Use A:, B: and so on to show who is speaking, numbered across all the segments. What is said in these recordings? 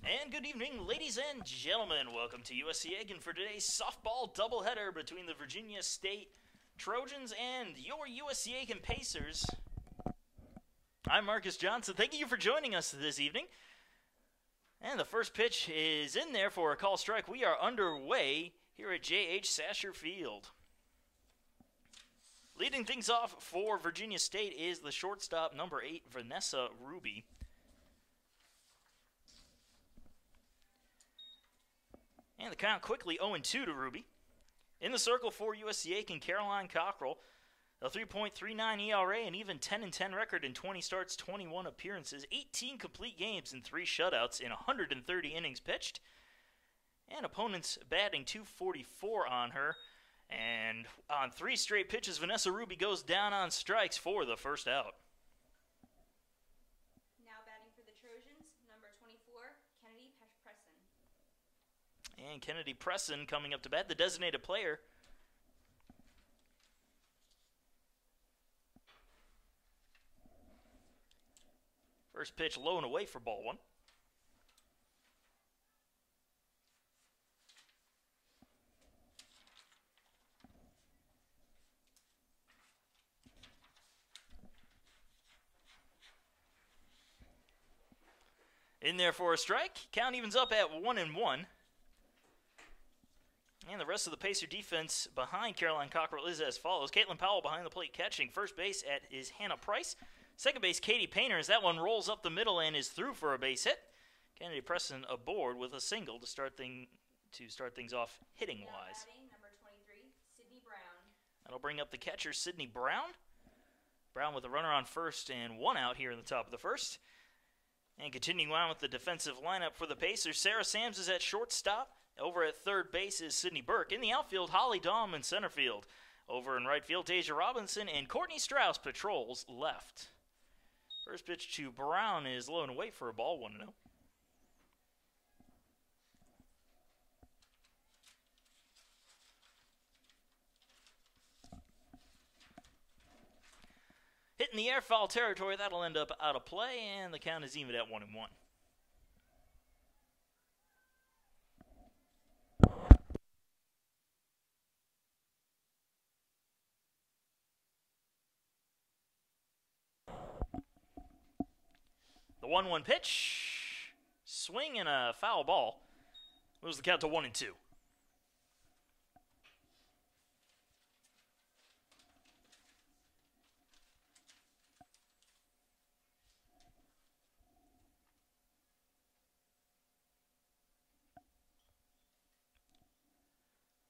A: And good evening, ladies and gentlemen. Welcome to USC Aiken for today's softball doubleheader between the Virginia State Trojans and your USC Aiken Pacers. I'm Marcus Johnson. Thank you for joining us this evening. And the first pitch is in there for a call strike. We are underway here at J.H. Sasher Field. Leading things off for Virginia State is the shortstop, number 8, Vanessa Ruby. And the count quickly 0-2 to Ruby. In the circle for USC Aiken, Caroline Cockrell, a 3.39 ERA, an even 10-10 record in 20 starts, 21 appearances, 18 complete games, and 3 shutouts in 130 innings pitched. And opponents batting .244 on her. And on 3 straight pitches, Vanessa Ruby goes down on strikes for the first out.
B: Now batting for the Trojans, number 24, Kennedy Presson.
A: And Kennedy Presson coming up to bat, the designated player. First pitch low and away for ball 1. In there for a strike. Count evens up at 1-1. And the rest of the Pacer defense behind Caroline Cockrell is as follows. Caitlin Powell behind the plate catching. First base is Hannah Price. Second base, Katie Painter, as that one rolls up the middle and is through for a base hit. Kennedy Presson aboard with a single to start things off hitting-wise.
B: Batting, number 23, Sydney Brown.
A: That'll bring up the catcher, Sydney Brown. Brown with a runner on first and 1 out here in the top of the first. And continuing on with the defensive lineup for the Pacers, Sarah Sams is at shortstop. Over at third base is Sydney Burke. In the outfield, Holly Dahm in center field. Over in right field, Deja Robinson and Courtney Strauss patrols left. First pitch to Brown is low and away for a ball, 1-0. Hitting the air, foul territory, that'll end up out of play, and the count is even at 1-1. The 1-1 pitch, swing and a foul ball, moves the count to 1-2.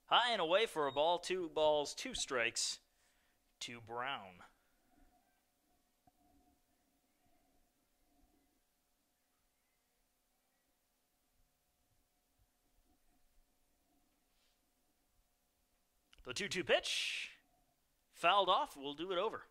A: High and away for a ball, 2 balls, 2 strikes to Brown. The 2-2 pitch, fouled off, we'll do it over.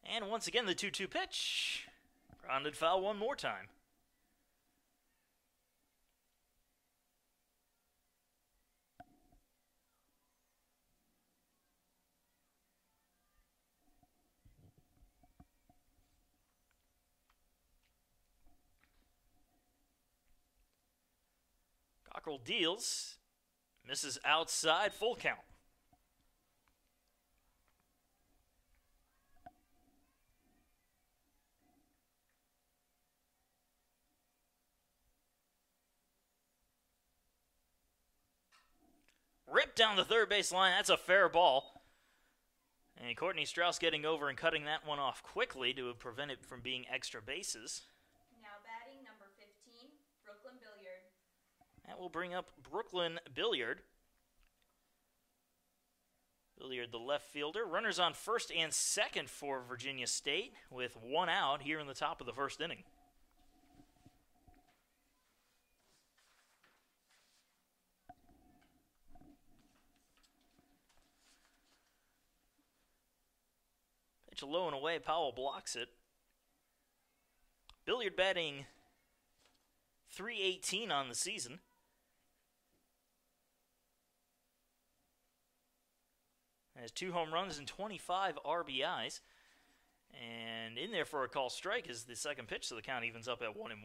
A: And once again, the 2-2 pitch, grounded foul one more time. Cockrell deals, misses outside, full count. Ripped down the third base line, that's a fair ball. And Courtney Strauss getting over and cutting that one off quickly to prevent it from being extra bases.
B: Now batting, number 15, Brooklyn Billiard.
A: That will bring up Brooklyn Billiard. Billiard, the left fielder. Runners on first and second for Virginia State with 1 out here in the top of the first inning. Pitch low and away. Powell blocks it. Billiard batting .318 on the season. Has 2 home runs and 25 RBIs. And in there for a call strike is the second pitch, so the count evens up at 1-1.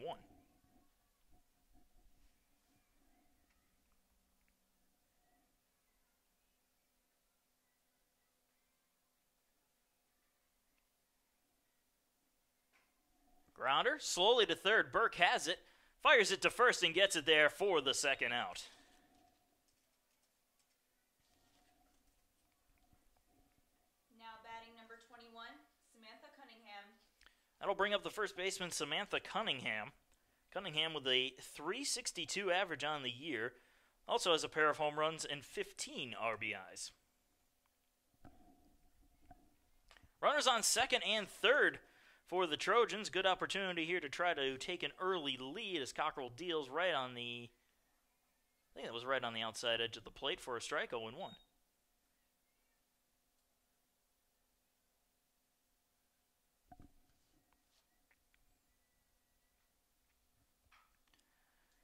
A: Grounder, slowly to third. Burke has it, fires it to first, and gets it there for the second out.
B: Now batting number 21, Samantha Cunningham.
A: That'll bring up the first baseman, Samantha Cunningham. Cunningham with a .362 average on the year. Also has a pair of home runs and 15 RBIs. Runners on second and third for the Trojans. Good opportunity here to try to take an early lead as Cockrell deals right on the, I think that was right on the outside edge of the plate for a strike, 0-1.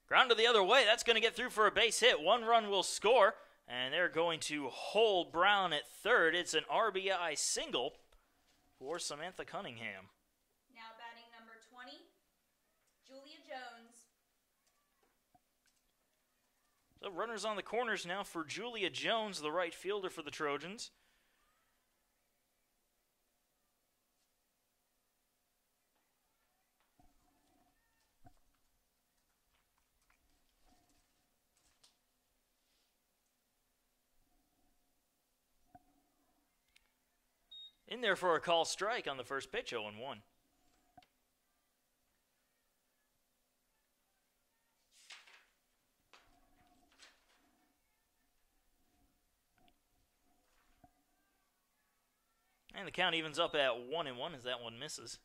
A: Grounder the other way. That's going to get through for a base hit. 1 run will score, and they're going to hold Brown at third. It's an RBI single for Samantha Cunningham.
B: Now batting number 20, Julia Jones.
A: So runners on the corners now for Julia Jones, the right fielder for the Trojans. In there for a call strike on the first pitch, 0-1. And the count evens up at 1-1 as that one misses.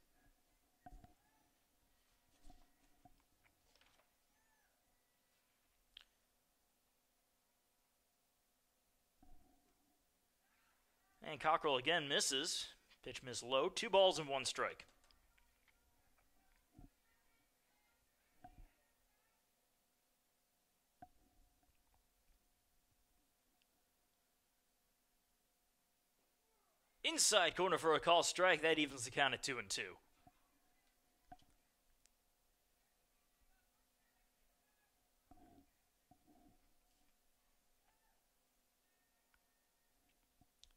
A: And Cockrell again misses. Pitch miss low. 2 balls and 1 strike. Inside corner for a call strike. That evens the count at 2-2.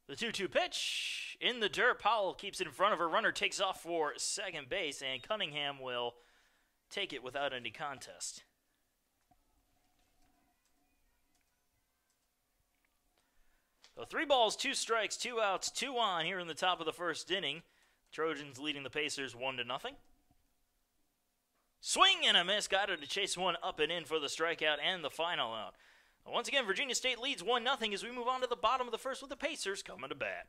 A: The 2-2 pitch in the dirt. Powell keeps it in front of her. Runner takes off for second base, and Cunningham will take it without any contest. So 3 balls, 2 strikes, 2 outs, 2 on here in the top of the first inning. Trojans leading the Pacers 1-0. Swing and a miss. Got her to chase one up and in for the strikeout and the final out. Once again, Virginia State leads 1-0 as we move on to the bottom of the first with the Pacers coming to bat.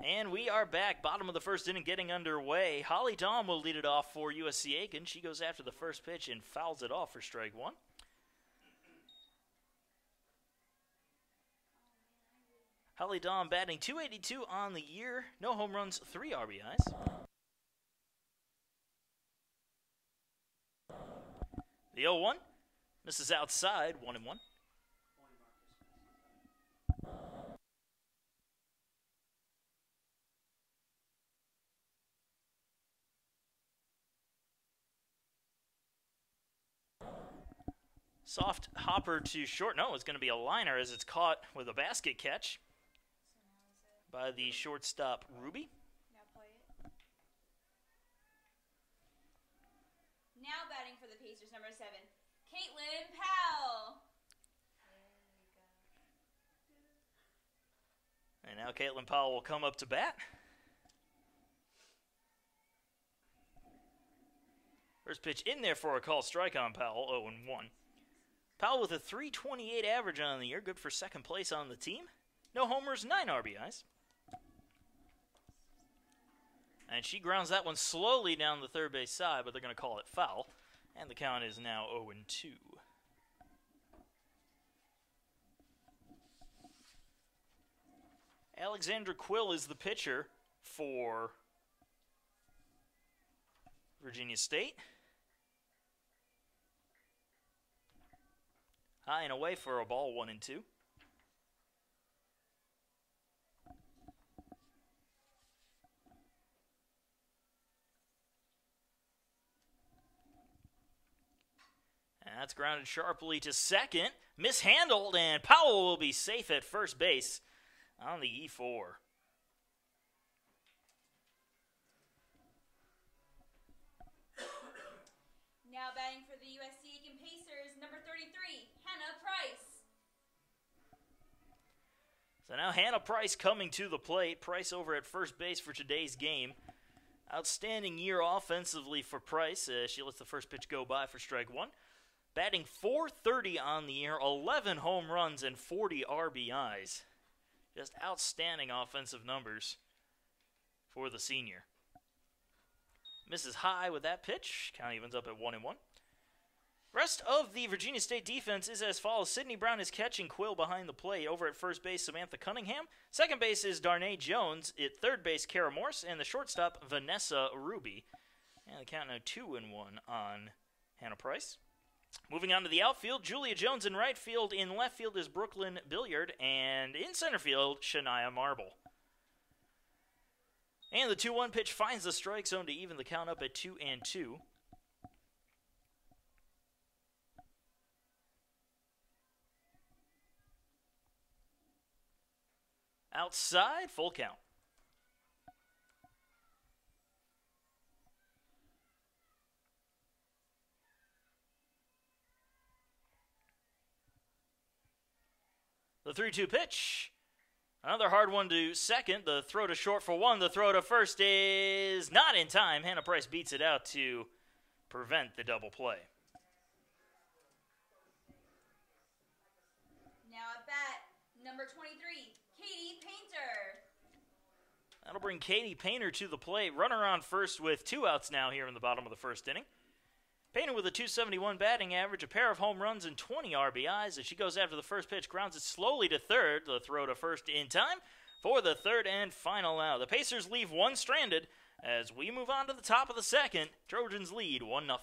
A: And we are back. Bottom of the first inning getting underway. Holly Dahm will lead it off for USC Aiken. She goes after the first pitch and fouls it off for strike one. Holly Dahm batting .282 on the year. No home runs, 3 RBIs. The 0-1 misses outside, 1-1. Soft hopper to short. No, it's going to be a liner as it's caught with a basket catch by the shortstop, Ruby.
B: Now play it. Now batting for the Pacers, number 7, Caitlin Powell.
A: And now Caitlin Powell will come up to bat. First pitch in there for a called strike on Powell, 0-1. Powell with a .328 average on the year, good for second place on the team. No homers, 9 RBIs. And she grounds that one slowly down the third base side, but they're going to call it foul. And the count is now 0-2. Alexandra Quill is the pitcher for Virginia State. High and away for a ball, 1-2. And that's grounded sharply to second. Mishandled, and Powell will be safe at first base on the E4.
B: Now batting for the USC Aiken Pacers, number 33, Hannah Price.
A: So now Hannah Price coming to the plate. Price over at first base for today's game. Outstanding year offensively for Price. She lets the first pitch go by for strike one. Batting .430 on the year, 11 home runs and 40 RBIs. Just outstanding offensive numbers for the senior. Misses high with that pitch. Count evens up at 1-1. Rest of the Virginia State defense is as follows. Sydney Brown is catching Quill behind the plate. Over at first base, Samantha Cunningham. Second base is Darnay Jones. At third base, Kara Morse. And the shortstop, Vanessa Ruby. And the count now 2-1 on Hannah Price. Moving on to the outfield, Julia Jones in right field. In left field is Brooklyn Billiard. And in center field, Shania Marble. And the 2-1 pitch finds the strike zone to even the count up at 2-2. Outside, full count. The 3-2 pitch. Another hard one to second. The throw to short for one. The throw to first is not in time. Hannah Price beats it out to prevent the double play.
B: Now at bat, number 23, Katie Painter.
A: That'll bring Katie Painter to the plate. Runner on first with 2 outs now here in the bottom of the first inning. Painter with a .271 batting average, a pair of home runs, and 20 RBIs. As she goes after the first pitch, grounds it slowly to third. The throw to first in time for the third and final out. The Pacers leave one stranded as we move on to the top of the second. Trojans lead 1-0.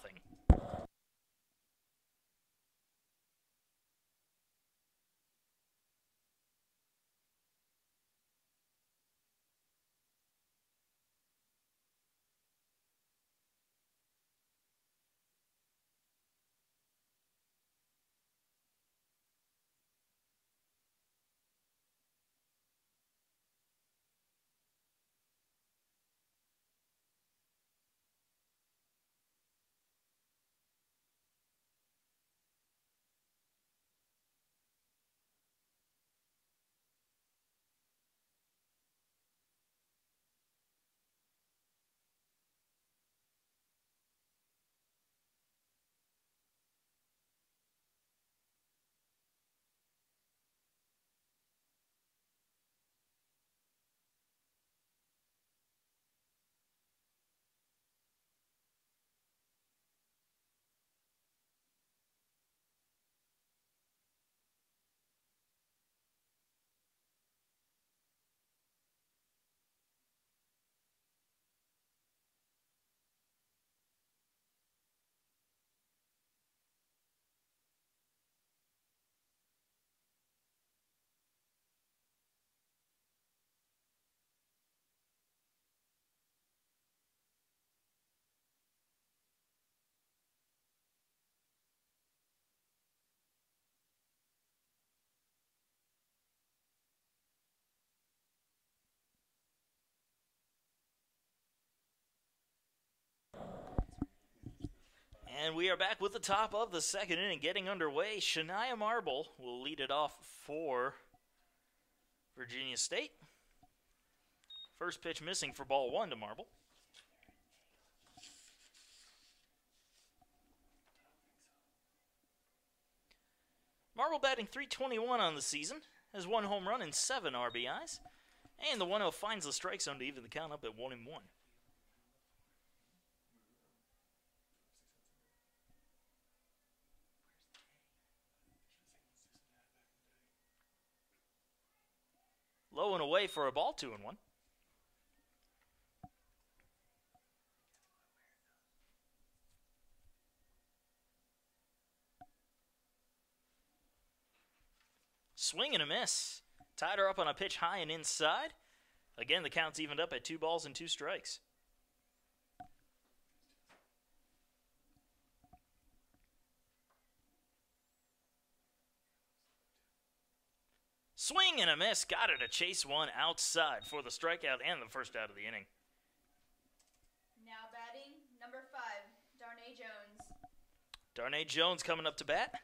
A: And we are back with the top of the second inning getting underway. Shania Marble will lead it off for Virginia State. First pitch missing for ball one to Marble. Marble batting .321 on the season, has 1 home run and 7 RBIs. And the 1-0 finds the strike zone to even the count up at 1-1. Low and away for a ball, 2-1. Swing and a miss. Tied her up on a pitch high and inside. Again, the count's evened up at 2 balls and 2 strikes. Swing and a miss. Got her to chase one outside for the strikeout and the first out of the inning.
B: Now batting, number 5, Darnay Jones.
A: Darnay Jones coming up to bat.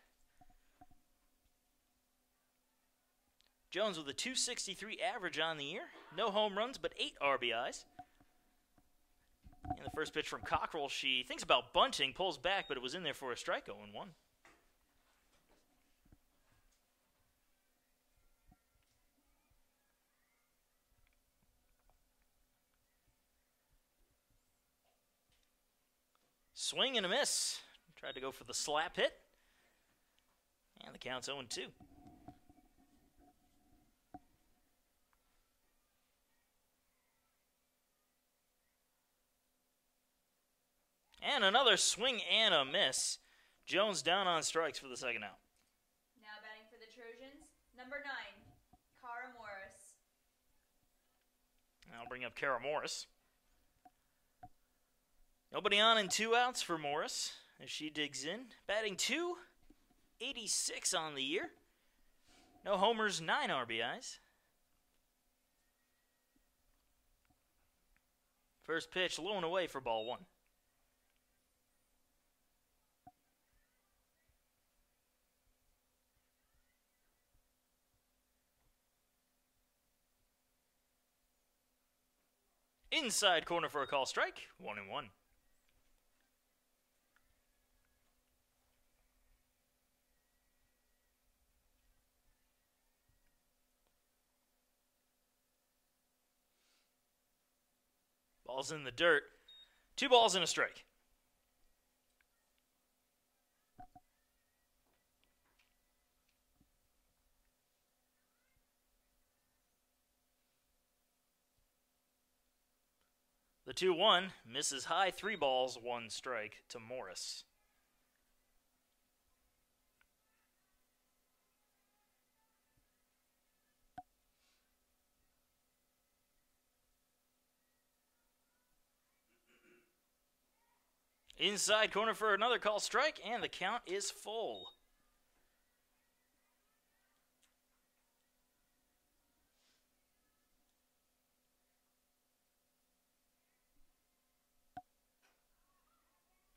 A: Jones with a .263 average on the year. No home runs, but 8 RBIs. And the first pitch from Cockrell, she thinks about bunting, pulls back, but it was in there for a strike, 0-1. Swing and a miss. Tried to go for the slap hit. And the count's 0-2. And another swing and a miss. Jones down on strikes for the second out.
B: Now batting for the Trojans, number 9, Cara Morris.
A: I'll bring up Kara Morris. Nobody on and 2 outs for Morris as she digs in. Batting .286 on the year. No homers, 9 RBIs. First pitch low and away for ball 1. Inside corner for a call strike, 1-1. Ball's in the dirt. 2 balls and a strike. The 2-1 misses high, 3 balls, 1 strike to Morris. Inside corner for another call strike, and the count is full.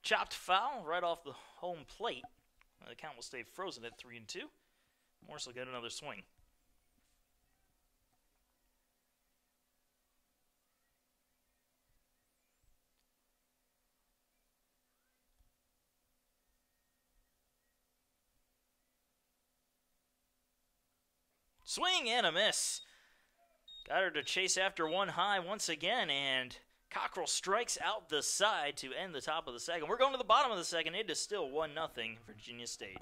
A: Chopped foul right off the home plate. The count will stay frozen at 3-2. Morris will get another swing. Swing and a miss. Got her to chase after one high once again, and Cockrell strikes out the side to end the top of the second. We're going to the bottom of the second. It is still 1-0 Virginia State.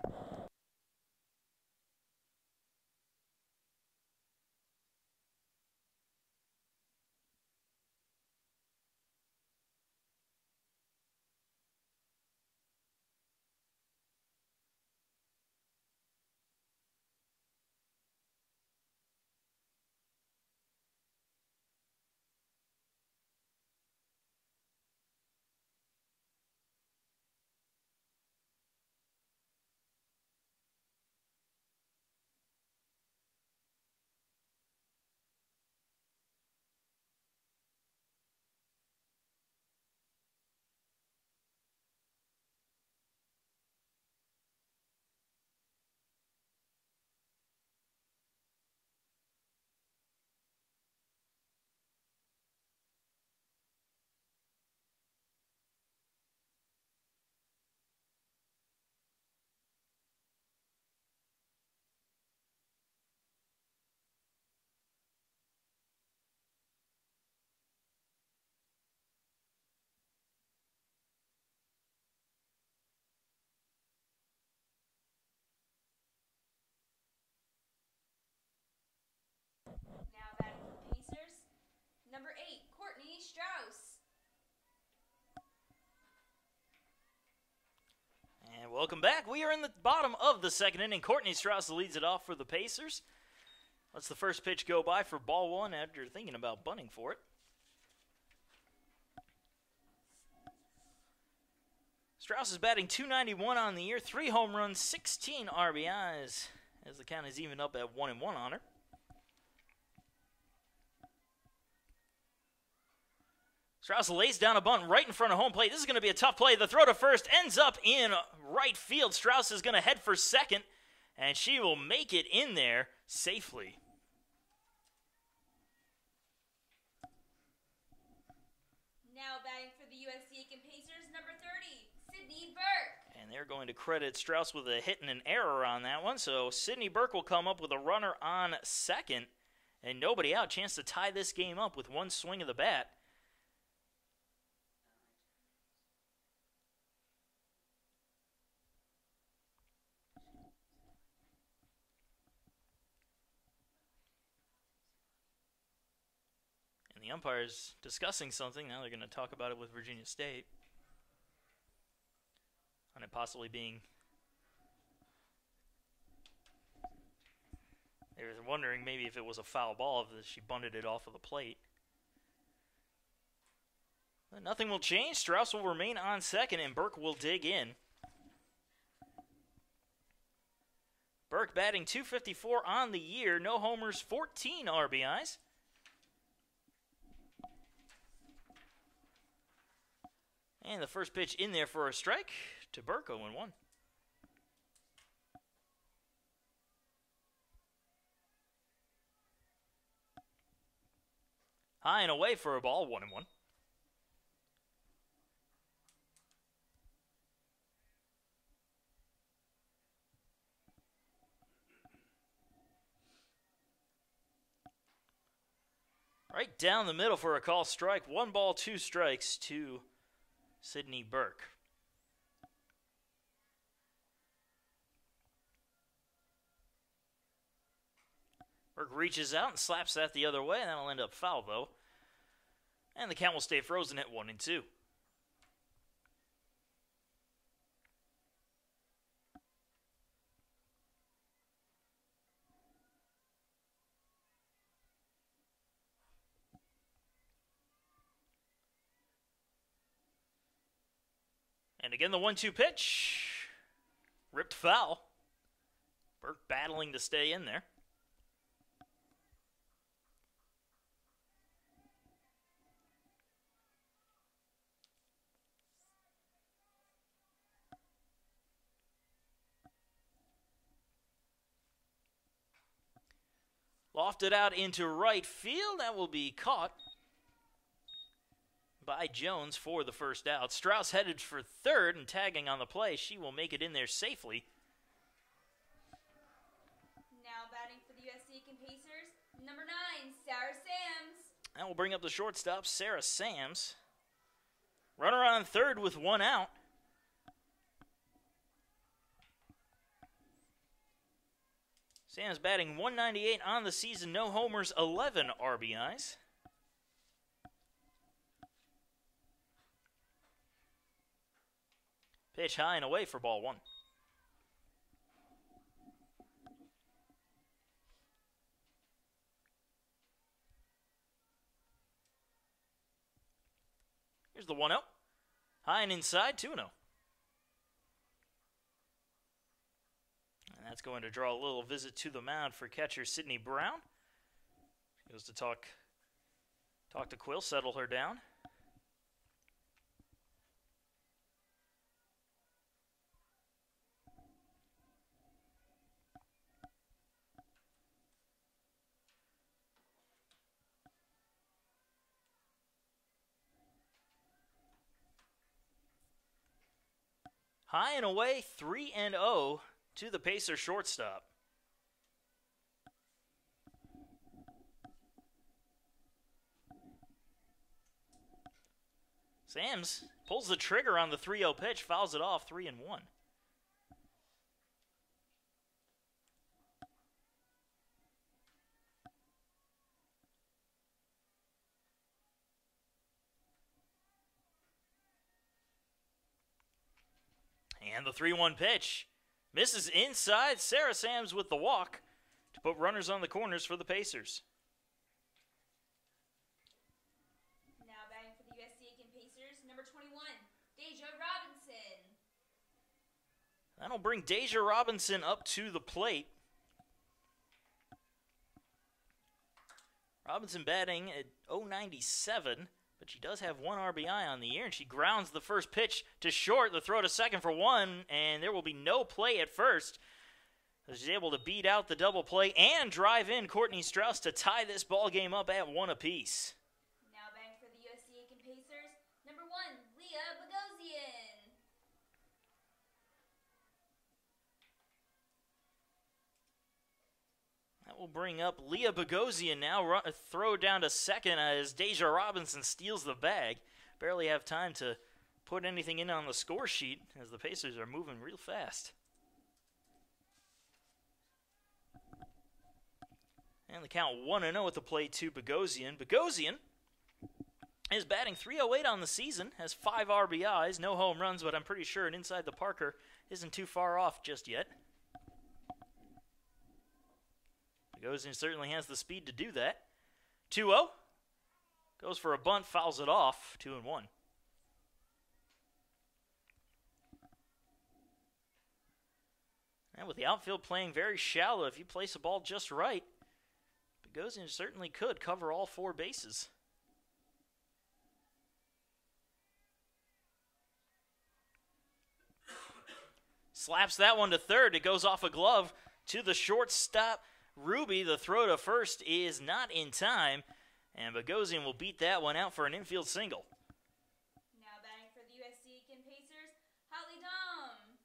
A: Welcome back. We are in the bottom of the second inning. Courtney Strauss leads it off for the Pacers. Lets the first pitch go by for ball one after thinking about bunting for it. Strauss is batting .291 on the year, 3 home runs, 16 RBIs, as the count is even up at 1-1 on her. Strauss lays down a bunt right in front of home plate. This is going to be a tough play. The throw to first ends up in right field. Strauss is going to head for second, and she will make it in there safely.
B: Now batting for the USC Aiken Pacers, number 30, Sydney Burke.
A: And they're going to credit Strauss with a hit and an error on that one. So Sydney Burke will come up with a runner on second, and nobody out. Chance to tie this game up with one swing of the bat. And the umpire's discussing something. Now they're going to talk about it with Virginia State. On it possibly being... They were wondering maybe if it was a foul ball, if she bunted it off of the plate. But nothing will change. Strauss will remain on second, and Burke will dig in. Burke batting .254 on the year. No homers, 14 RBIs. And the first pitch in there for a strike to Burke, 0-1. High and away for a ball, 1-1. Right down the middle for a call strike. 1 ball, 2 strikes to Sydney Burke. Burke reaches out and slaps that the other way, and that'll end up foul, though. And the count will stay frozen at 1-2. And again, the 1-2 pitch. Ripped foul. Burke battling to stay in there. Lofted out into right field. That will be caught by Jones for the first out. Strauss headed for third and tagging on the play. She will make it in there safely.
B: Now batting for the USC Aiken Pacers, number 9, Sarah Sams.
A: That will bring up the shortstop, Sarah Sams. Runner on third with 1 out. Sams batting .198 on the season. No homers, 11 RBIs. Pitch high and away for ball 1. Here's the 1-0. High and inside, 2-0. And that's going to draw a little visit to the mound for catcher Sydney Brown. She goes to talk to Quill, settle her down. High and away, 3-0 to the Pacer shortstop. Sams pulls the trigger on the 3-0 pitch, fouls it off, 3-1. And the 3-1 pitch misses inside. Sarah Sams with the walk to put runners on the corners for the Pacers.
B: Now batting for the USC Aiken Pacers, number 21, Deja Robinson.
A: That'll bring Deja Robinson up to the plate. Robinson batting at .097, but she does have 1 RBI on the year, and she grounds the first pitch to short, the throw to second for 1, and there will be no play at first. She's able to beat out the double play and drive in Courtney Strauss to tie this ball game up at 1 apiece.
B: Now batting for the USC Aiken Pacers, number 1, Leah Bogosian.
A: That will bring up Leah Bogosian now. Throw down to second as Deja Robinson steals the bag. Barely have time to put anything in on the score sheet as the Pacers are moving real fast. And the count 1-0 at the plate to Bogosian. Bogosian is batting .308 on the season, has 5 RBIs, no home runs, but I'm pretty sure an inside the Parker isn't too far off just yet. Bogosian certainly has the speed to do that. 2-0. Goes for a bunt, fouls it off. 2-1. And with the outfield playing very shallow, if you place a ball just right, Bogosian certainly could cover all 4 bases. Slaps that one to third. It goes off a glove to the shortstop. Ruby, the throw to first is not in time, and Bogosian will beat that one out for an infield single.
B: Now batting for the USC Aiken Pacers, Holly Dom.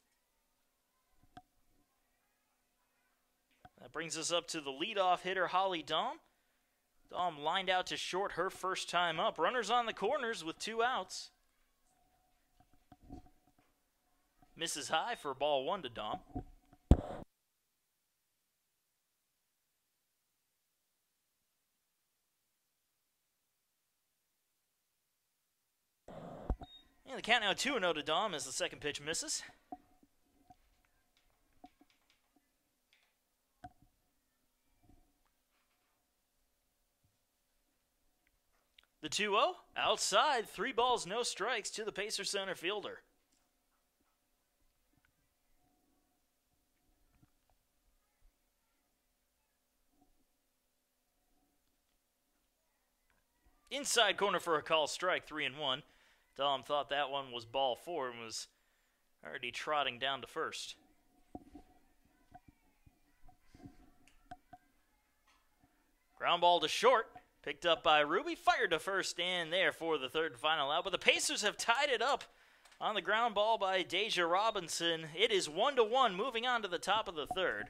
A: That brings us up to the leadoff hitter, Holly Dom. Dom lined out to short her first time up. Runners on the corners with 2 outs. Misses high for ball 1 to Dom. And the count now 2-0 to Dom as the second pitch misses. The 2-0 outside, 3 balls, no strikes to the Pacers center fielder. Inside corner for a call strike, 3-1. Dom thought that one was ball 4 and was already trotting down to first. Ground ball to short, picked up by Ruby, fired to first and there for the third and final out. But the Pacers have tied it up on the ground ball by Deja Robinson. It is 1-1, moving on to the top of the third.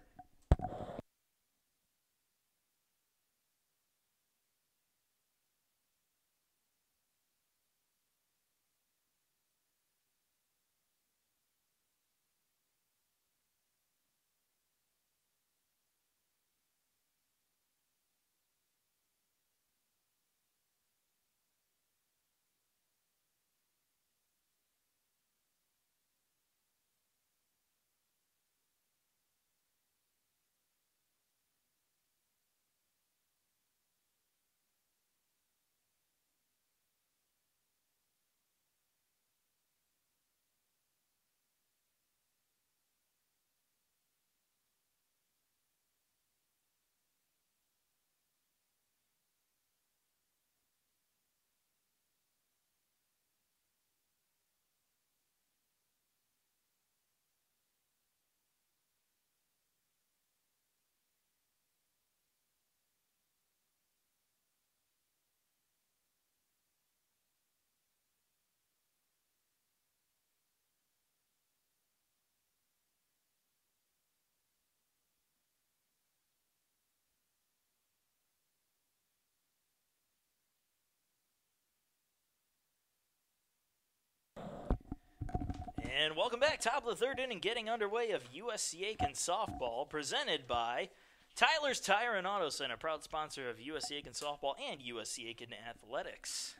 A: And welcome back. Top of the third inning, getting underway of USC Aiken softball, presented by Tyler's Tire and Auto Center, proud sponsor of USC Aiken softball and USC Aiken athletics.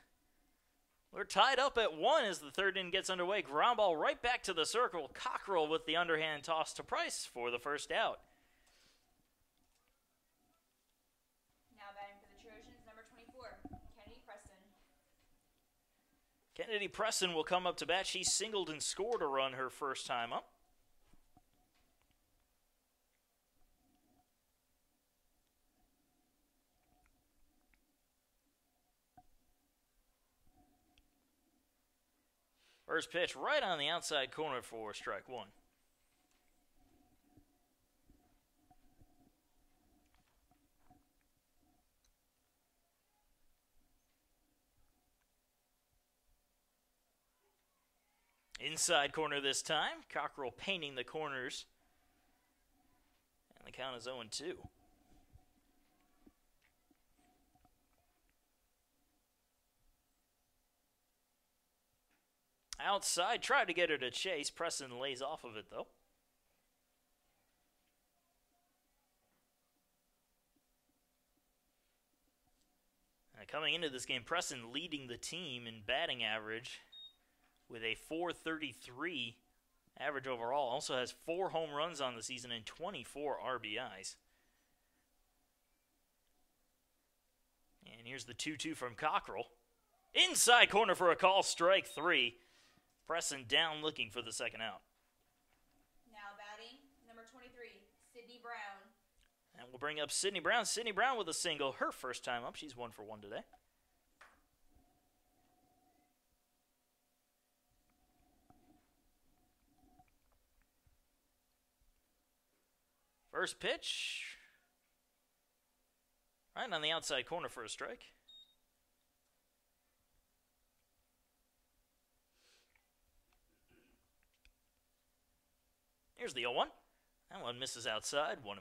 A: We're tied up at 1 as the third inning gets underway. Ground ball right back to the circle. Cockrell with the underhand toss to Price for the first out.
B: Now batting for the Trojans, number 24, Kennedy Preston.
A: Kennedy Preston will come up to bat. She singled and scored a run her first time up. First pitch right on the outside corner for strike one. Inside corner this time. Cockrell painting the corners. And the count is 0-2. Outside, tried to get her to chase. Preston lays off of it, though. Coming into this game, Preston leading the team in batting average with a .433 average overall. Also has 4 home runs on the season and 24 RBIs. And here's the 2-2 from Cockrell. Inside corner for a call, strike 3. Preston down looking for the second out.
B: Now batting, number 23, Sydney Brown.
A: And we'll bring up Sydney Brown. Sydney Brown with a single, her first time up. She's 1 for 1 today. First pitch. Right on the outside corner for a strike. Here's the 0-1. That one misses outside, 1-1.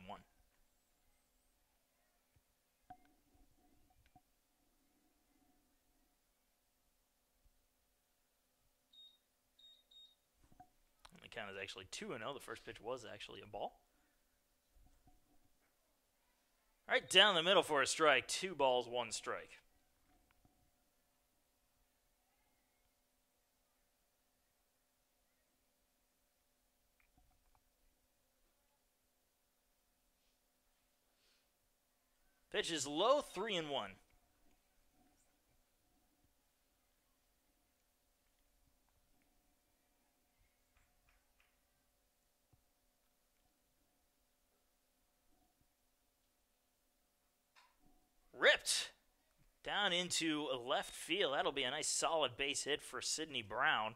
A: And the count is actually 2-0. The first pitch was actually a ball. Right down the middle for a strike. 2 balls, 1 strike. Pitch is low, 3-1. Ripped down into left field. That'll be a nice solid base hit for Sydney Brown.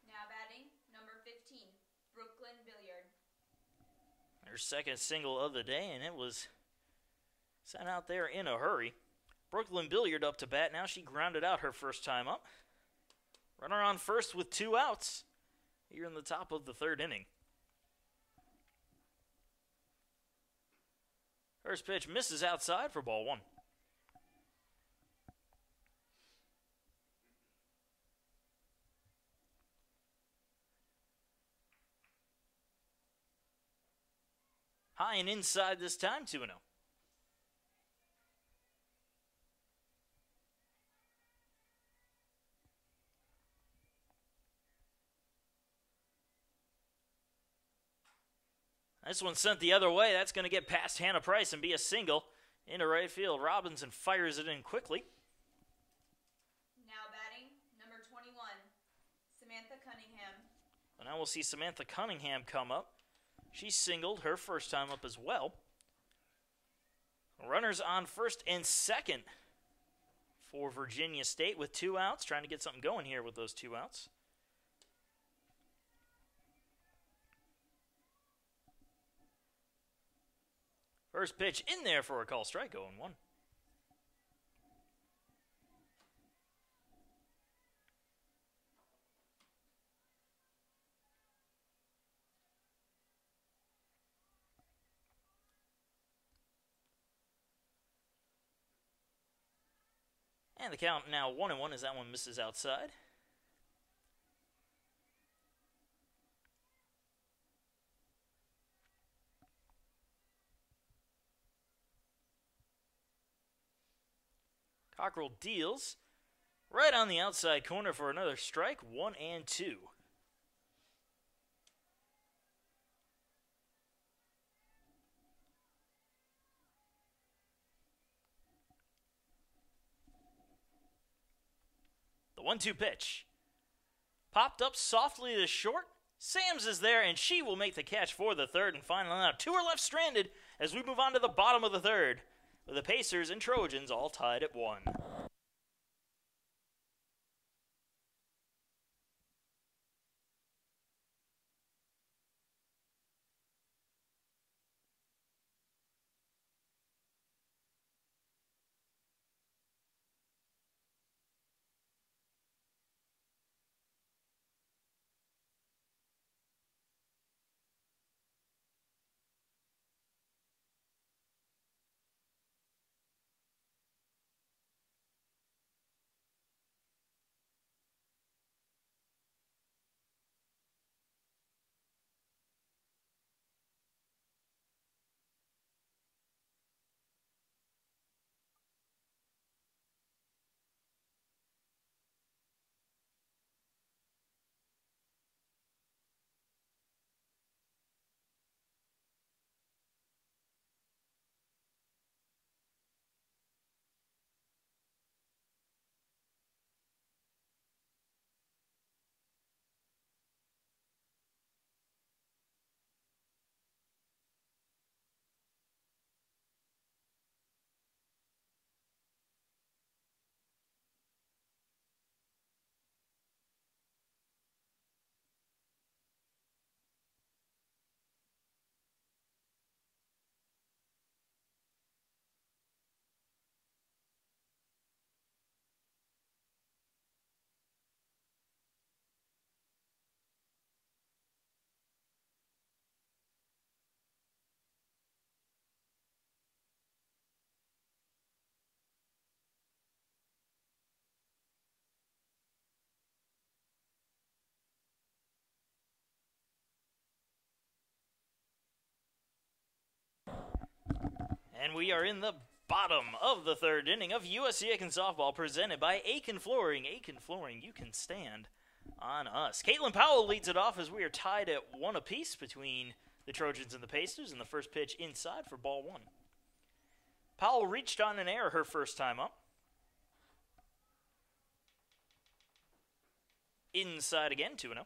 B: Now batting, number 15, Brooklyn Billiard.
A: Her second single of the day, and it was sent out there in a hurry. Brooklyn Billiard up to bat. Now she grounded out her first time up. Runner on first with 2 outs here in the top of the third inning. First pitch misses outside for ball 1. High and inside this time, 2-0. This one sent the other way. That's going to get past Hannah Price and be a single into right field. Robinson fires it in quickly.
B: Now batting, number 21, Samantha Cunningham.
A: And now we'll see Samantha Cunningham come up. She singled her first time up as well. Runners on first and second for Virginia State with 2 outs. Trying to get something going here with those 2 outs. First pitch in there for a call strike, 0-1. And the count now 1-1 as that one misses outside. Cockrell deals. Right on the outside corner for another strike, 1-2. The 1-2 pitch. Popped up softly to short. Sams is there, and she will make the catch for the third and final out. Two are left stranded as we move on to the bottom of the third, with the Pacers and Trojans all tied at 1. And we are in the bottom of the third inning of USC Aiken softball, presented by Aiken Flooring. Aiken Flooring, you can stand on us. Caitlin Powell leads it off as we are tied at 1 apiece between the Trojans and the Pacers, and the first pitch inside for ball 1. Powell reached on an error her first time up. Inside again, 2-0.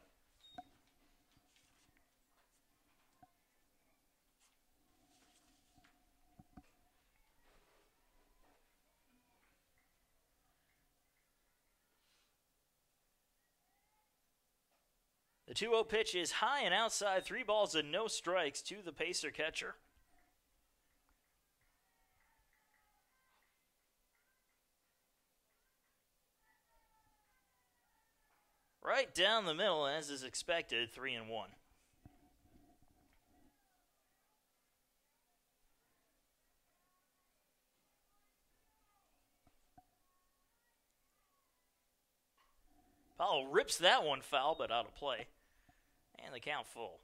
A: The 2-0 pitch is high and outside, 3 balls and no strikes to the Pacer catcher. Right down the middle, as is expected, 3-1. Powell rips that one foul, but out of play. And the count full.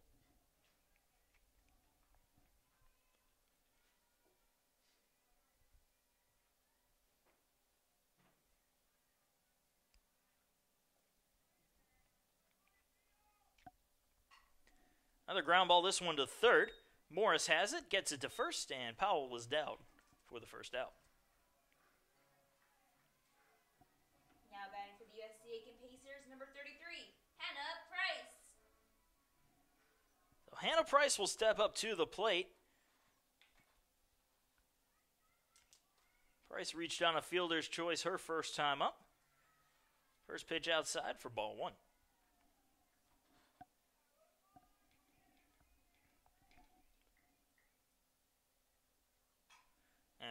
A: Another ground ball, this one to third. Morris has it, gets it to first, and Powell was down for the first out.
B: Now batting for the USC Aiken Pacers, number 33, Hannah Price.
A: So Hannah Price will step up to the plate. Price reached on a fielder's choice her first time up. First pitch outside for ball 1.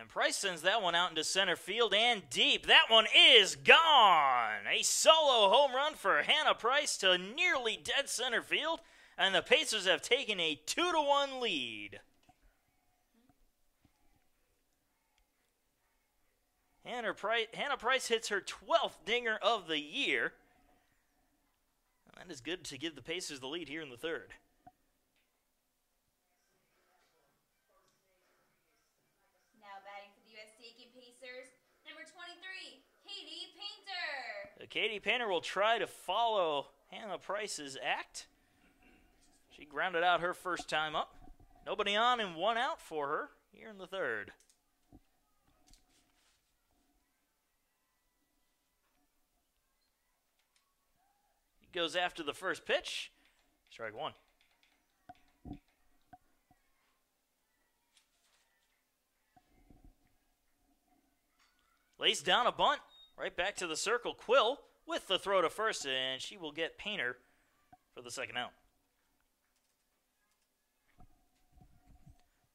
A: And Price sends that one out into center field and deep. That one is gone. A solo home run for Hannah Price to nearly dead center field, and the Pacers have taken a 2-1 lead. Hannah Price hits her 12th dinger of the year. And that is good to give the Pacers the lead here in the third.
B: Now batting for the USC Aiken Pacers, number 23, Katie Painter.
A: Katie Painter will try to follow Hannah Price's act. She grounded out her first time up. Nobody on and one out for her here in the third. He goes after the first pitch. Strike one. Lays down a bunt. Right back to the circle. Quill with the throw to first, and she will get Painter for the second out.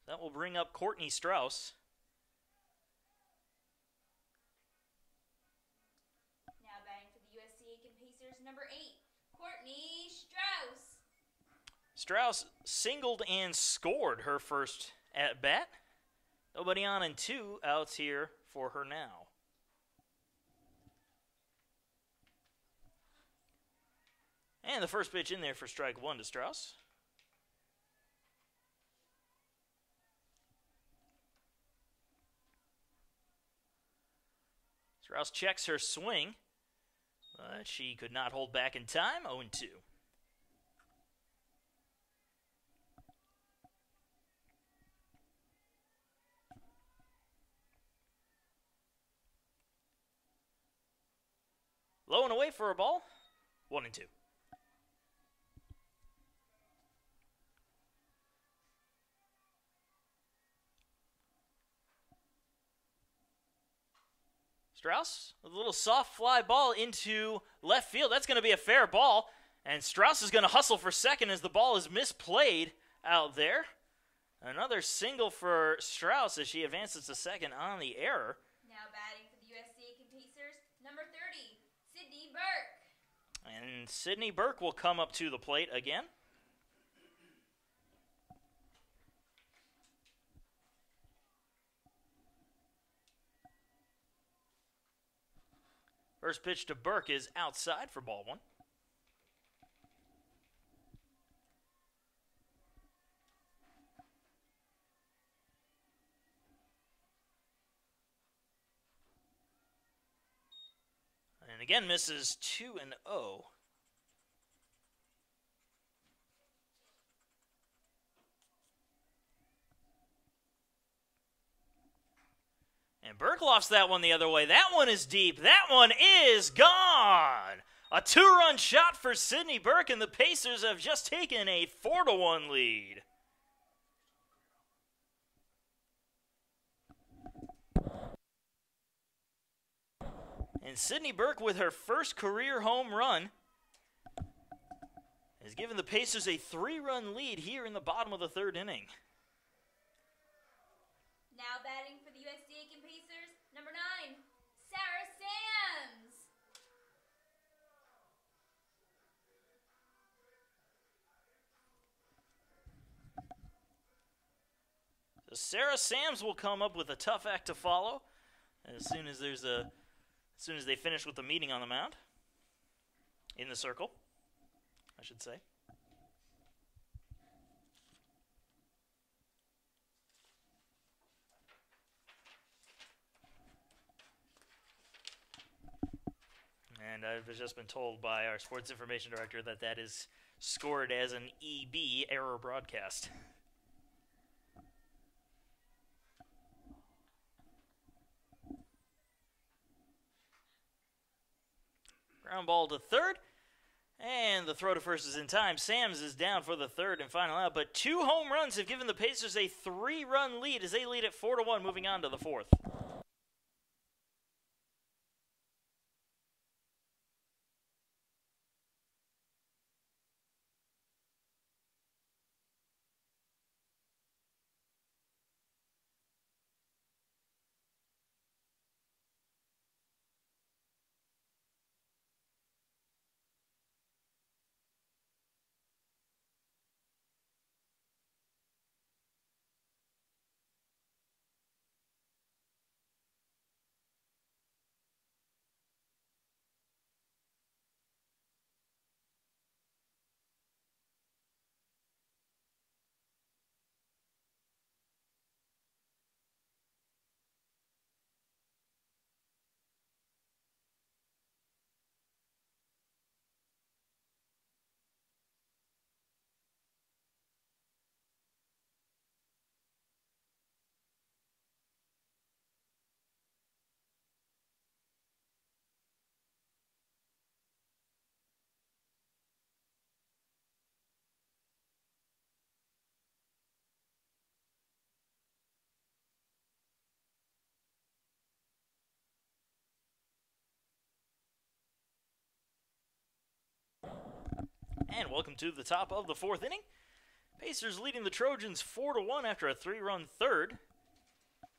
A: That will bring up Courtney Strauss.
B: Now batting for the USC Aiken Pacers, number 8, Courtney Strauss.
A: Strauss singled and scored her first at bat. Nobody on and 2 outs here for her now. And the first pitch in there for strike one to Strauss. Strauss checks her swing, but she could not hold back in time. 0-2. Low and away for a ball. 1-2. Strauss with a little soft fly ball into left field. That's going to be a fair ball. And Strauss is going to hustle for second as the ball is misplayed out there. Another single for Strauss as she advances to second on the error.
B: Now batting for the USC Aiken Pacers, number 30, Sydney Burke.
A: And Sydney Burke will come up to the plate again. First pitch to Burke is outside for ball one. And again misses 2-0. And Burke lofts that one the other way. That one is deep. That one is gone. A 2-run shot for Sydney Burke, and the Pacers have just taken a 4-1 lead. And Sydney Burke, with her first career home run, has given the Pacers a 3-run lead here in the bottom of the third inning.
B: Now batting for the USC Aiken Pacers, number 9, Sarah Sams.
A: So Sarah Sams will come up with a tough act to follow as soon as they finish with the meeting on the mound. In the circle, I should say. And I've just been told by our sports information director that that is scored as an EB, error broadcast. Ground ball to third. And the throw to first is in time. Sams is down for the third and final out. But 2 home runs have given the Pacers a 3-run lead as they lead at 4-1 moving on to the fourth. And welcome to the top of the fourth inning. Pacers leading the Trojans 4-1 after a 3-run third.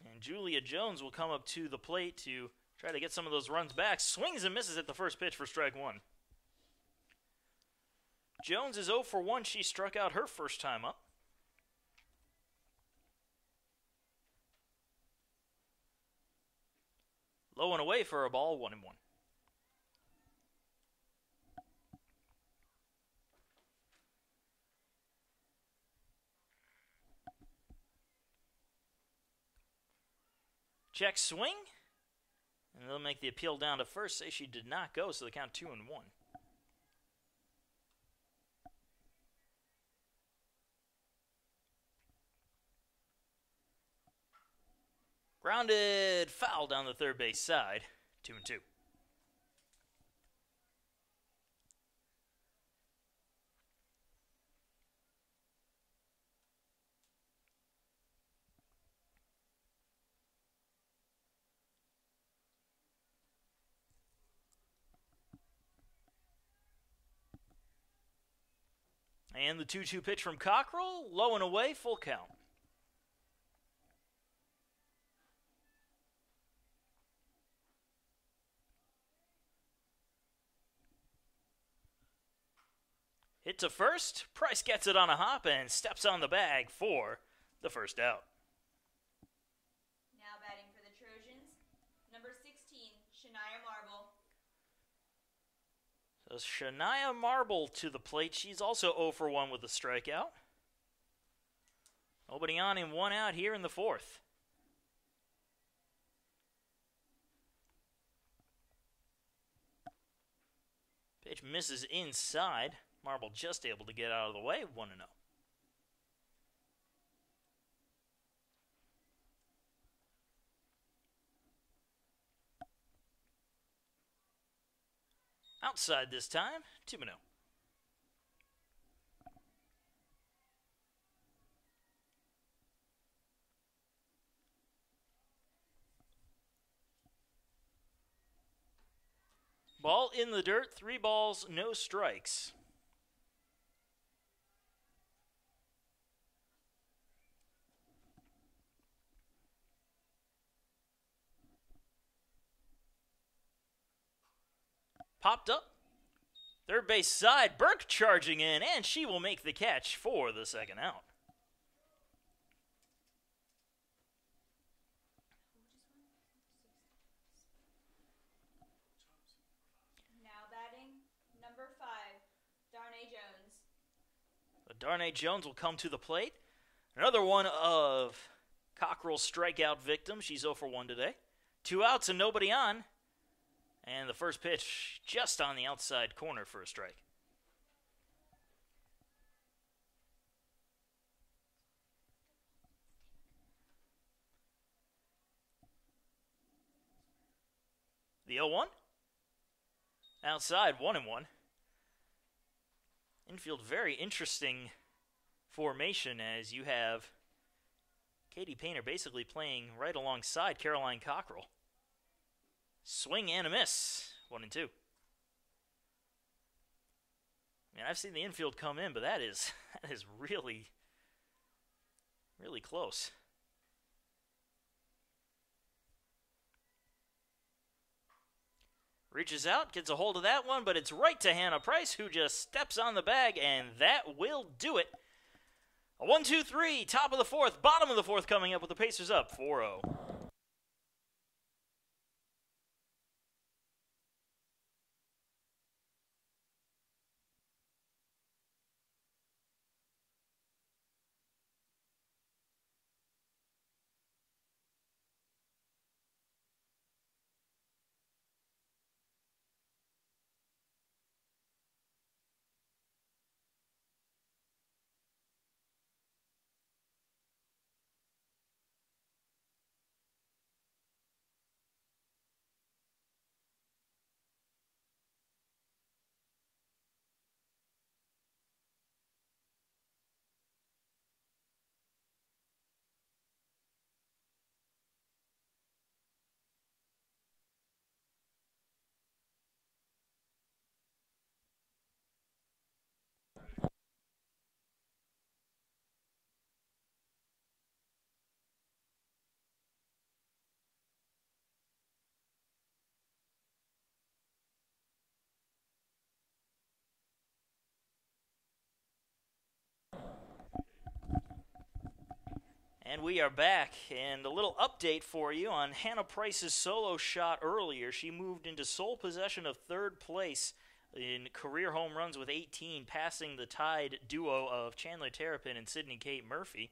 A: And Julia Jones will come up to the plate to try to get some of those runs back. Swings and misses at the first pitch for strike one. Jones is 0 for 1. She struck out her first time up. Low and away for a ball, 1-1. Check swing. And they'll make the appeal down to first. Say she did not go, so they count 2-1. Grounded foul down the third base side, 2-2. And the 2-2 pitch from Cockrell, low and away, full count. Hit to first. Price gets it on a hop and steps on the bag for the first out.
B: Now batting for the Trojans, number 16, Shania Marble.
A: So Shania Marble to the plate. She's also 0 for 1 with a strikeout. Nobody on and 1 out here in the fourth. Pitch misses inside. Marble just able to get out of the way, 1-0. Outside this time, 2-0. Ball in the dirt, 3 balls, no strikes. Popped up. Third base side, Burke charging in, and she will make the catch for the second out.
B: Now batting, number 5, Darnay Jones.
A: Darnay Jones will come to the plate. Another one of Cockrell's strikeout victims. She's 0 for 1 today. 2 outs and nobody on. And the first pitch just on the outside corner for a strike. The 0-1. Outside, 1-1. Infield, very interesting formation as you have Katie Painter basically playing right alongside Caroline Cockrell. Swing and a miss. 1-2. I mean, I've seen the infield come in, but that is really, really close. Reaches out, gets a hold of that one, but it's right to Hannah Price, who just steps on the bag, and that will do it. A 1-2-3, top of the fourth, bottom of the fourth coming up with the Pacers up 4-0. And we are back, and a little update for you on Hannah Price's solo shot earlier. She moved into sole possession of third place in career home runs with 18, passing the tied duo of Chandler Terrapin and Sydney Kate Murphy.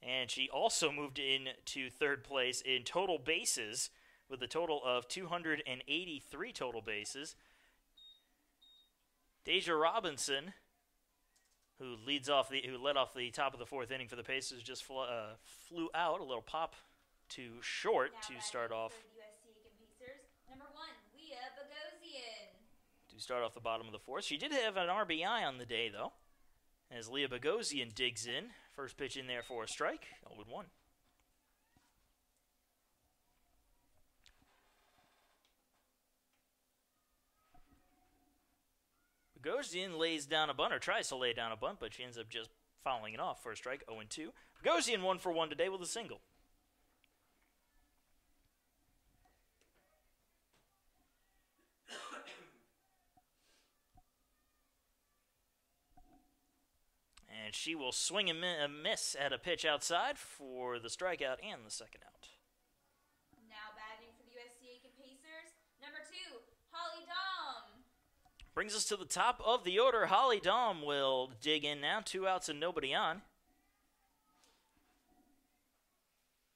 A: And she also moved into third place in total bases with a total of 283 total bases. Deja Robinson, who led off the top of the fourth inning for the Pacers, just flew out. A little pop to short
B: now
A: to start off.
B: For the USC Aiken Pacers, number 1, Leah Bogosian.
A: To start off the bottom of the fourth. She did have an RBI on the day, though, as Leah Bogosian digs in. First pitch in there for a strike, 0-1. Bogosian lays down a bunt, or tries to lay down a bunt, but she ends up just fouling it off for a strike, 0-2. Bogosian 1 for 1 today with a single. And she will swing and miss at a pitch outside for the strikeout and the second out.
B: Now batting for the USC Aiken Pacers, number 2, Holly Dom.
A: Brings us to the top of the order. Holly Dom will dig in now. 2 outs and nobody on.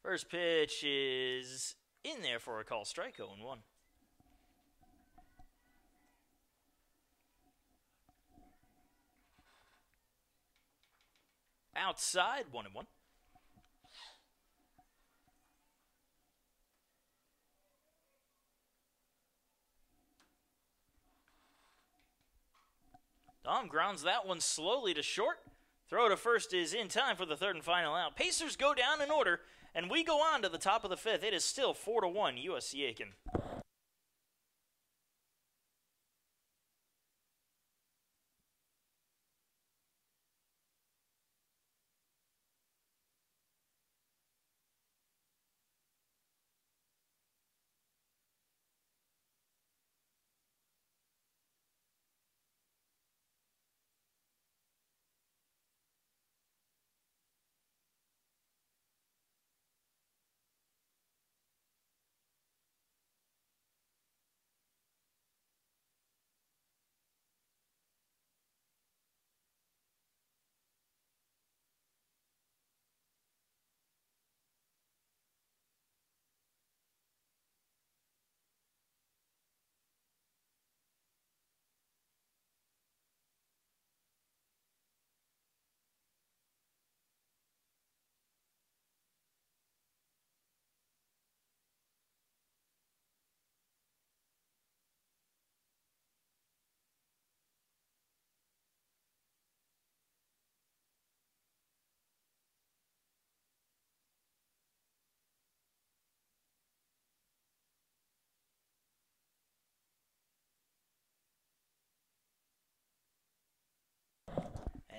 A: First pitch is in there for a call strike, 0-1. Outside, 1-1. Dom grounds that one slowly to short. Throw to first is in time for the third and final out. Pacers go down in order, and we go on to the top of the fifth. It is still 4-1 USC Aiken.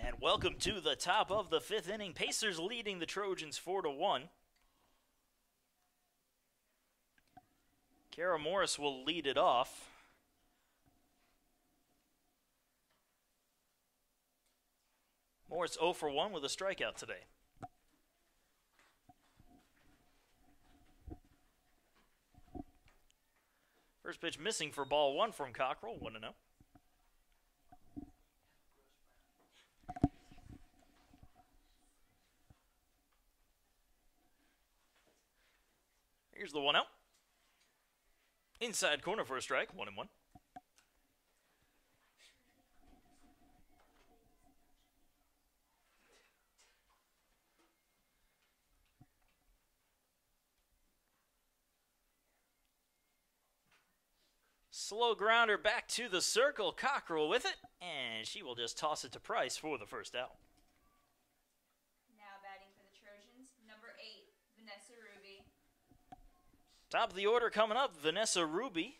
A: And welcome to the top of the fifth inning. Pacers leading the Trojans 4-1. Kara Morris will lead it off. Morris 0 for 1 with a strikeout today. First pitch missing for ball 1 from Cockrell, 1-0. Here's the 1-0. Inside corner for a strike, 1-1. Slow grounder back to the circle. Cockrell with it, and she will just toss it to Price for the first out.
B: Now batting for the Trojans, number 8, Vanessa Ruby.
A: Top of the order coming up, Vanessa Ruby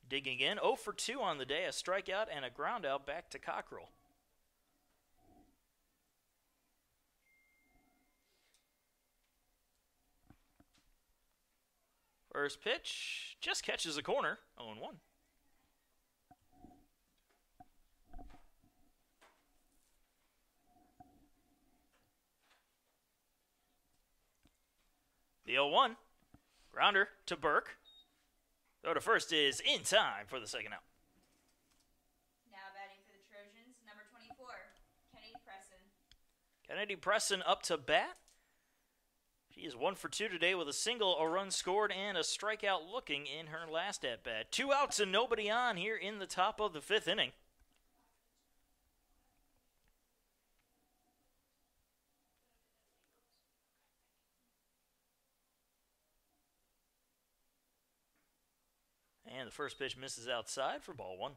A: digging in. 0 for 2 on the day, a strikeout and a ground out back to Cockrell. First pitch just catches a corner, 0-1. The 0-1. Grounder to Burke. Throw to first is in time for the second out.
B: Now batting for the Trojans, number 24, Kennedy Presson.
A: Kennedy Presson up to bat. She is 1 for 2 today with a single, a run scored, and a strikeout looking in her last at-bat. 2 outs and nobody on here in the top of the 5th inning. And the first pitch misses outside for ball 1.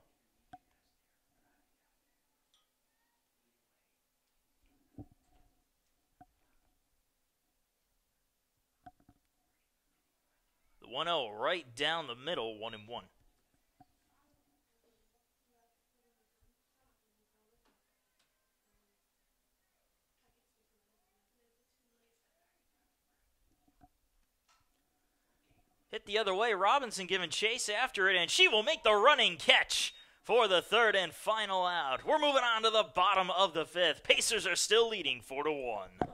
A: The 1-0 right down the middle, 1-1. Hit the other way, Robinson giving chase after it, and she will make the running catch for the third and final out. We're moving on to the bottom of the 5th. Pacers are still leading 4-1.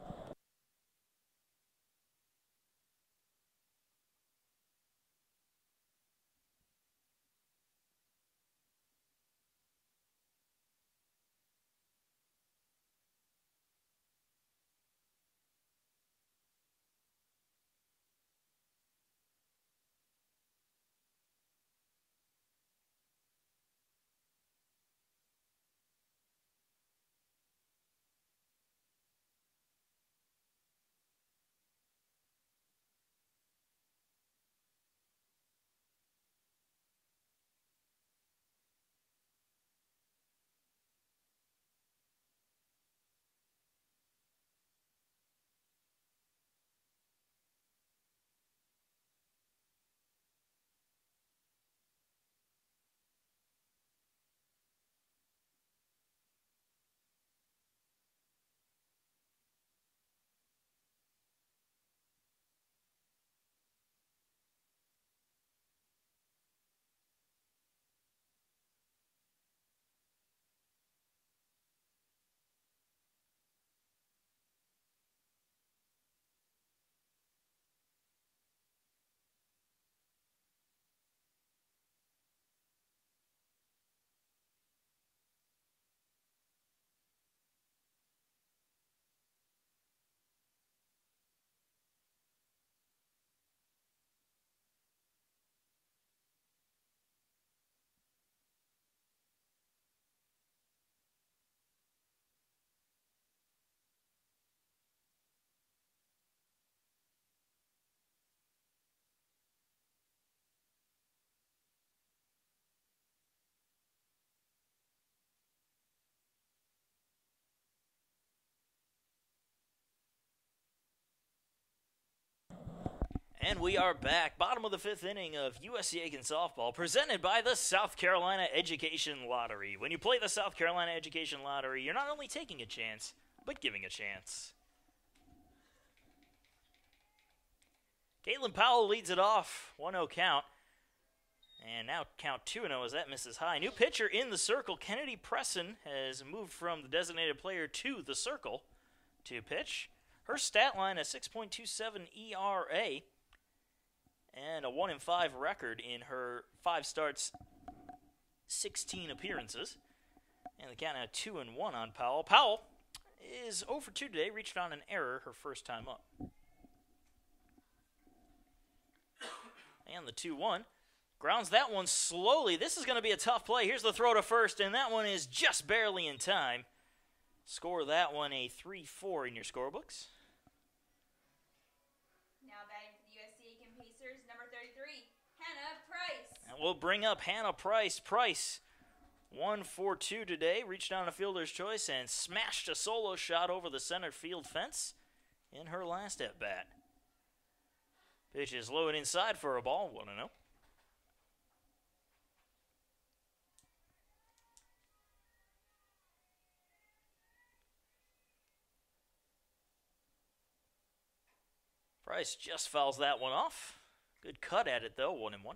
A: And we are back. Bottom of the 5th inning of USC Aiken softball, presented by the South Carolina Education Lottery. When you play the South Carolina Education Lottery, you're not only taking a chance, but giving a chance. Caitlin Powell leads it off, 1-0 count. And now count 2-0 as that misses high. New pitcher in the circle, Kennedy Presson, has moved from the designated player to the circle to pitch. Her stat line, a 6.27 ERA. And a 1-5 record in her 5 starts, 16 appearances. And the count now 2-1 on Powell. Powell is 0 for 2 today, reached on an error her first time up. And the 2-1. Grounds that one slowly. This is going to be a tough play. Here's the throw to first, and that one is just barely in time. Score that one a 3-4 in your scorebooks.
B: Number 33, Hannah Price.
A: And we'll bring up Hannah Price. Price, 1 for 2 today, reached down a fielder's choice and smashed a solo shot over the center field fence in her last at-bat. Pitch is low and inside for a ball, 1-0. Price just fouls that one off. Good cut at it, though, 1-1.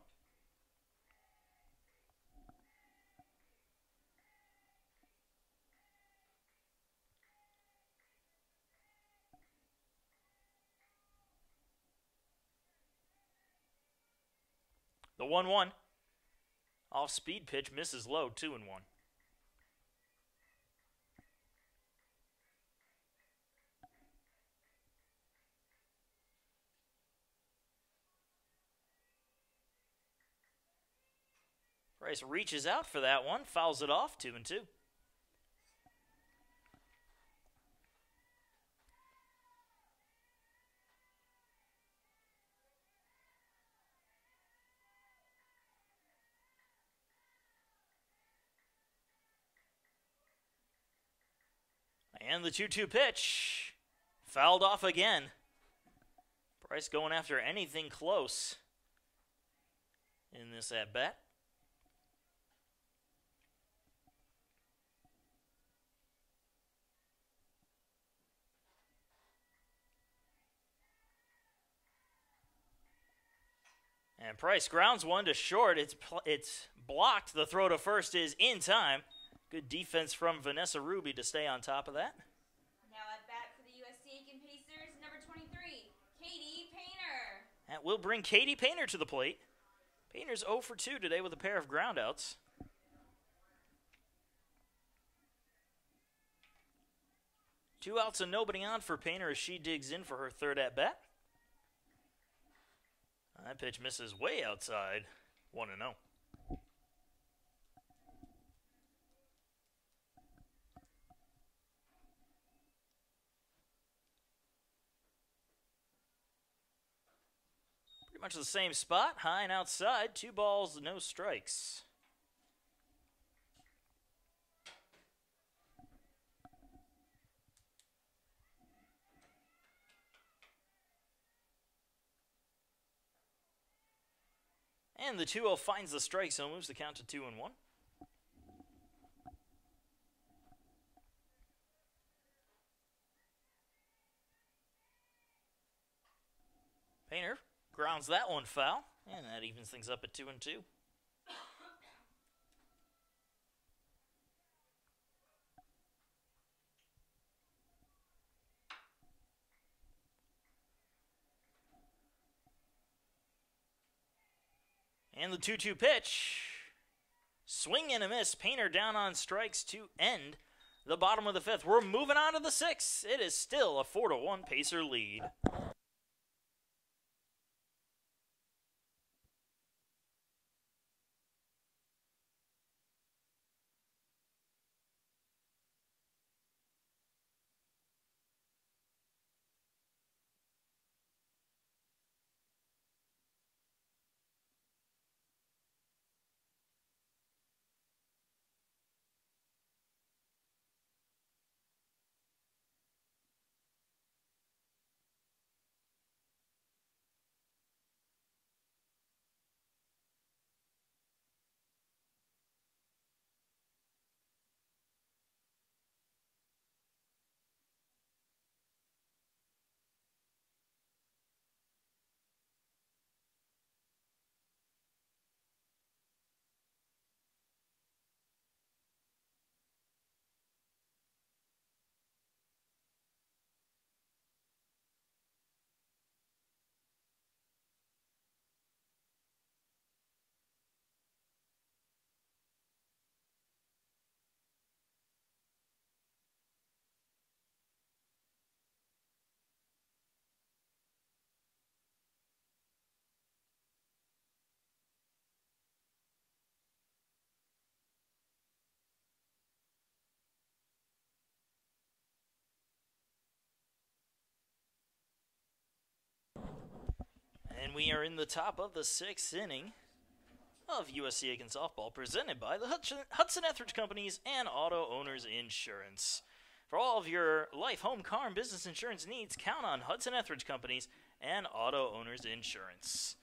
A: The 1-1. Off-speed pitch misses low, 2-1. Price reaches out for that one, fouls it off, 2-2. And the 2-2 pitch, fouled off again. Price going after anything close in this at-bat. And Price grounds one to short. It's blocked. The throw to first is in time. Good defense from Vanessa Ruby to stay on top of that.
B: Now at bat for the USC Aiken Pacers, number 23, Katie Painter.
A: That will bring Katie Painter to the plate. Painter's 0 for 2 today with a pair of groundouts. Two outs and nobody on for Painter as she digs in for her third at bat. That pitch misses way outside. 1-0. Pretty much the same spot, high and outside. 2 balls, no strikes. And the 2-0 finds the strike zone, moves the count to 2-1. Painter grounds that one foul, and that evens things up at 2-2. And the 2-2 pitch. Swing and a miss. Painter down on strikes to end the bottom of the 5th. We're moving on to the 6th. It is still a 4-1 Pacer lead. And we are in the top of the 6th inning of USC Aiken Softball, presented by the Hudson Etheridge Companies and Auto Owners Insurance. For all of your life, home, car, and business insurance needs, count on Hudson Etheridge Companies and Auto Owners Insurance.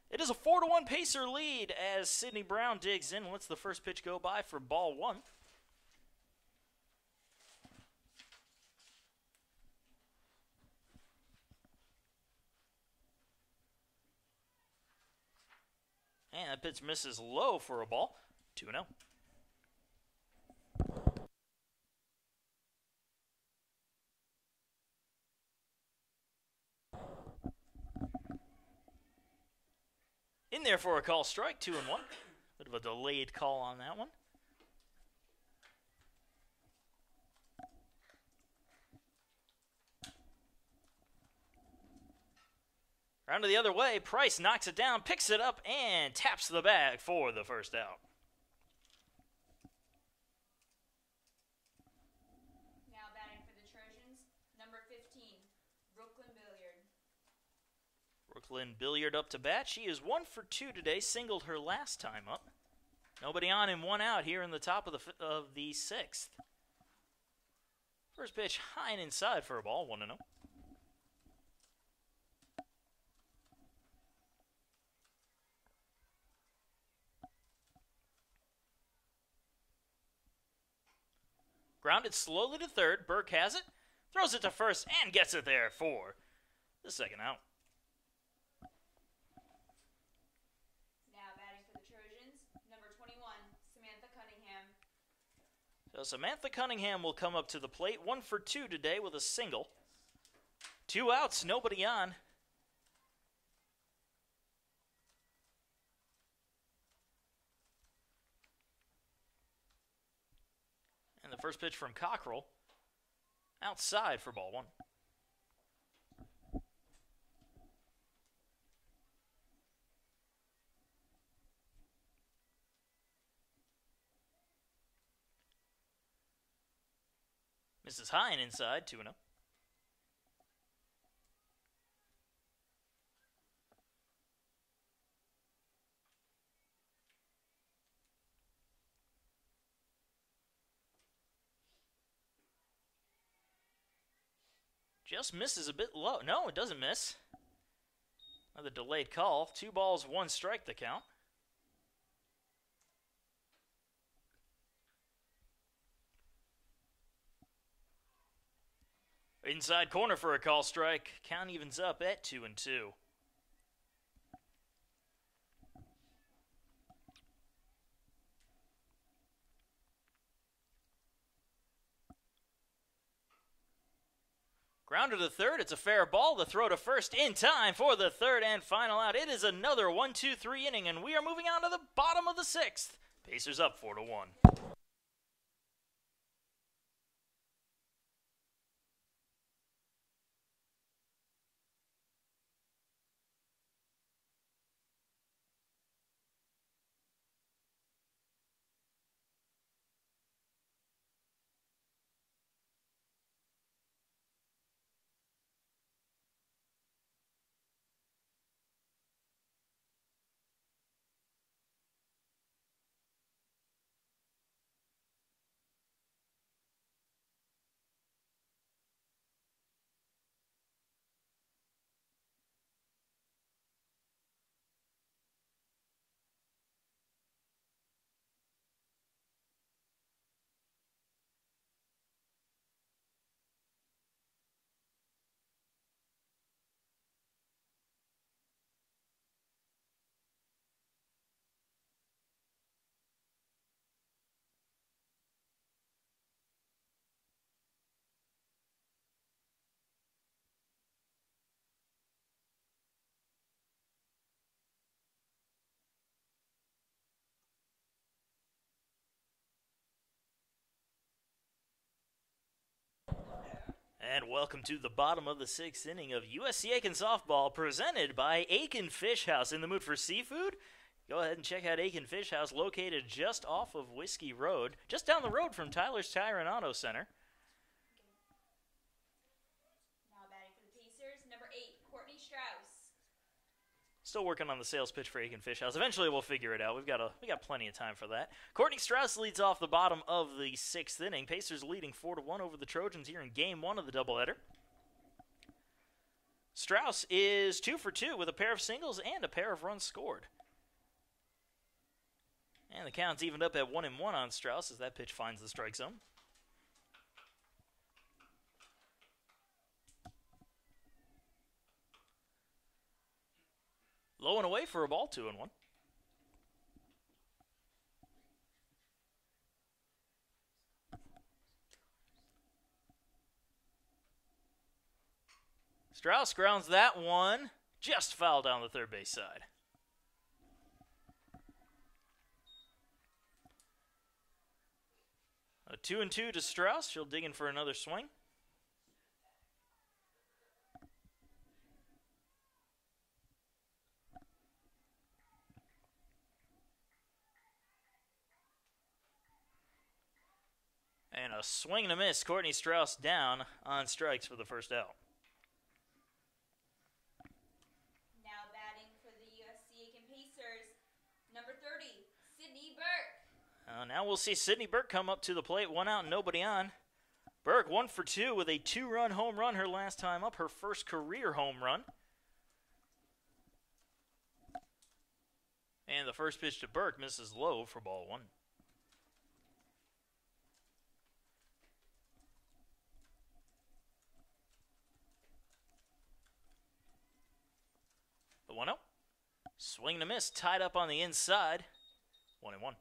A: It is a 4-1 Pacer lead as Sydney Brown digs in. Lets the first pitch go by for ball 1. And that pitch misses low for a ball. 2-0. In there for a call strike, 2-1. Bit of a delayed call on that one. Round to the other way, Price knocks it down, picks it up, and taps the bag for the first out.
B: Now batting for the Trojans, number 15, Brooklyn Billiard.
A: Brooklyn Billiard up to bat. She is 1 for 2 today, singled her last time up. Nobody on and 1 out here in the top of the 6th. First pitch high and inside for a ball, 1-0. Grounded slowly to third. Burke has it, throws it to first, and gets it there for the second out.
B: Now batting for the Trojans, number 21, Samantha Cunningham.
A: So Samantha Cunningham will come up to the plate. 1 for 2 today with a single. 2 outs, nobody on. And the first pitch from Cockrell, outside for ball 1. Misses high and inside, 2-0. Just misses a bit low. No, it doesn't miss. Another delayed call. 2 balls, 1 strike the count. Inside corner for a call strike. Count evens up at 2-2. Grounded to third. It's a fair ball. The throw to first in time for the third and final out. It is another 1-2-3 inning, and we are moving on to the bottom of the 6th. Pacers up 4-1. And welcome to the bottom of the 6th inning of USC Aiken softball, presented by Aiken Fish House. In the mood for seafood? Go ahead and check out Aiken Fish House, located just off of Whiskey Road, just down the road from Tyler's Tire and Auto Center.
B: Now batting for the Pacers, number 8, Courtney Strauss.
A: Still working on the sales pitch for Aiken Fish House. Eventually we'll figure it out. We got plenty of time for that. Courtney Strauss leads off the bottom of the 6th inning. Pacers leading 4-1 over the Trojans here in Game 1 of the doubleheader. Strauss is 2 for 2 with a pair of singles and a pair of runs scored. And the count's evened up at 1-1 on Strauss as that pitch finds the strike zone. Low and away for a ball, 2-1. Strauss grounds that one just foul down the third base side. A 2-2 to Strauss. She'll dig in for another swing. And a swing and a miss. Courtney Strauss down on strikes for the first out.
B: Now batting for the USC Aiken Pacers, number 30, Sydney Burke.
A: Now we'll see Sydney Burke come up to the plate. 1 out, nobody on. Burke 1 for 2 with a 2-run home run her last time up. Her first career home run. And the first pitch to Burke misses low for ball 1. The 1-0. Swing and a miss. Tied up on the inside. 1-1.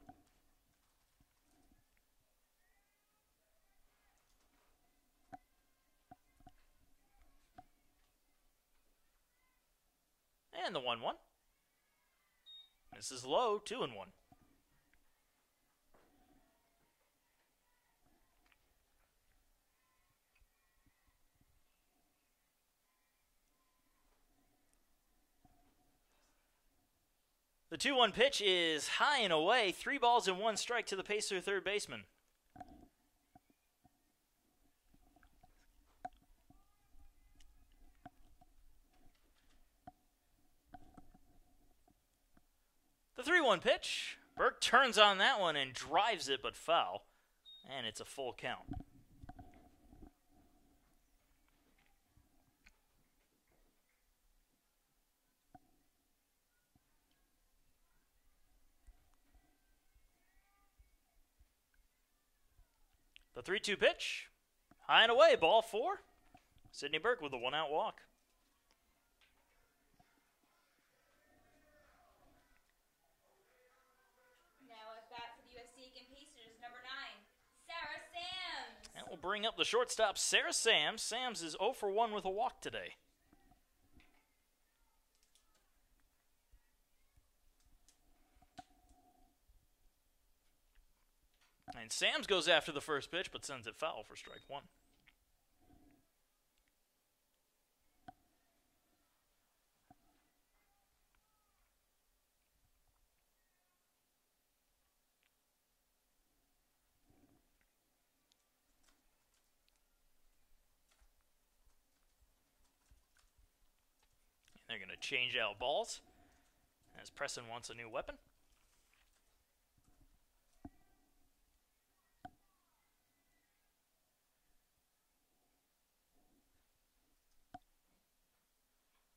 A: And the 1-1. Misses low. 2-1. The 2-1 pitch is high and away. 3 balls and 1 strike to the Pacer third baseman. The 3-1 pitch. Burke turns on that one and drives it, but foul. And it's a full count. The 3-2 pitch. High and away, ball 4. Sydney Burke with a 1-out walk.
B: Now at bat for the USC Aiken Pacers, number 9, Sarah Sams.
A: And we'll bring up the shortstop, Sarah Sams. Sams is 0 for 1 with a walk today. And Sams goes after the first pitch, but sends it foul for strike 1. They're going to change out balls as Preston wants a new weapon.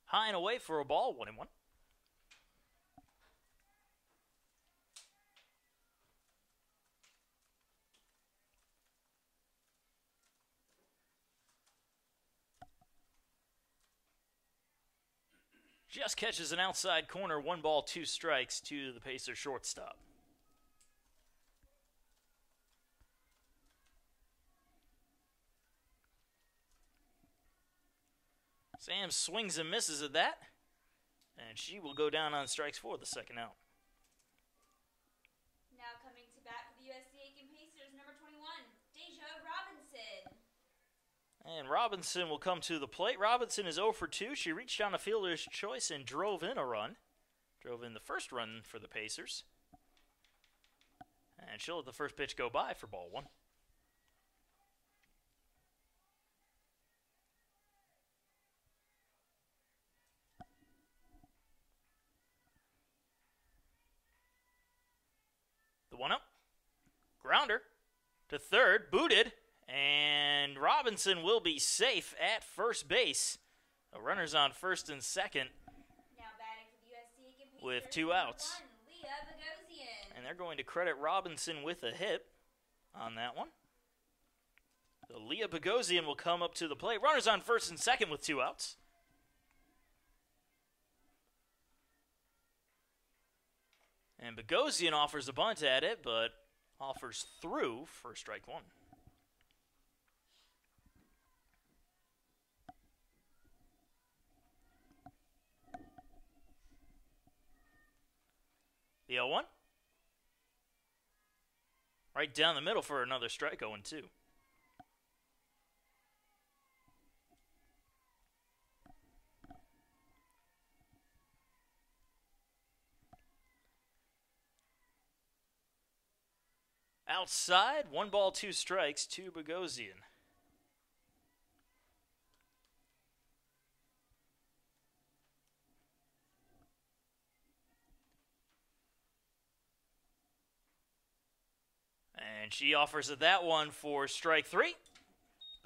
A: High and away for a ball, 1-1. Just catches an outside corner, 1 ball, 2 strikes to the Pacers shortstop. Sam swings and misses at that, and she will go down on strikes for the second out.
B: Now coming to bat for the USC Aiken Pacers, number 21, Deja Robinson.
A: And Robinson will come to the plate. Robinson is 0 for 2. She reached down a fielder's choice and drove in a run. Drove in the first run for the Pacers. And she'll let the first pitch go by for ball 1. The 1-0. Grounder to third. Booted. And Robinson will be safe at first base. The runners on first and second.
B: Now batting for the USC Aiken Pacers,
A: with 2 outs.
B: 1, Leah Bogosian.
A: And they're going to credit Robinson with a hit on that one. So Leah Bogosian will come up to the plate. Runners on first and second with 2 outs. And Bogosian offers a bunt at it, but offers through for strike 1. The 0-1. Right down the middle for another strike, 0-2. Outside, 1 ball, 2 strikes to Bogosian. And she offers that one for strike 3.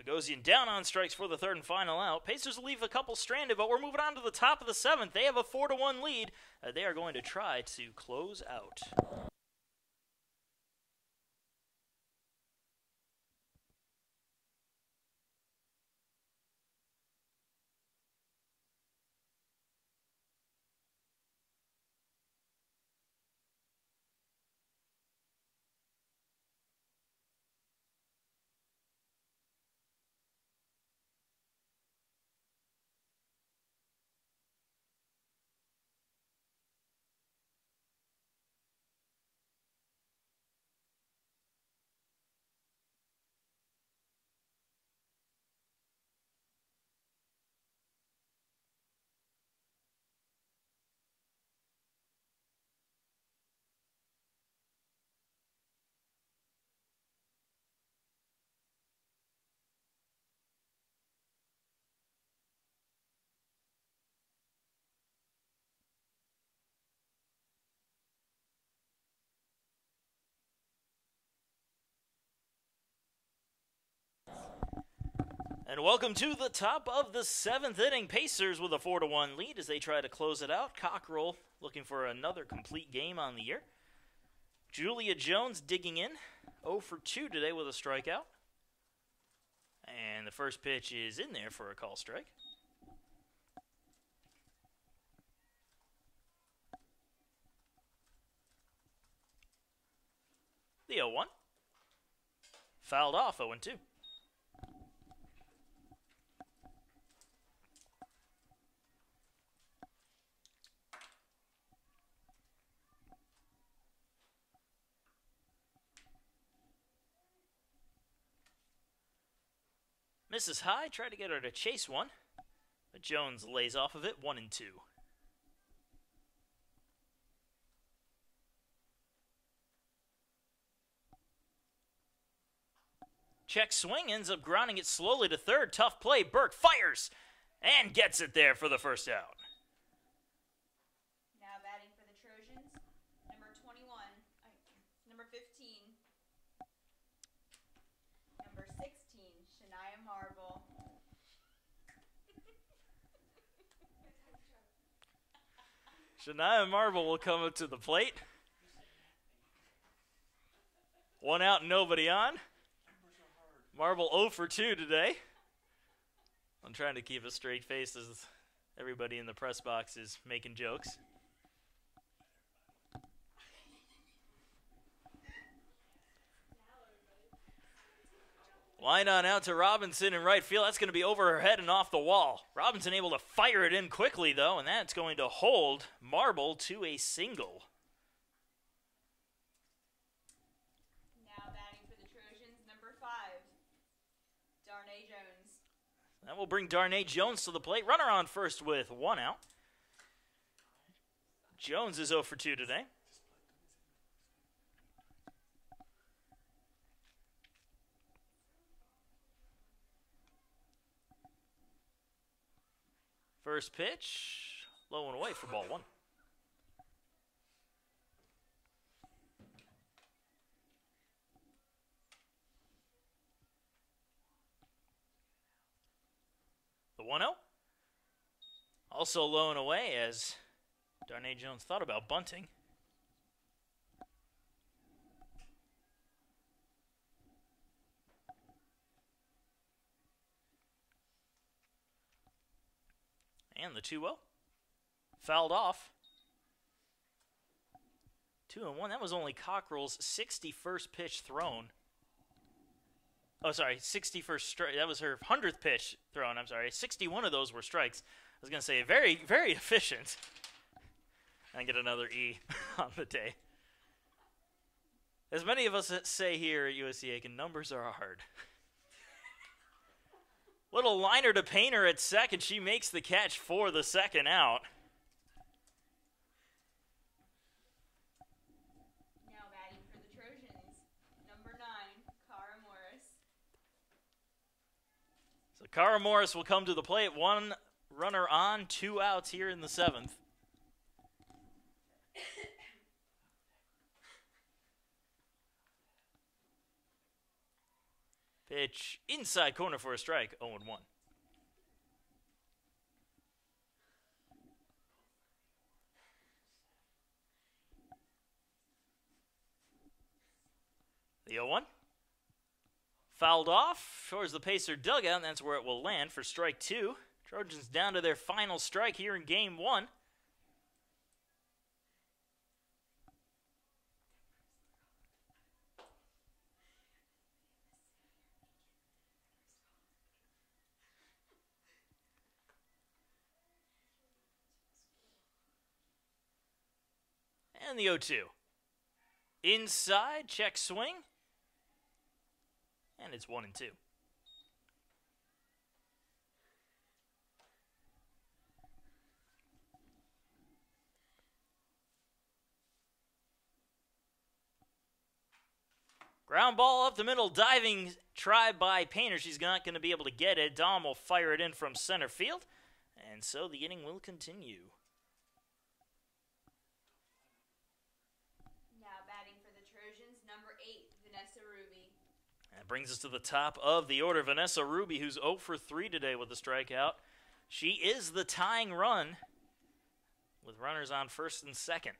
A: Bogosian down on strikes for the 3rd and final out. Pacers leave a couple stranded, but we're moving on to the top of the 7th. They have a 4-1 lead. They are going to try to close out. And welcome to the top of the 7th inning. Pacers with a 4-1 lead as they try to close it out. Cockrell looking for another complete game on the year. Julia Jones digging in. 0 for 2 today with a strikeout. And the first pitch is in there for a call strike. The 0-1. Fouled off, 0-2. Misses high, tried to get her to chase one, but Jones lays off of it, 1-2. Check swing, ends up grounding it slowly to third. Tough play, Burke fires and gets it there for the first out.
B: Now batting for the Trojans, number 21, number 15, number 16, Shania Marble.
A: Shania Marble will come up to the plate. 1 out, nobody on. Marble 0 for 2 today. I'm trying to keep a straight face as everybody in the press box is making jokes. Line on out to Robinson in right field. That's going to be over her head and off the wall. Robinson able to fire it in quickly, though, and that's going to hold Marble to a single.
B: Now batting for the Trojans, number 5, Darnay Jones.
A: That will bring Darnay Jones to the plate. Runner on first with 1 out. Jones is 0 for 2 today. First pitch, low and away for ball 1. The 1-0. Also low and away as Darnay Jones thought about bunting. And the 2-0. Fouled off. 2-1. That was only Cockrell's 61st pitch thrown. Oh, sorry, 61st strike. That was her 100th pitch thrown. I'm sorry. 61 of those were strikes. I was going to say very, very efficient. And get another E on the day. As many of us say here at USC Aiken, numbers are hard. Little liner to Painter at second. She makes the catch for the second out.
B: Now batting for the Trojans, number 9, Cara Morris.
A: So Cara Morris will come to the plate. 1 runner on, 2 outs here in the 7th. Pitch inside corner for a strike, 0-1. The 0-1. Fouled off towards the Pacer dugout, and that's where it will land for strike 2. Trojans down to their final strike here in game 1. And the 0-2. Inside, check swing. And it's 1-2. Ground ball up the middle, diving try by Painter. She's not going to be able to get it. Dom will fire it in from center field. And so the inning will continue. That brings us to the top of the order. Vanessa Ruby, who's 0 for 3 today with a strikeout. She is the tying run with runners on first and second.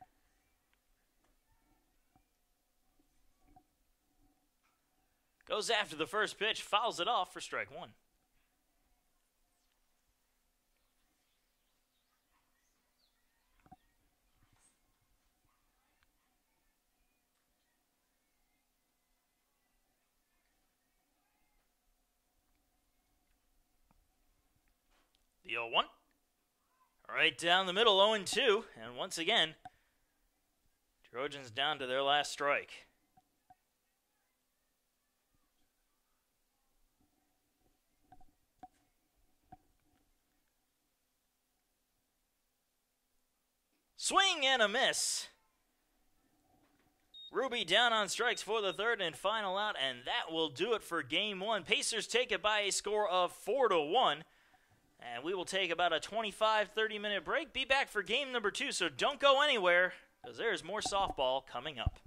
A: Goes after the first pitch, fouls it off for strike 1. The 0-1. Right down the middle, 0-2. And once again, Trojans down to their last strike. Swing and a miss. Ruby down on strikes for the third and final out, and that will do it for game 1. Pacers take it by a score of 4-1. And we will take about a 25-30-minute break. Be back for game number 2, so don't go anywhere, because there's more softball coming up.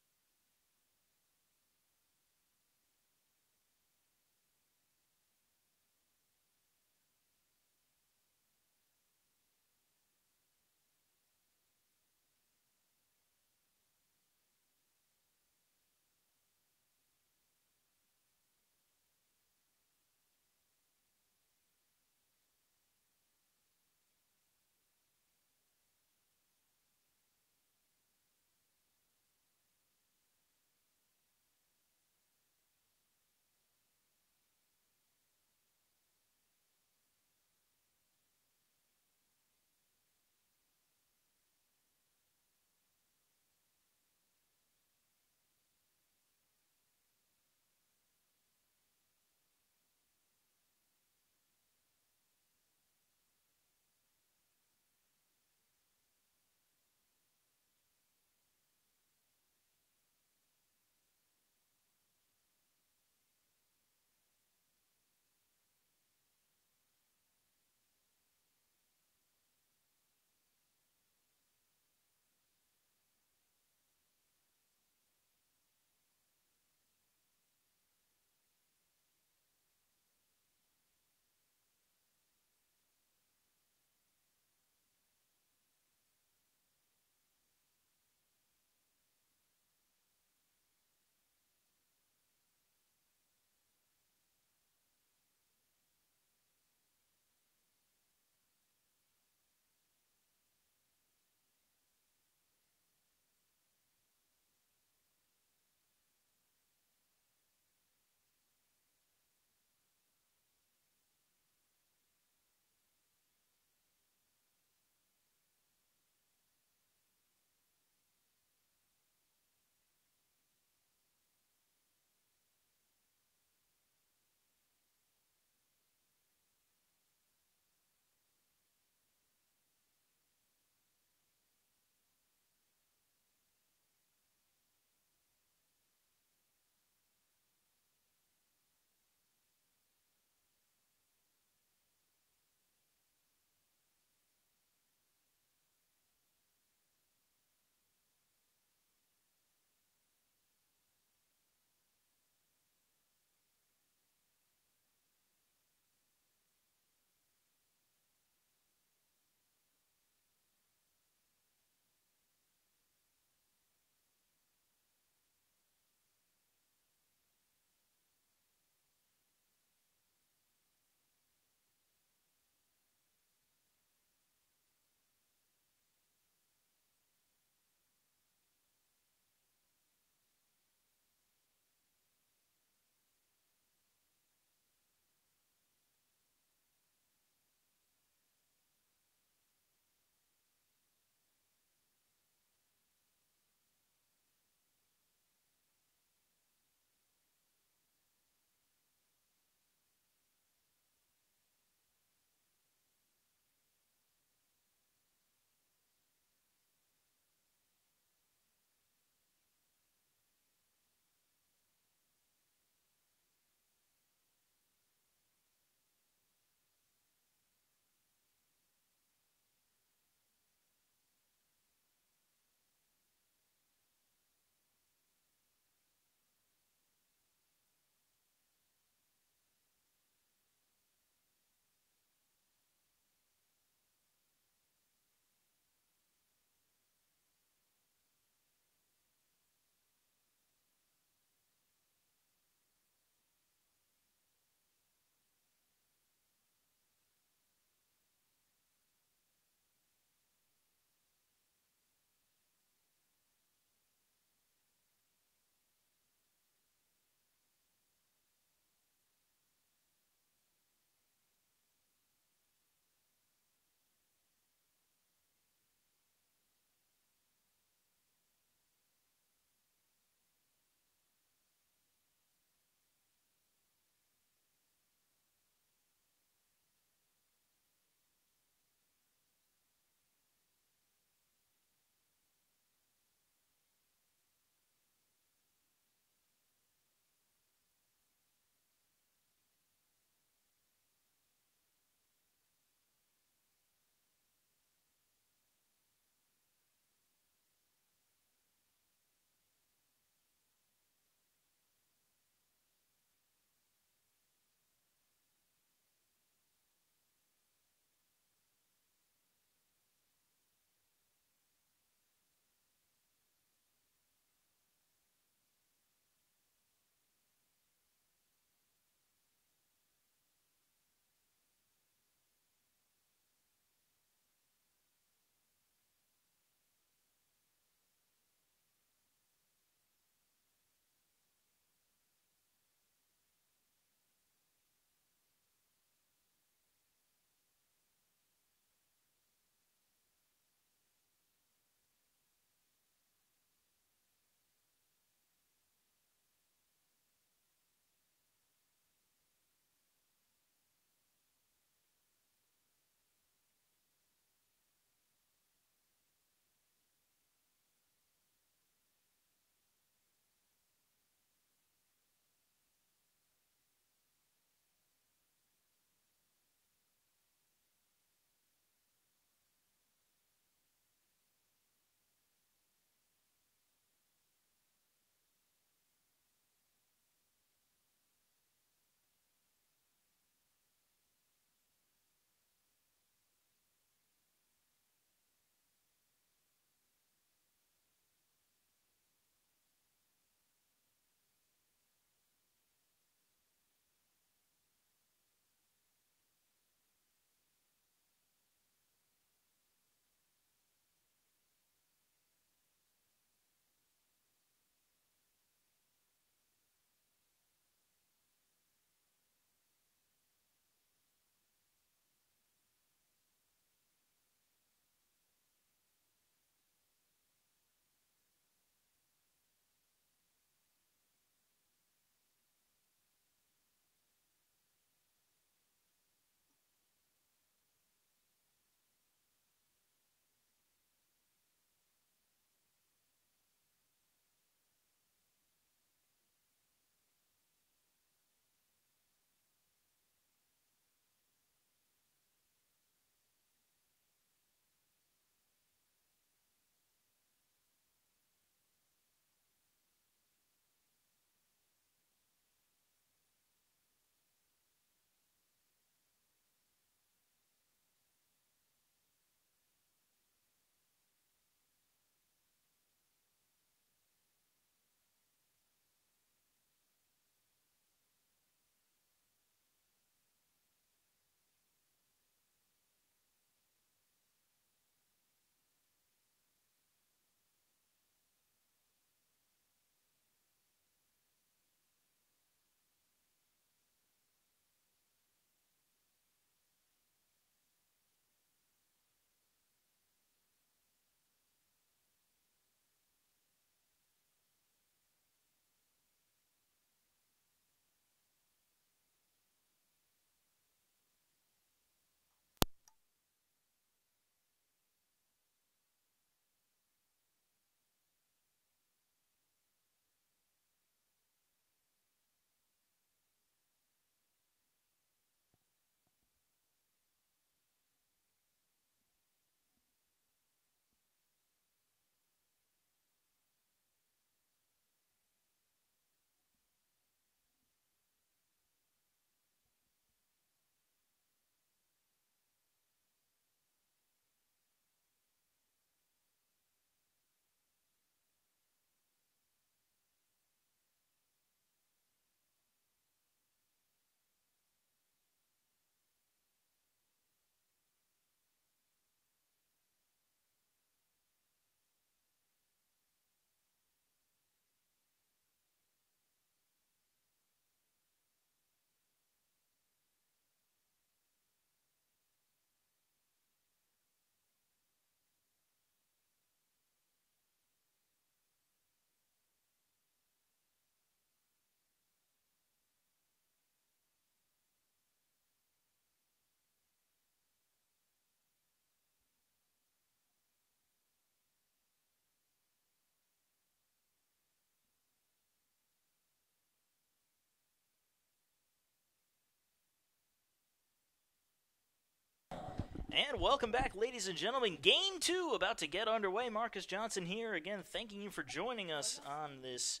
A: And welcome back, ladies and gentlemen. Game 2 about to get underway. Marcus Johnson here again, thanking you for joining us on this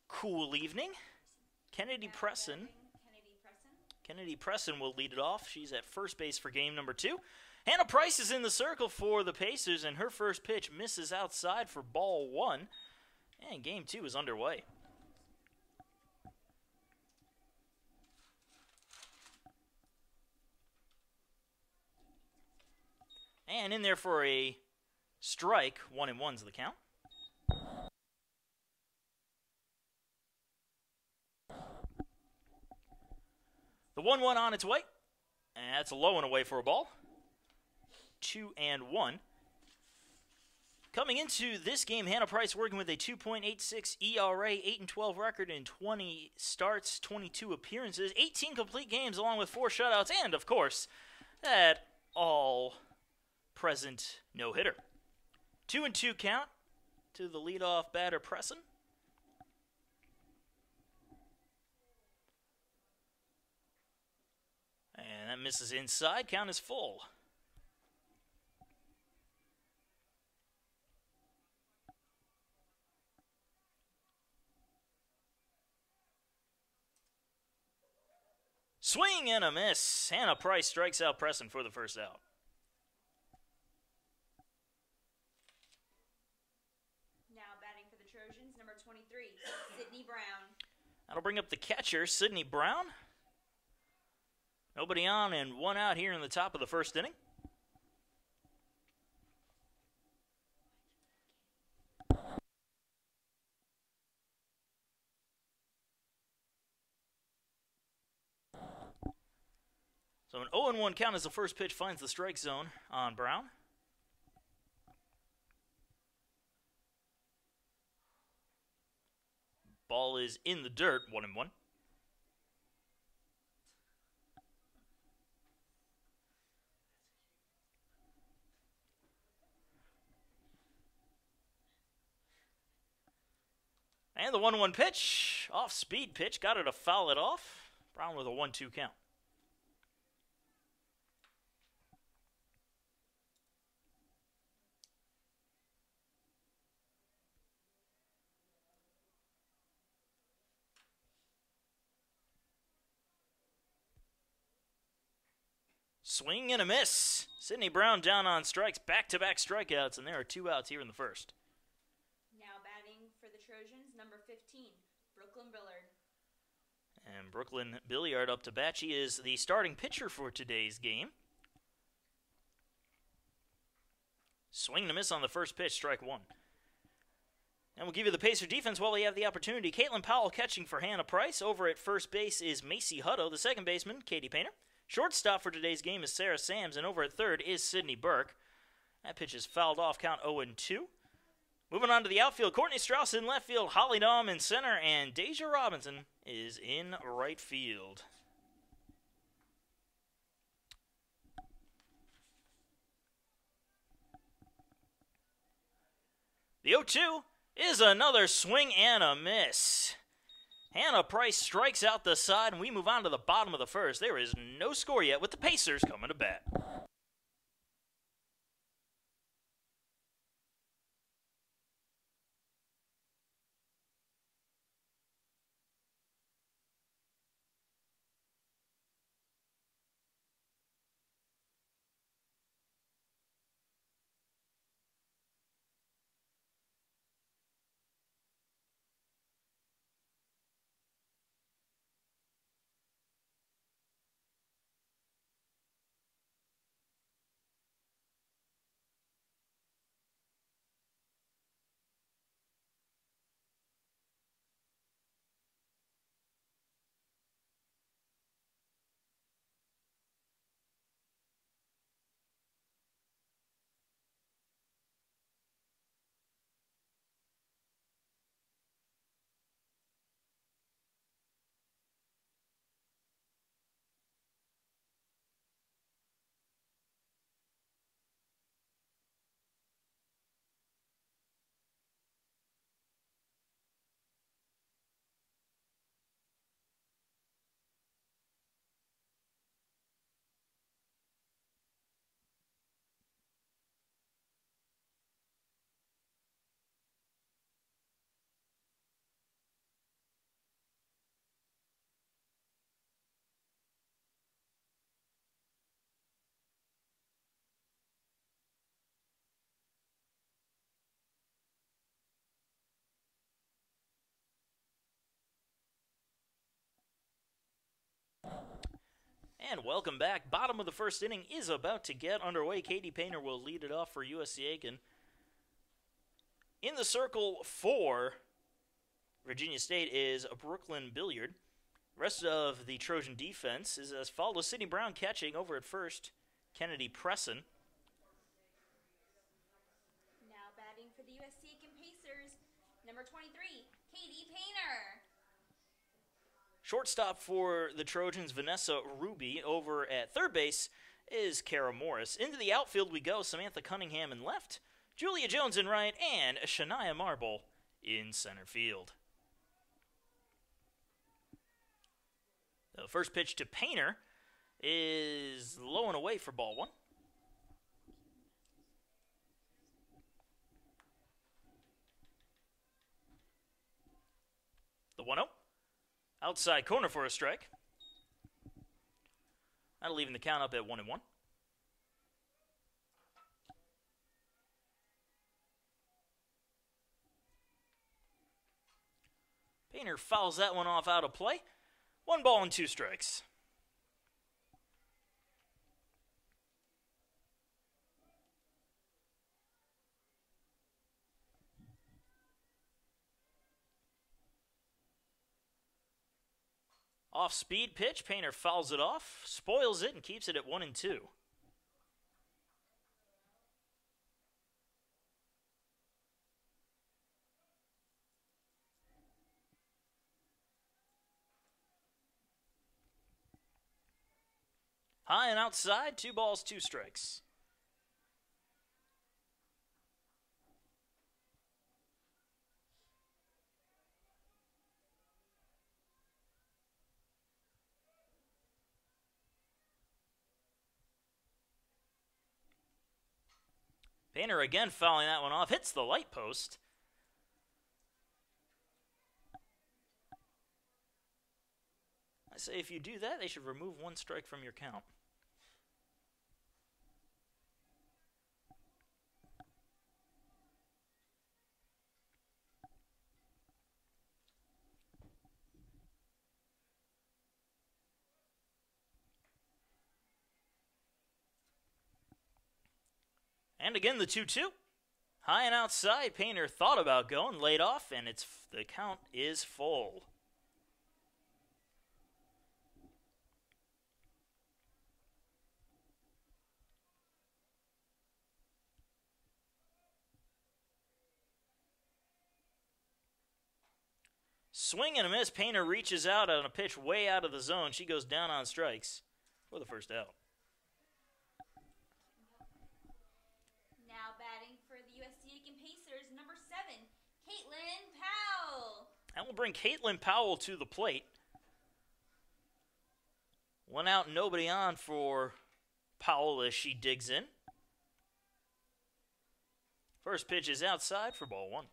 A: cool evening. Kennedy Presson will lead it off. She's at first base for game number 2. Hannah Price is in the circle for the Pacers, and her first pitch misses outside for ball 1. And game 2 is underway. And in there for a strike, 1-1's the count. The 1-1 on its way. And that's a low and away for a ball. 2-1. Coming into this game, Hannah Price working with a 2.86 ERA, 8-12 record in 20 starts, 22 appearances, 18 complete games along with 4 shutouts, and of course, that all-present no-hitter. 2-2 count to the leadoff batter Presson. And that misses inside. Count is full. Swing and a miss. Hannah Price strikes out Presson for the first out.
B: Now batting for the Trojans, number 23, Sydney Brown.
A: That'll bring up the catcher, Sydney Brown. Nobody on and 1 out here in the top of the first inning. So an 0-1 count as the first pitch finds the strike zone on Brown. Ball is in the dirt, 1-1. And the 1-1 pitch, off-speed pitch, got her to foul it off. Brown with a 1-2 count. Swing and a miss. Sydney Brown down on strikes, back-to-back strikeouts, and there are 2 outs here in the first.
B: Now batting for the Trojans, number 15, Brooklyn Billard.
A: And Brooklyn Billiard up to bat. She is the starting pitcher for today's game. Swing and a miss on the first pitch, strike 1. And we'll give you the Pacer defense while we have the opportunity. Caitlin Powell catching for Hannah Price. Over at first base is Macy Hutto. The second baseman, Katie Painter. Shortstop for today's game is Sarah Sams, and over at third is Sydney Burke. That pitch is fouled off, count 0-2. Moving on to the outfield, Courtney Strauss in left field, Holly Dahm in center, and Deja Robinson is in right field. The 0-2 is another swing and a miss. Hannah Price strikes out the side, and we move on to the bottom of the first. There is no score yet with the Pacers coming to bat. And welcome back. Bottom of the first inning is about to get underway. Katie Painter will lead it off for USC Aiken. In the circle for Virginia State is Brooklyn Billiard. The rest of the Trojan defense is as follows. Sydney Brown catching over at first. Kennedy Presson.
B: Now batting for the USC Aiken Pacers, number 23, Katie Painter.
A: Shortstop for the Trojans, Vanessa Ruby. Over at third base is Kara Morris. Into the outfield we go. Samantha Cunningham in left, Julia Jones in right, and Shania Marble in center field. The first pitch to Painter is low and away for ball one. The 1-0. Outside corner for a strike. That'll leave the count up at 1-1. Painter fouls that one off out of play. 1 ball and 2 strikes. Off-speed pitch, Painter fouls it off, spoils it, and keeps it at 1-2. High and outside, 2 balls, 2 strikes. Painter again fouling that one off, hits the light post. I say if you do that, they should remove 1 strike from your count. And again, the 2-2. High and outside. Painter thought about going, laid off, and the count is full. Swing and a miss. Painter reaches out on a pitch way out of the zone. She goes down on strikes for the first out.
B: Now batting for the USC Aiken Pacers, number 7, Caitlin Powell.
A: That will bring Caitlin Powell to the plate. 1 out, nobody on for Powell as she digs in. First pitch is outside for ball 1.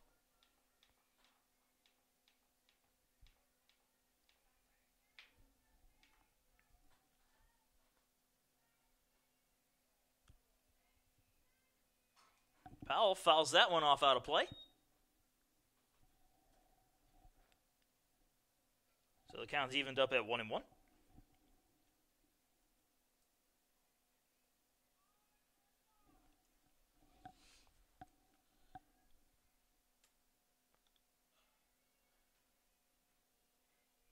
A: Powell fouls that one off out of play. So the count's evened up at 1-1.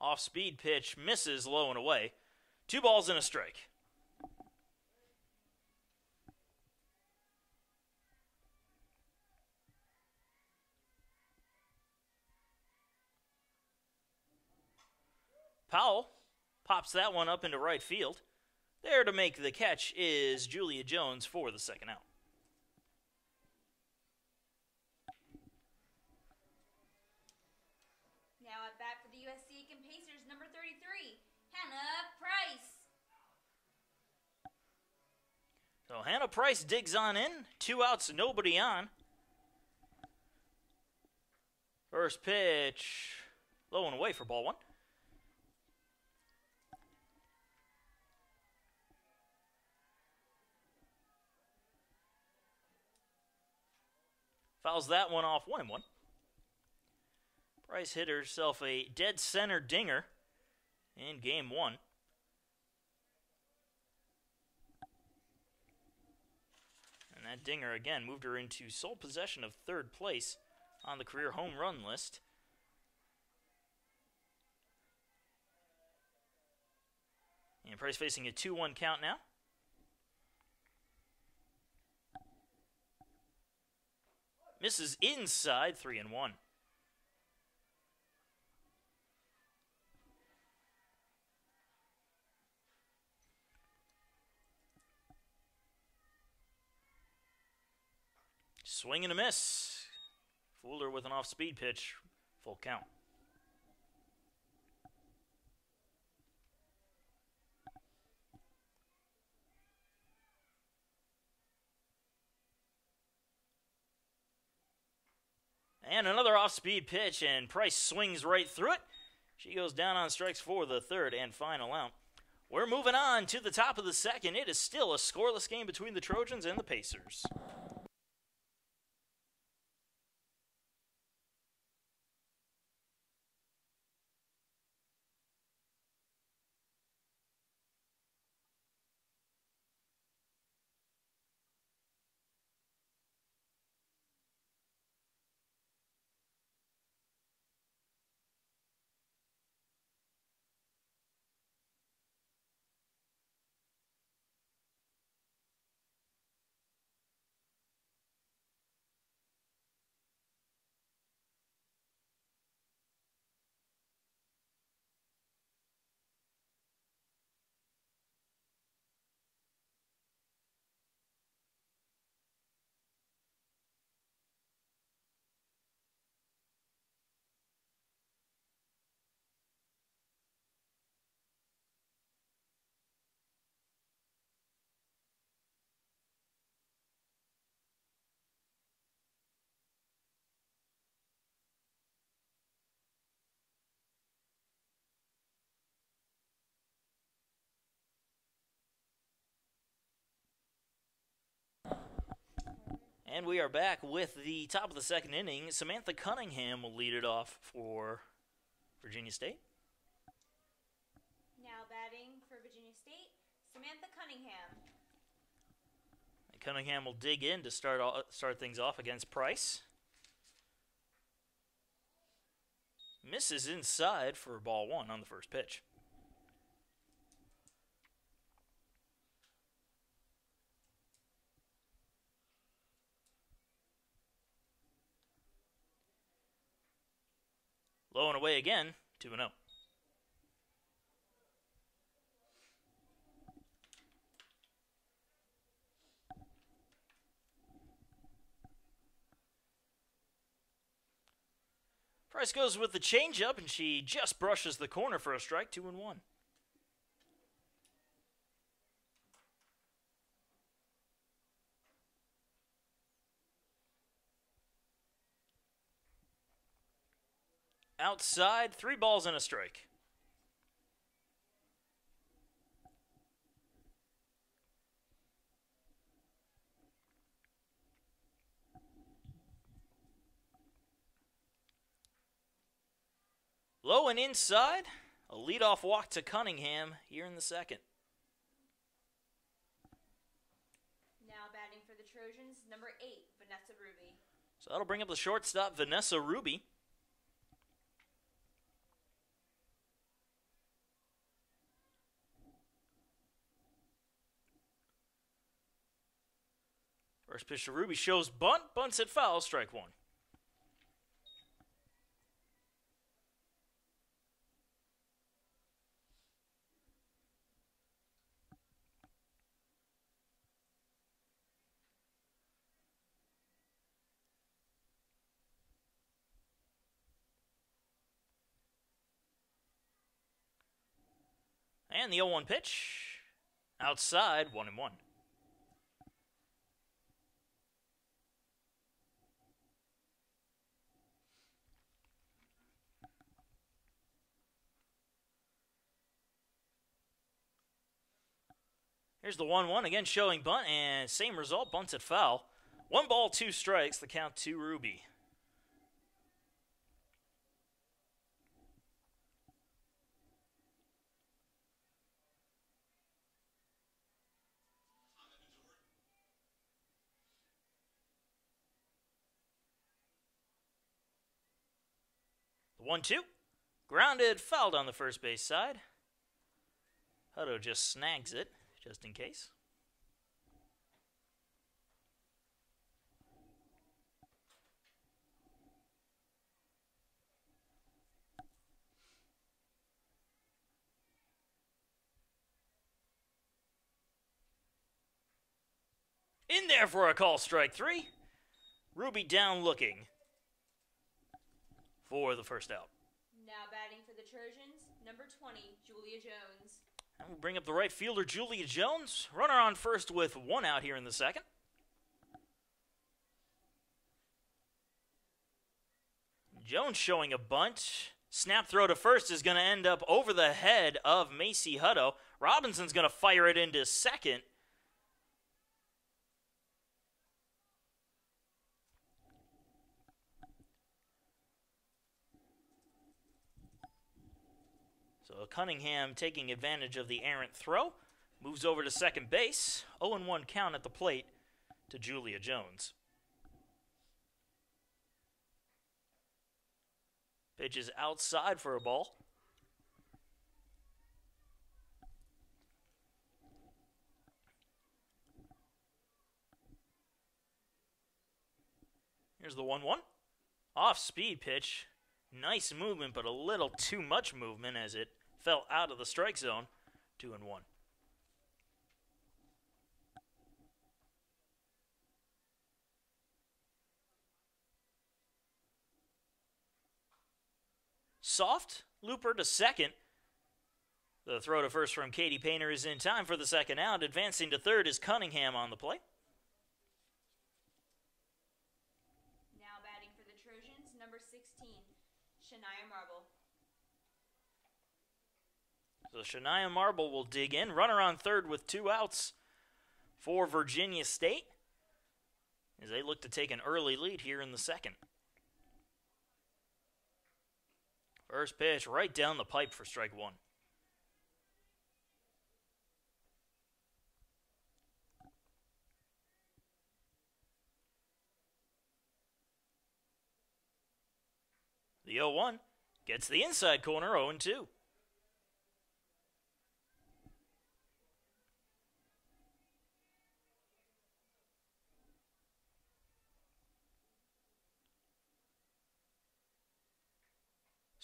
A: Off-speed pitch misses low and away. 2 balls and a strike. Powell pops that one up into right field. There to make the catch is Julia Jones for the second out.
B: Now at bat for the USC Aiken Pacers, number 33, Hannah Price.
A: So Hannah Price digs on in. 2 outs, nobody on. First pitch, low and away for ball 1. Fouls that one off 1-1. Price hit herself a dead center dinger in game 1. That dinger again moved her into sole possession of third place on the career home run list. And Price facing a 2-1 count now. Misses inside, 3-1. Swing and a miss. Fooled her with an off-speed pitch. Full count. And another off-speed pitch, and Price swings right through it. She goes down on strikes for the third and final out. We're moving on to the top of the second. It is still a scoreless game between the Trojans and the Pacers. And we are back with the top of the second inning. Samantha Cunningham will lead it off for Virginia State.
B: Now batting for Virginia State, Samantha Cunningham.
A: And Cunningham will dig in to start things off against Price. Misses inside for ball one on the first pitch. Low and away again, 2-0. Price goes with the changeup, and she just brushes the corner for a strike, 2-1. Outside, 3 balls and a strike. Low and inside, a leadoff walk to Cunningham here in the second.
B: Now batting for the Trojans, number 8, Vanessa Ruby.
A: So that'll bring up the shortstop, Vanessa Ruby. First pitch to Ruby shows bunt, bunts it foul, strike one. And the 0-1 pitch, outside, 1-1. Here's the 1-1, again showing bunt, and same result, bunts it foul. 1 ball, 2 strikes, the count to Ruby. 1-2. Grounded, fouled on the first base side. Hutto just snags it, just in case. In there for a call, strike 3. Ruby down looking for the first out.
B: Now batting for the Trojans, number 20, Julia Jones.
A: And we'll bring up the right fielder, Julia Jones. Runner on first with 1 out here in the second. Jones showing a bunt. Snap throw to first is going to end up over the head of Macy Hutto. Robinson's going to fire it into second. So Cunningham taking advantage of the errant throw. Moves over to second base. 0-1 count at the plate to Julia Jones. Pitch is outside for a ball. Here's the 1-1. Off-speed pitch. Nice movement, but a little too much movement as it fell out of the strike zone. 2-1. Soft, looper to second. The throw to first from Katie Painter is in time for the second out. Advancing to third is Cunningham on the play.
B: Now batting for the Trojans, number 16, Shania Marble.
A: So Shania Marble will dig in. Runner on third with 2 outs for Virginia State as they look to take an early lead here in the second. First pitch right down the pipe for strike 1. The 0-1 gets the inside corner, 0-2.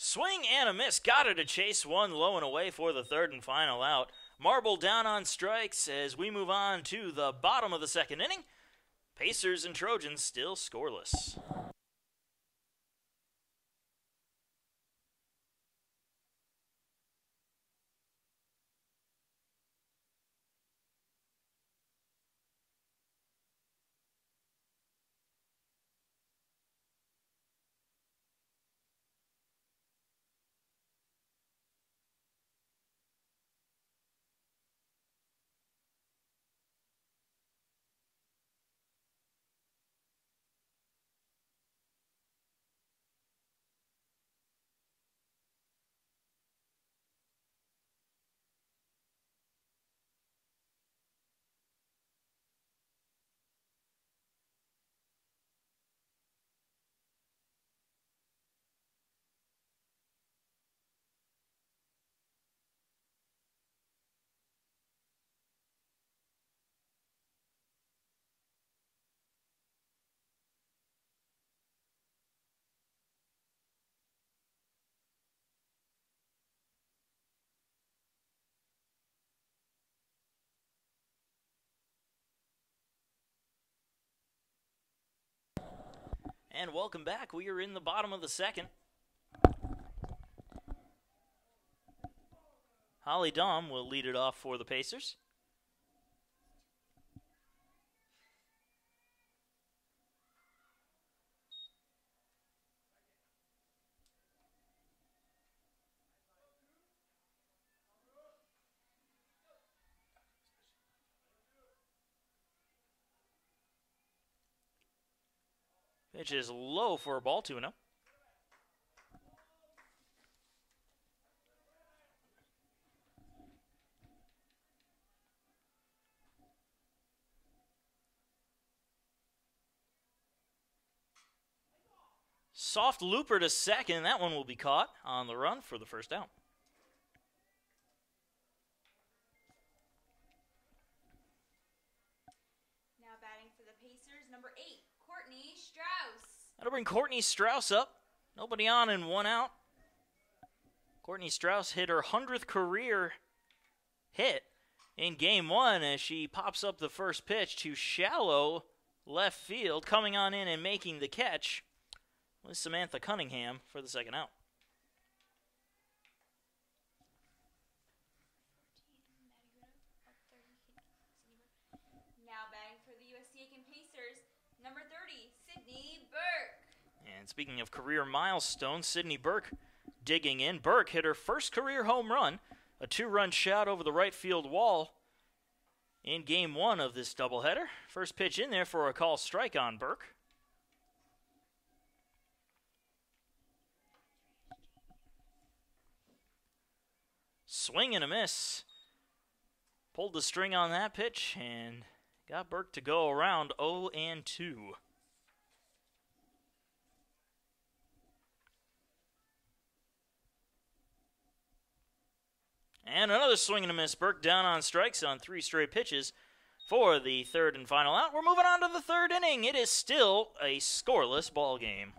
A: Swing and a miss. Got it to chase one low and away for the third and final out. Marble down on strikes as we move on to the bottom of the second inning. Pacers and Trojans still scoreless. And welcome back. We are in the bottom of the second. Holly Dahm will lead it off for the Pacers. Pitch is low for a ball, 2-0. Soft looper to second. That one will be caught on the run for the first out.
B: Now batting for the Pacers, number 8, Courtney Strauss.
A: That'll bring Courtney Strauss up. Nobody on and one out. Courtney Strauss hit her 100th career hit in game 1 as she pops up the first pitch to shallow left field. Coming on in and making the catch was Samantha Cunningham for the second out.
B: Now batting for the USC Aiken Pacers, number 30, Sydney Burke.
A: And speaking of career milestones, Sydney Burke digging in. Burke hit her first career home run, a 2-run shot over the right field wall in game 1 of this doubleheader. First pitch in there for a call strike on Burke. Swing and a miss. Pulled the string on that pitch and got Burke to go around 0-2. And another swing and a miss. Burke down on strikes on 3 straight pitches for the third and final out. We're moving on to the third inning. It is still a scoreless ball game.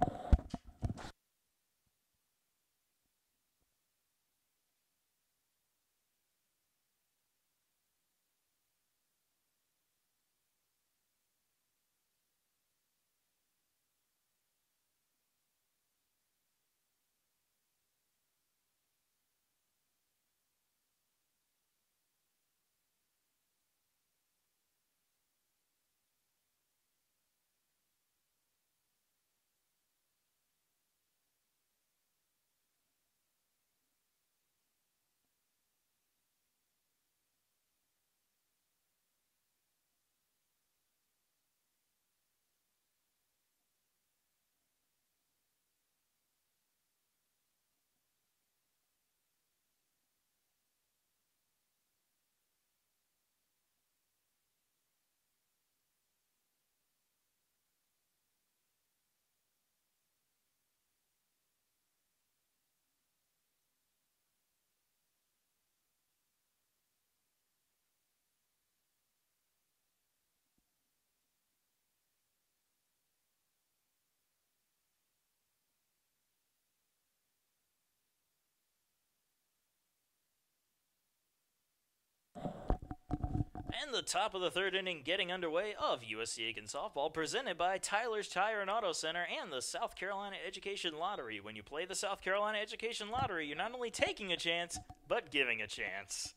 A: And the top of the third inning getting underway of USC Aiken softball, presented by Tyler's Tire and Auto Center and the South Carolina Education Lottery. When you play the South Carolina Education Lottery, you're not only taking a chance, but giving a chance.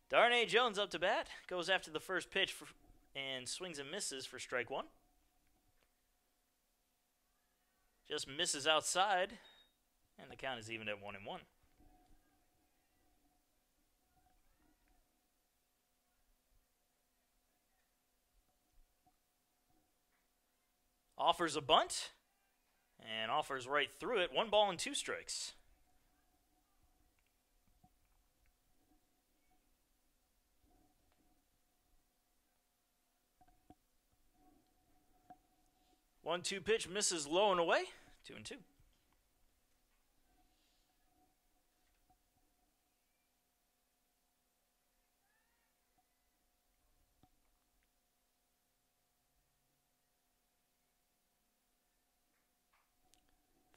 A: Darnay Jones up to bat, goes after the first pitch and swings and misses for strike 1. Just misses outside, and the count is even at 1-1. Offers a bunt, and offers right through it. 1 ball and 2 strikes. One-two pitch misses low and away. 2-2.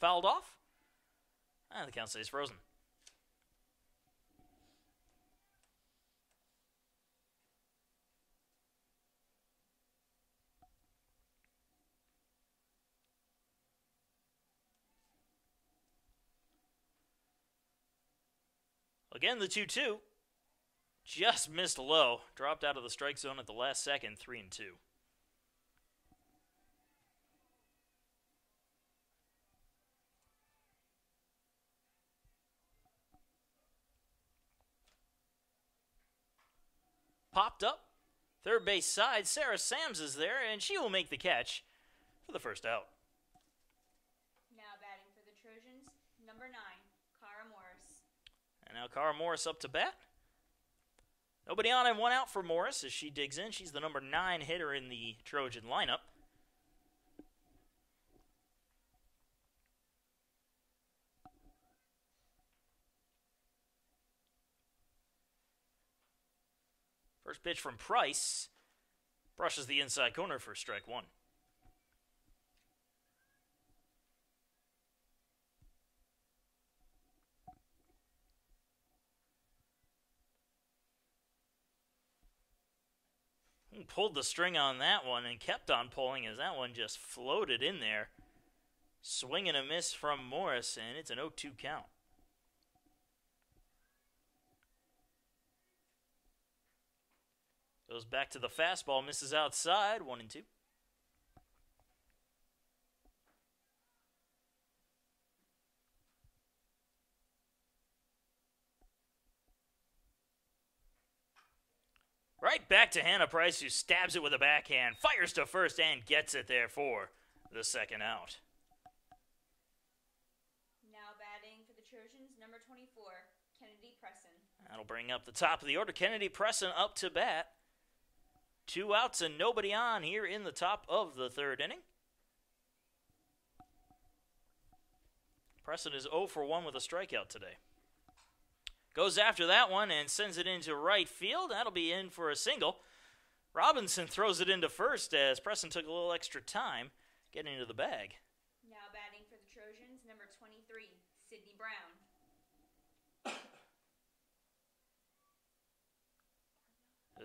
A: Fouled off, and the count stays frozen. Again, the 2-2 just missed low, dropped out of the strike zone at the last second, 3-2. Popped up, third base side. Sarah Sams is there, and she will make the catch for the first out.
B: Now batting for the Trojans, number 9, Cara Morris.
A: And now Cara Morris up to bat. Nobody on and 1 out for Morris as she digs in. She's the number 9 hitter in the Trojan lineup. First pitch from Price. Brushes the inside corner for strike one. He pulled the string on that one and kept on pulling as that one just floated in there. Swing and a miss from Morris, and it's an 0-2 count. Goes back to the fastball, misses outside, 1-2. Right back to Hannah Price, who stabs it with a backhand, fires to first, and gets it there for the second out.
B: Now batting for the Trojans, number 24, Kennedy Presson.
A: That'll bring up the top of the order. Kennedy Presson up to bat. 2 outs and nobody on here in the top of the third inning. Presson is 0 for 1 with a strikeout today. Goes after that one and sends it into right field. That'll be in for a single. Robinson throws it into first as Presson took a little extra time getting into the bag.
B: Now batting for the Trojans, number 23, Sydney Brown.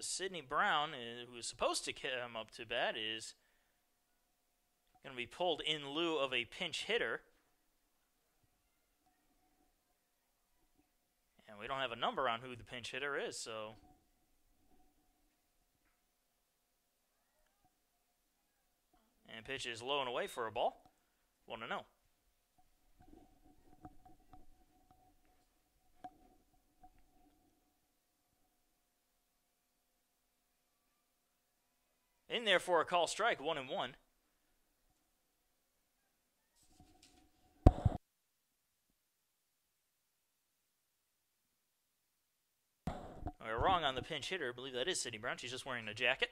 A: Sydney Brown, who is supposed to come up to bat, is going to be pulled in lieu of a pinch hitter. And we don't have a number on who the pinch hitter is, so... And pitch is low and away for a ball. 1-0. In there for a call strike, 1-1. We're wrong on the pinch hitter. I believe that is Sydney Brown. She's just wearing a jacket.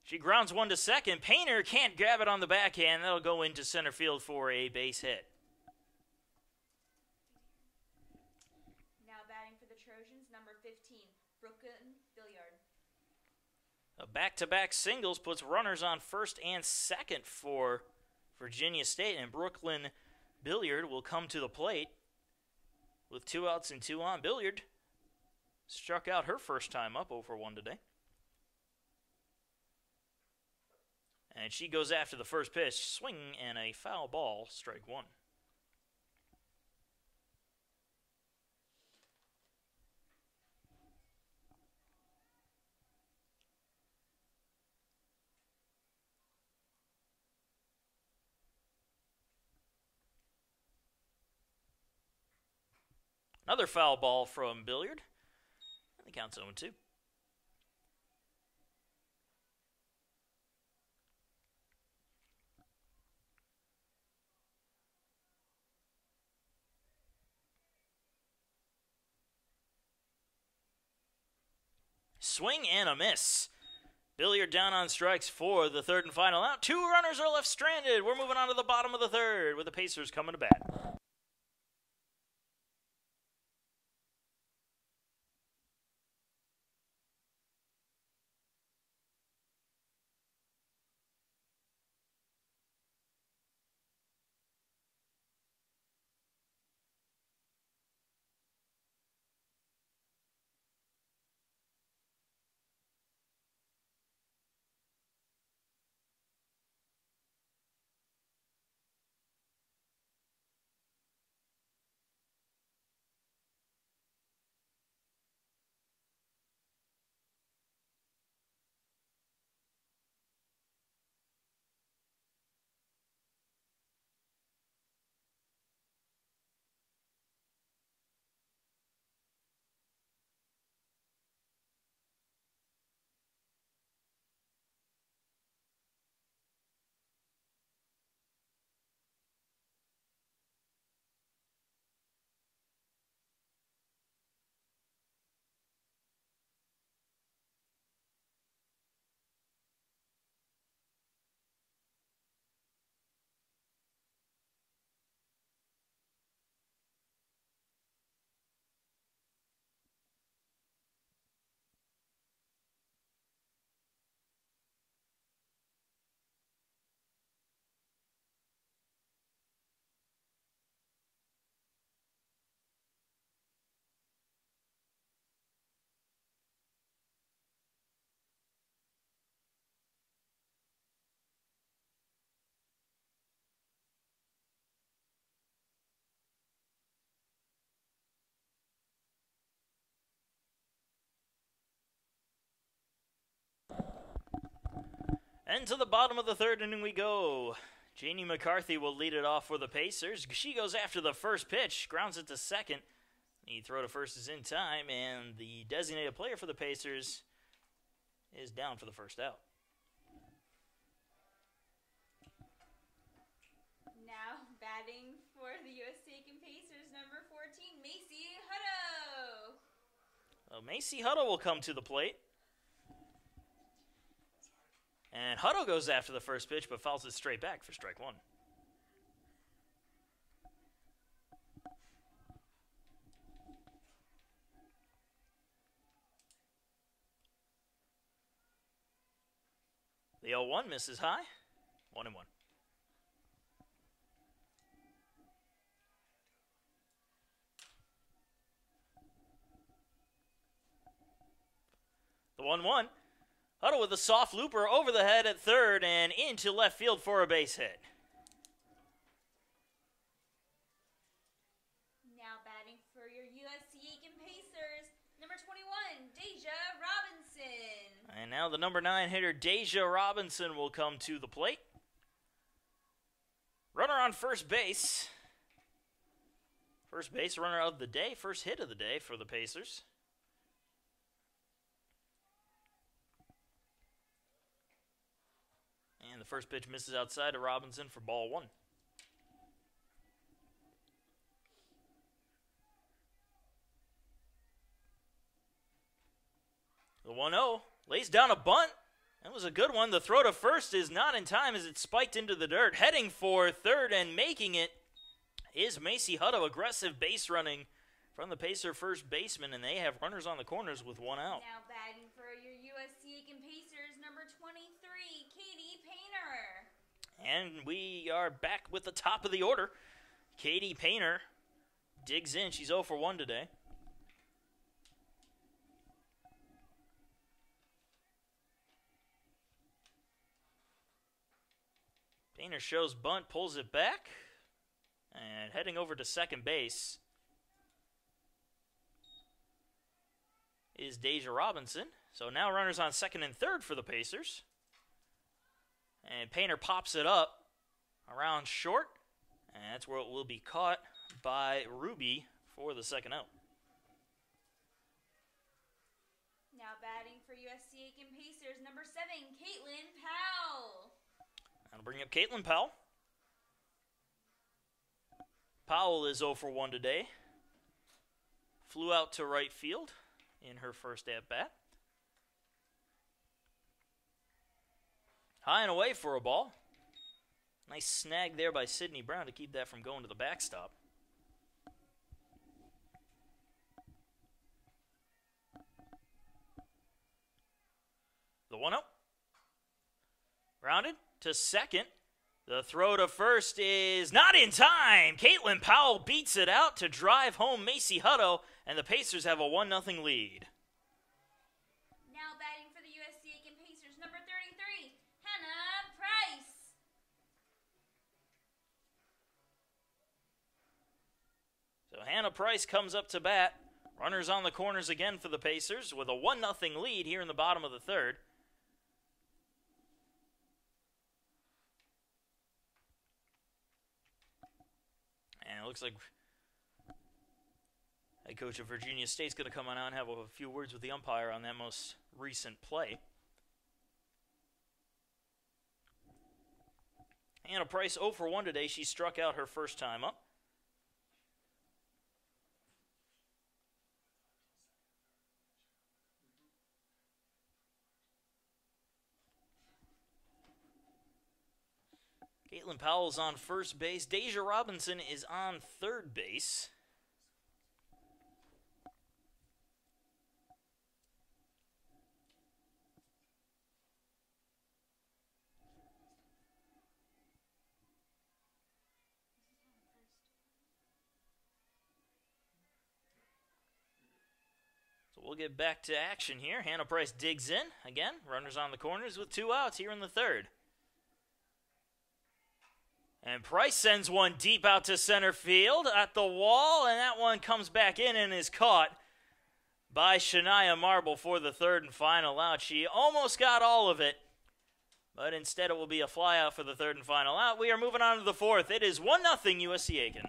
A: She grounds one to second. Painter can't grab it on the backhand. That'll go into center field for a base hit.
B: Now batting for the Trojans, number 15, Brooklyn Billiard.
A: A back-to-back singles puts runners on first and second for Virginia State, and Brooklyn Billiard will come to the plate with 2 outs and 2 on. Billiard struck out her first time up, 0 for 1 today. And she goes after the first pitch, swing and a foul ball, strike one. Another foul ball from Billiard. And the count's 0-2. Swing and a miss. Billiard down on strikes for the third and final out. 2 runners are left stranded. We're moving on to the bottom of the third with the Pacers coming to bat. And to the bottom of the third inning we go. Janie McCarthy will lead it off for the Pacers. She goes after the first pitch, grounds it to second. The throw to first is in time, and the designated player for the Pacers is down for the first out.
B: Now batting for the USC Aiken Pacers, number 14, Macy Hutto.
A: Well, Macy Hutto will come to the plate. And Hutto goes after the first pitch, but fouls it straight back for strike one. The 0-1 misses high. 1-1. The 1-1. Hutto with a soft looper over the head at third and into left field for a base hit.
B: Now batting for your USC Aiken Pacers, number 21, Deja Robinson.
A: And now the number 9 hitter, Deja Robinson, will come to the plate. Runner on first base. First base runner of the day, first hit of the day for the Pacers. And the first pitch misses outside to Robinson for ball one. The 1-0 lays down a bunt. That was a good one. The throw to first is not in time as it spiked into the dirt. Heading for third and making it is Macy Hutto. Aggressive base running from the Pacer first baseman, and they have runners on the corners with one out.
B: Now batting for your USC Aiken Pacers, number 23, Katie Painter.
A: And we are back with the top of the order. Katie Painter digs in. She's 0 for 1 today. Painter shows bunt, pulls it back, and heading over to second base is Deja Robinson. So now runners on second and third for the Pacers. And Painter pops it up around short, and that's where it will be caught by Ruby for the second out.
B: Now batting for USC Aiken Pacers, number 7, Caitlin Powell.
A: That'll bring up Caitlin Powell. Powell is 0 for 1 today. Flew out to right field in her first at-bat. High and away for a ball. Nice snag there by Sydney Brown to keep that from going to the backstop. The 1-0. Grounded to second. The throw to first is not in time. Caitlin Powell beats it out to drive home Macy Hutto, and the Pacers have a 1-0 lead.
B: Now batting for the USC Aiken Pacers, number 33, Hannah Price.
A: So Hannah Price comes up to bat. Runners on the corners again for the Pacers with a 1-0 lead here in the bottom of the third. And it looks like head coach of Virginia State's going to come on out and have a few words with the umpire on that most recent play. Hannah Price 0 for 1 today. She struck out her first time up. Caitlin Powell's on first base. Deja Robinson is on third base. So we'll get back to action here. Hannah Price digs in. Again, runners on the corners with 2 outs here in the third. And Price sends one deep out to center field at the wall, and that one comes back in and is caught by Shania Marble for the third and final out. She almost got all of it, But instead it will be a flyout for the third and final out. We are moving on to the fourth. It is 1-0 USC Aiken.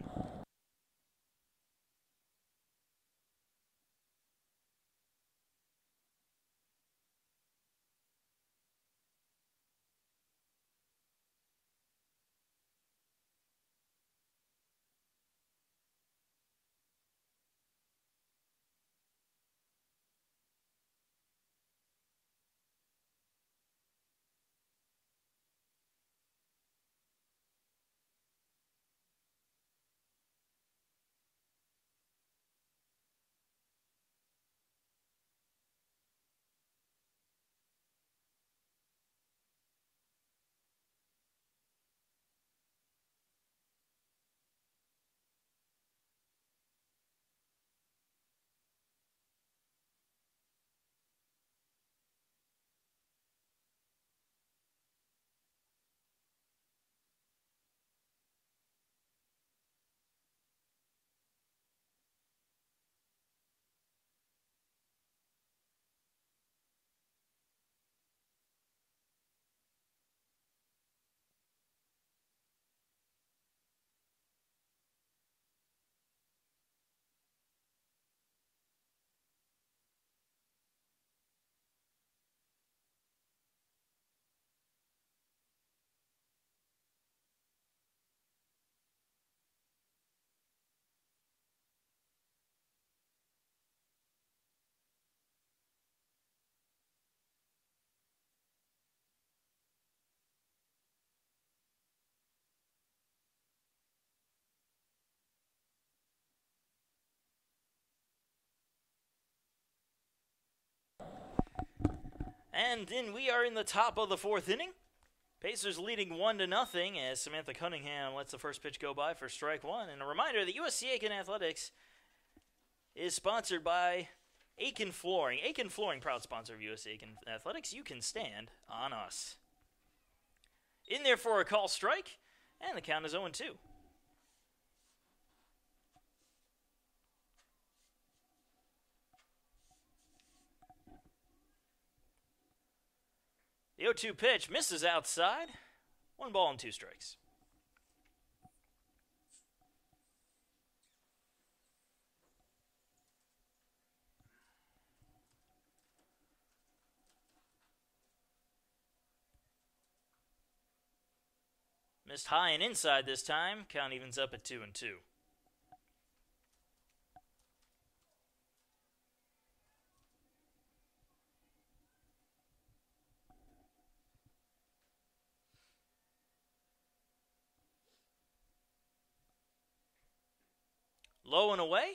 A: And then we are in the top of the fourth inning. Pacers leading 1-0 as Samantha Cunningham lets the first pitch go by for strike one. And a reminder that USC Aiken Athletics is sponsored by Aiken Flooring. Aiken Flooring, proud sponsor of USC Aiken Athletics. You can stand on us. In there for a call strike, and the count is 0-2. The 0-2 pitch misses outside. 1 ball and 2 strikes. Missed high and inside this time. Count evens up at 2-2. Low and away.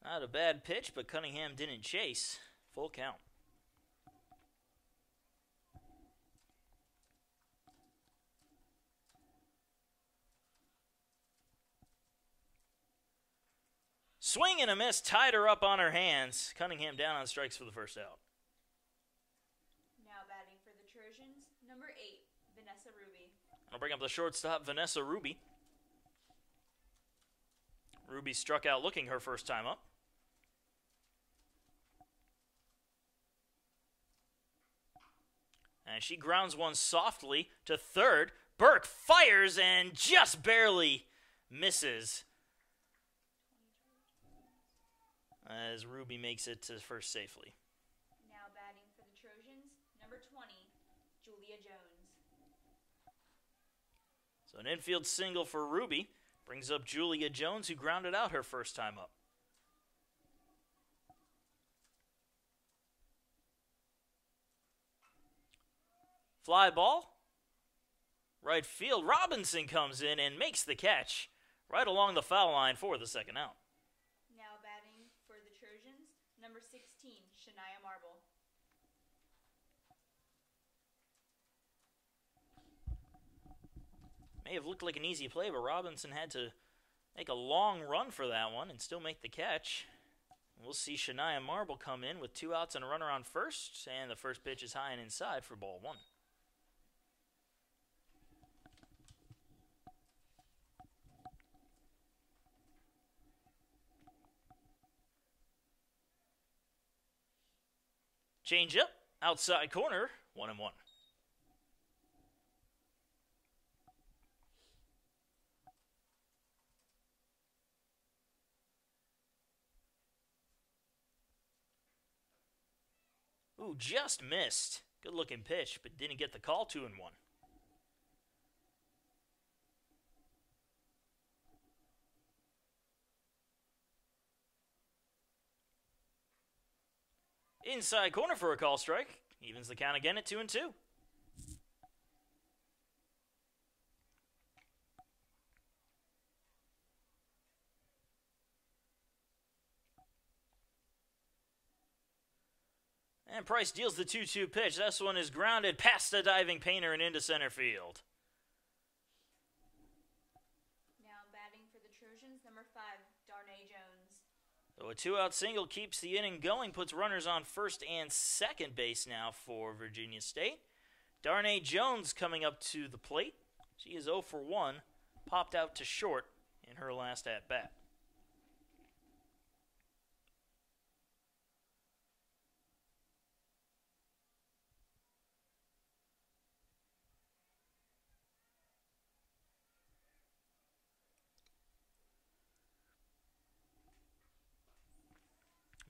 A: Not a bad pitch, but Cunningham didn't chase. Full count. Swing and a miss, tied her up on her hands. Cunningham down on strikes for the first out.
B: Now batting for the Trojans, number 8, Vanessa Ruby.
A: I'll bring up the shortstop, Vanessa Ruby. Ruby struck out looking her first time up. And she grounds one softly to third. Burke fires and just barely misses as Ruby makes it to first safely.
B: Now batting for the Trojans, number 20, Julia Jones.
A: So an infield single for Ruby. Brings up Julia Jones, who grounded out her first time up. Fly ball. Right field. Robinson comes in and makes the catch right along the foul line for the second out.
B: Now batting for the Trojans, number 16, Shania Marble.
A: May have looked like an easy play, but Robinson had to make a long run for that one and still make the catch. We'll see Shania Marble come in with 2 outs and a runner on first, and the first pitch is high and inside for ball 1. Change up, outside corner, 1-1. Ooh, just missed. Good looking pitch, but didn't get the call. 2-1. Inside corner for a call strike. Evens the count again at 2-2. And Price deals the 2-2 pitch. This one is grounded past the diving Painter and into center field.
B: Now batting for the Trojans, number 5, Darnay Jones.
A: So a 2-out single keeps the inning going, puts runners on first and second base now for Virginia State. Darnay Jones coming up to the plate. She is 0 for 1, popped out to short in her last at-bat.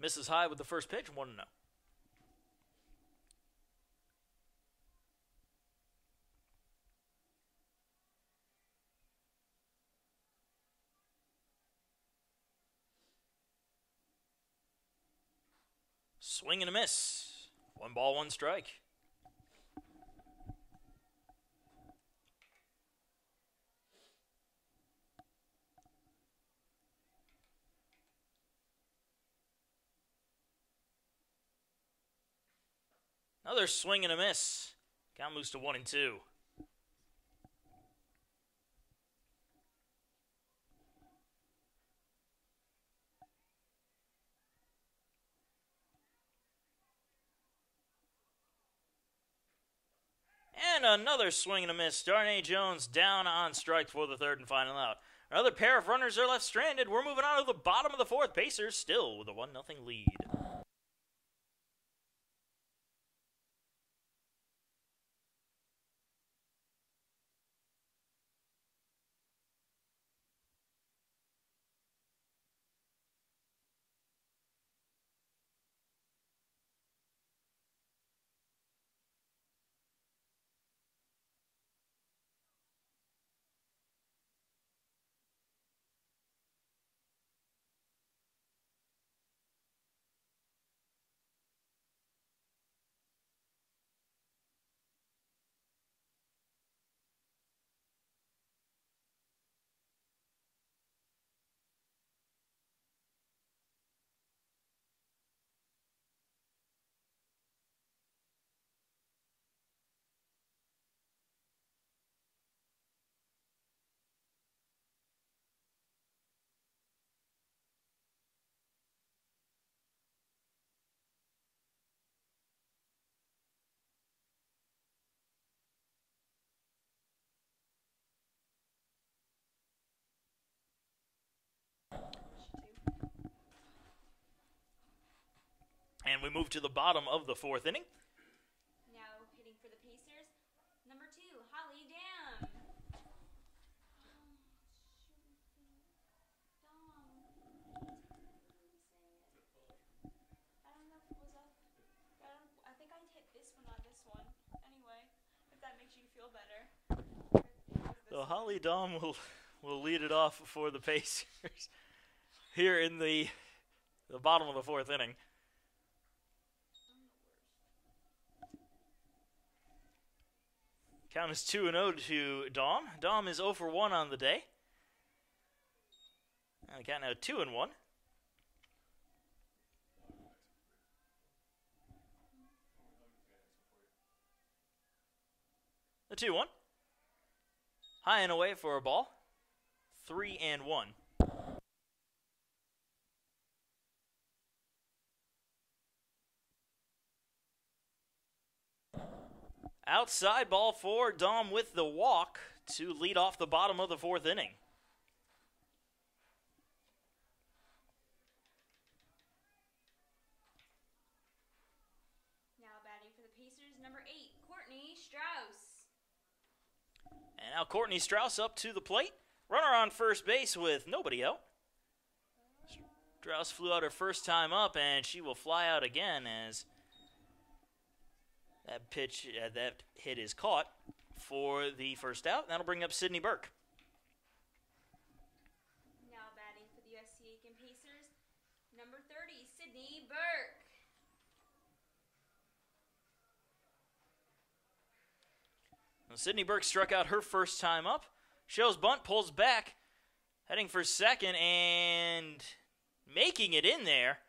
A: Misses high with the first pitch, 1-0. Swing and a miss. 1 ball, 1 strike. Another swing and a miss. Count moves to 1-2. And another swing and a miss. Darnay Jones down on strike for the third and final out. Another pair of runners are left stranded. We're moving on to the bottom of the fourth. Pacers still with a 1-0 lead. And we move to the bottom of the fourth inning.
B: Now hitting for the Pacers, number 2, Holly Dam. I don't know if it was up. I think I hit this one on this one. Anyway, if that makes you feel better.
A: So Holly Dam will lead it off for the Pacers here in the bottom of the fourth inning. Count is 2-0 to Dom. Dom is 0 for 1 on the day. And the count now 2-1. The 2-1. High and away for a ball. 3-1. Outside ball for Dom with the walk to lead off the bottom of the fourth inning.
B: Now batting for the Pacers, number 8, Courtney Strauss.
A: And now Courtney Strauss up to the plate. Runner on first base with nobody out. Strauss flew out her first time up, and she will fly out again as That hit is caught for the first out. That'll bring up Sydney Burke.
B: Now batting for the USC Aiken Pacers, number 30, Sydney Burke.
A: Sydney Burke struck out her first time up. Shows bunt, pulls back, heading for second, and making it in there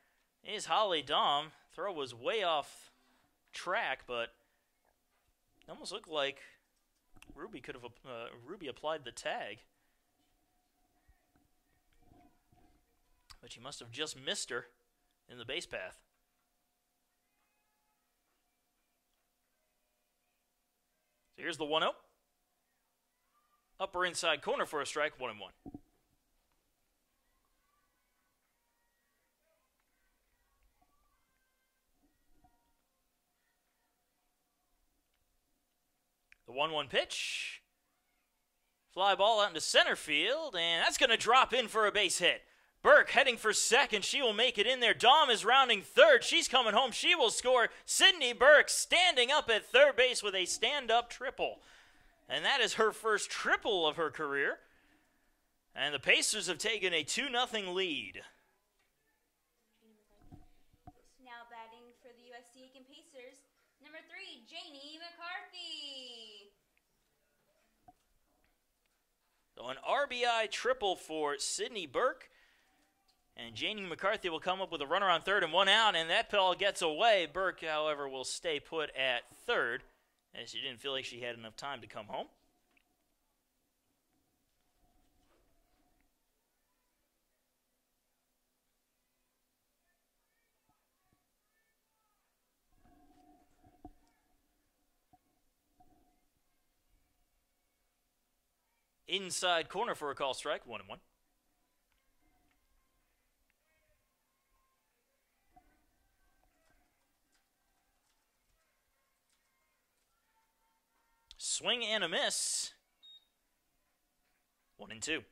A: is Holly Dahm. Throw was way off track, but it almost looked like Ruby applied the tag. But she must have just missed her in the base path. So here's the 1-0. Upper inside corner for a strike, 1-1. The 1-1 pitch. Fly ball out into center field, and that's going to drop in for a base hit. Burke heading for second. She will make it in there. Dahm is rounding third. She's coming home. She will score. Sydney Burke standing up at third base with a stand-up triple. And that is her first triple of her career. And the Pacers have taken a 2-0 lead.
B: Now batting for the USC Aiken Pacers, number 3, Janie McCarthy.
A: So an RBI triple for Sydney Burke. And Janie McCarthy will come up with a runner on third and 1 out, and that ball gets away. Burke, however, will stay put at third, as she didn't feel like she had enough time to come home. Inside corner for a call strike, 1-1. Swing and a miss. 1-2.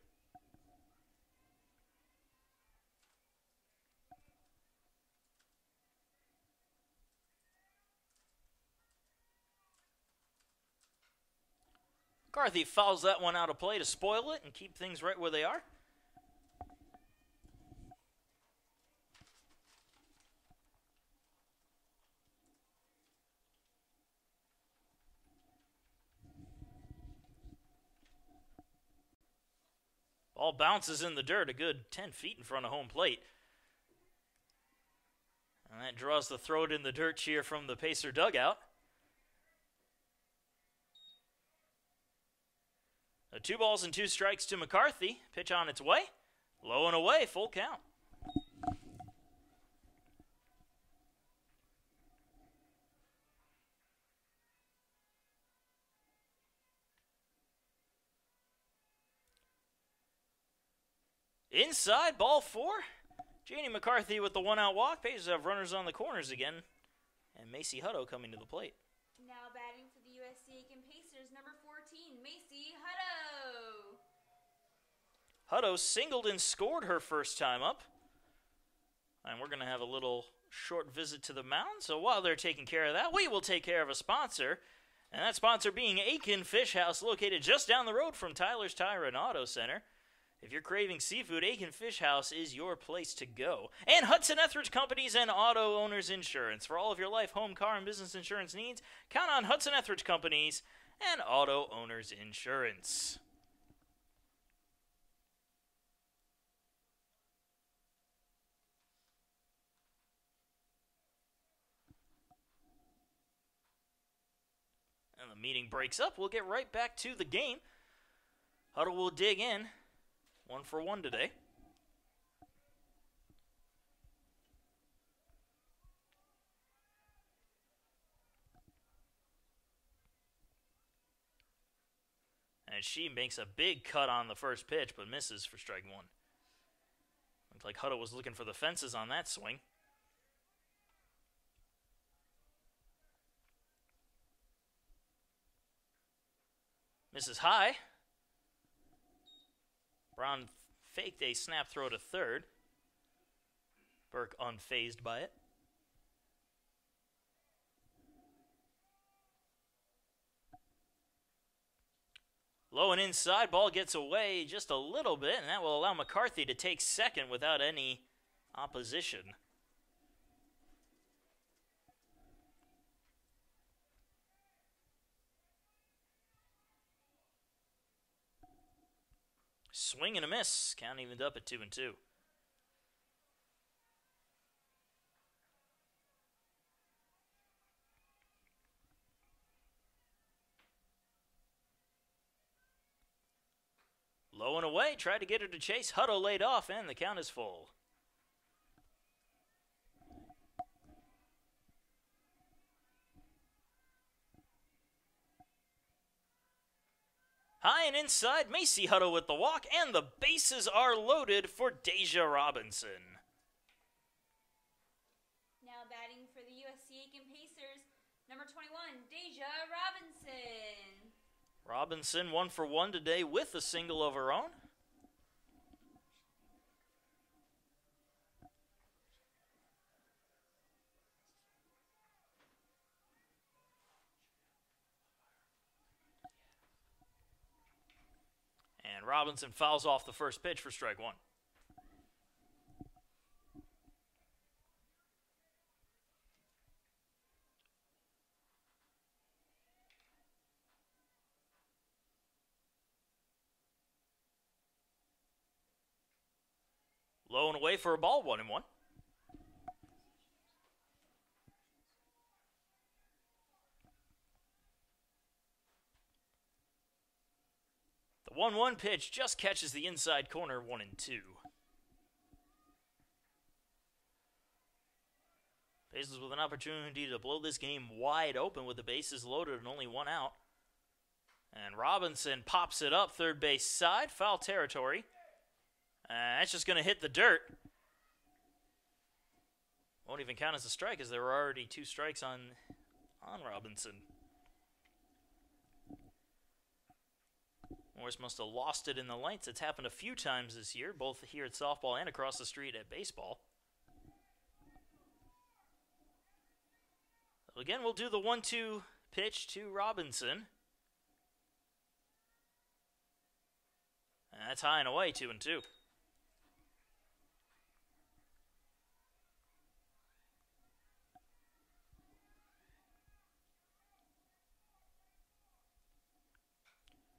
A: McCarthy fouls that one out of play to spoil it and keep things right where they are. Ball bounces in the dirt a good 10 feet in front of home plate. And that draws the throw it in the dirt cheer from the Pacer dugout. So 2 balls and 2 strikes to McCarthy. Pitch on its way. Low and away, full count. Inside, ball 4. Janie McCarthy with the 1-out walk. Pacers have runners on the corners again. And Macy Hutto coming to the plate.
B: Now batting for the USC Aiken Pacers, number 14, Macy Hutto.
A: Hutto singled and scored her first time up. And we're going to have a little short visit to the mound. So while they're taking care of that, we will take care of a sponsor. And that sponsor being Aiken Fish House, located just down the road from Tyler's Tire and Auto Center. If you're craving seafood, Aiken Fish House is your place to go. And Hudson Etheridge Companies and Auto Owners Insurance. For all of your life, home, car, and business insurance needs, count on Hudson Etheridge Companies and Auto Owners Insurance. And the meeting breaks up. We'll get right back to the game. Hutto will dig in. 1 for 1 today. And she makes a big cut on the first pitch, but misses for strike 1. Looks like Hutto was looking for the fences on that swing. Misses high. Brown faked a snap throw to third. Burke unfazed by it. Low and inside, ball gets away just a little bit, and that will allow McCarthy to take second without any opposition. Swing and a miss. Count evened up at 2-2. Low and away, tried to get her to chase. Hutto laid off, and the count is full. High and inside, Macy Hutto with the walk, and the bases are loaded for Deja Robinson.
B: Now batting for the USC Aiken Pacers, number 21, Deja Robinson.
A: Robinson 1 for 1 today with a single of her own. And Robinson fouls off the first pitch for strike one. Low and away for a ball, 1-1. The 1-1 pitch just catches the inside corner, 1-2. Pacers with an opportunity to blow this game wide open with the bases loaded and only one out. And Robinson pops it up third base side, foul territory. That's just going to hit the dirt. Won't even count as a strike as there were already 2 strikes on Robinson. Morris must have lost it in the lights. It's happened a few times this year, both here at softball and across the street at baseball. So again, we'll do the 1-2 pitch to Robinson. And that's high and away, 2-2.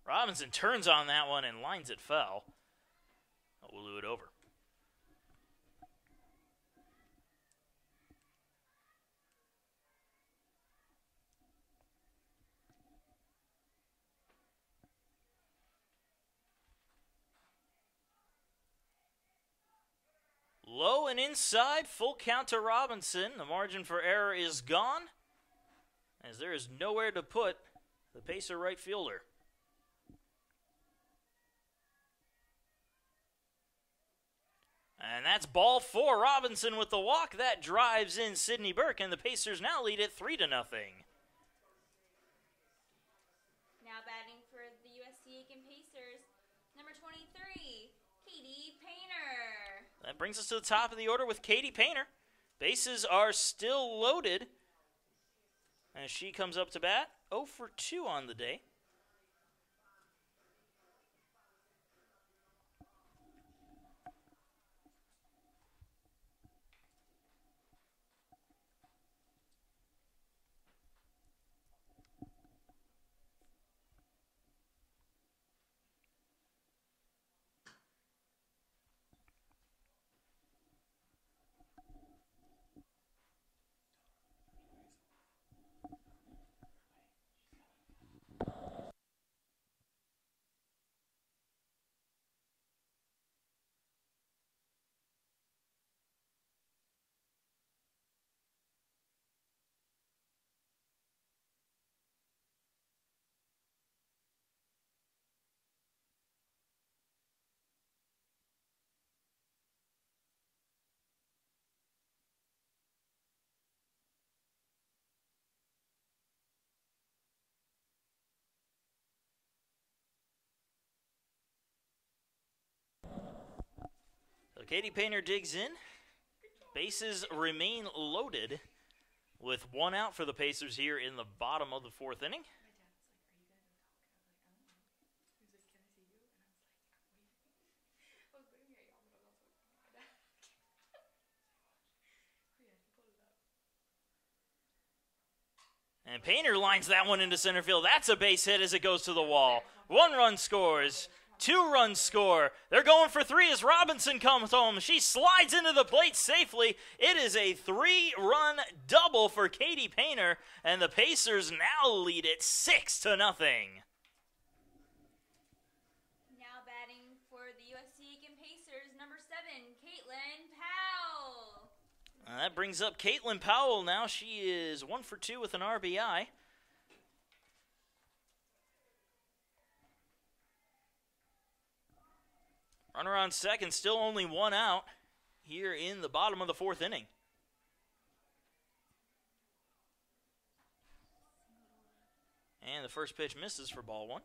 A: Robinson turns on that one and lines it foul. We'll do it over. Low and inside, full count to Robinson. The margin for error is gone, as there is nowhere to put the Pacer right fielder. And that's ball 4. Robinson with the walk. That drives in Sydney Burke, and the Pacers now lead it 3-0.
B: Now batting for the USC Aiken Pacers, number 23, Katie Painter.
A: That brings us to the top of the order with Katie Painter. Bases are still loaded as she comes up to bat. 0 for 2 on the day. So Katie Painter digs in. Bases remain loaded with 1 out for the Pacers here in the bottom of the 4th inning. And Painter lines that one into center field. That's a base hit as it goes to the wall. 1 run scores. 2 runs score. They're going for 3 as Robinson comes home. She slides into the plate safely. It is a 3-run double for Katie Painter, and the Pacers now lead it 6-0.
B: Now batting for the USC Aiken Pacers, number 7, Caitlin Powell.
A: That brings up Caitlin Powell now. She is 1 for 2 with an RBI. Runner on second, still only 1 out here in the bottom of the 4th inning. And the first pitch misses for ball 1.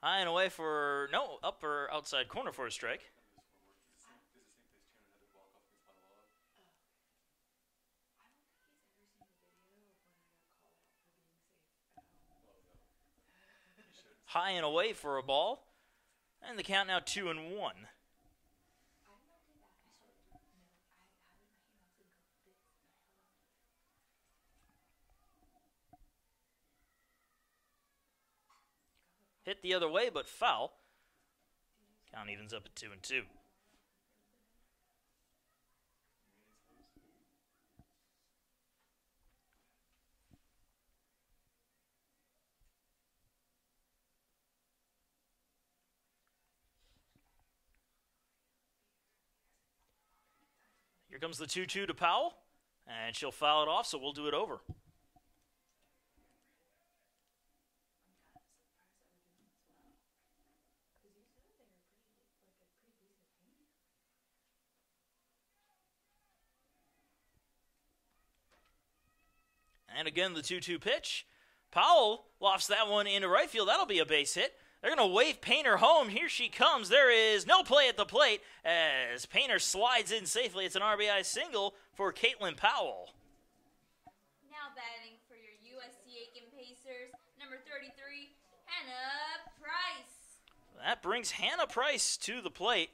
A: High and away for, no, upper outside corner for a strike. High and away for a ball. And the count now 2-1. Hit the other way, but foul. Count evens up at 2-2. Here comes the 2-2 to Powell, and she'll foul it off, so we'll do it over. And again, the 2-2 pitch. Powell lofts that one into right field. That'll be a base hit. They're going to wave Painter home. Here she comes. There is no play at the plate as Painter slides in safely. It's an RBI single for Caitlin Powell.
B: Now batting for your USC Aiken Pacers, number 33, Hannah Price.
A: That brings Hannah Price to the plate.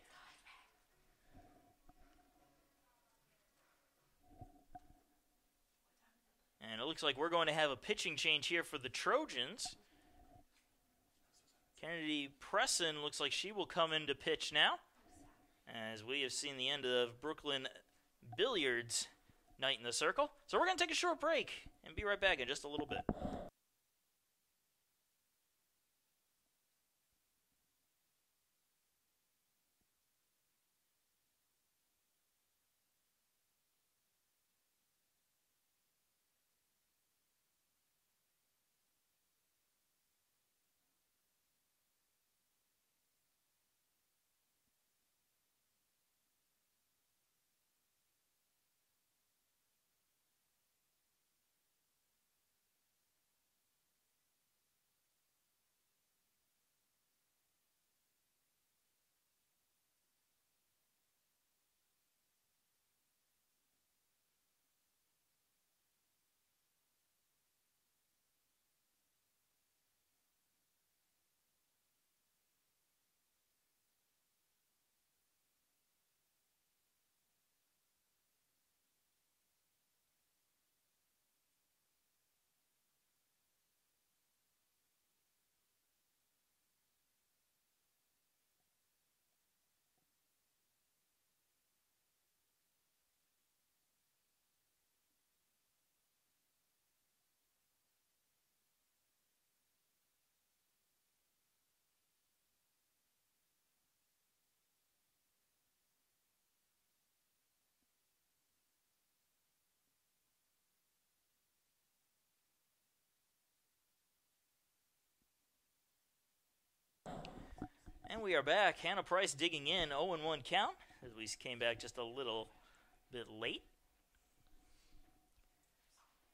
A: And it looks like we're going to have a pitching change here for the Trojans. Kennedy Presson looks like she will come in to pitch now, as we have seen the end of Brooklyn Billiards night in the circle. So we're going to take a short break and be right back in just a little bit. And we are back. Hannah Price digging in, 0-1 count, as we came back just a little bit late.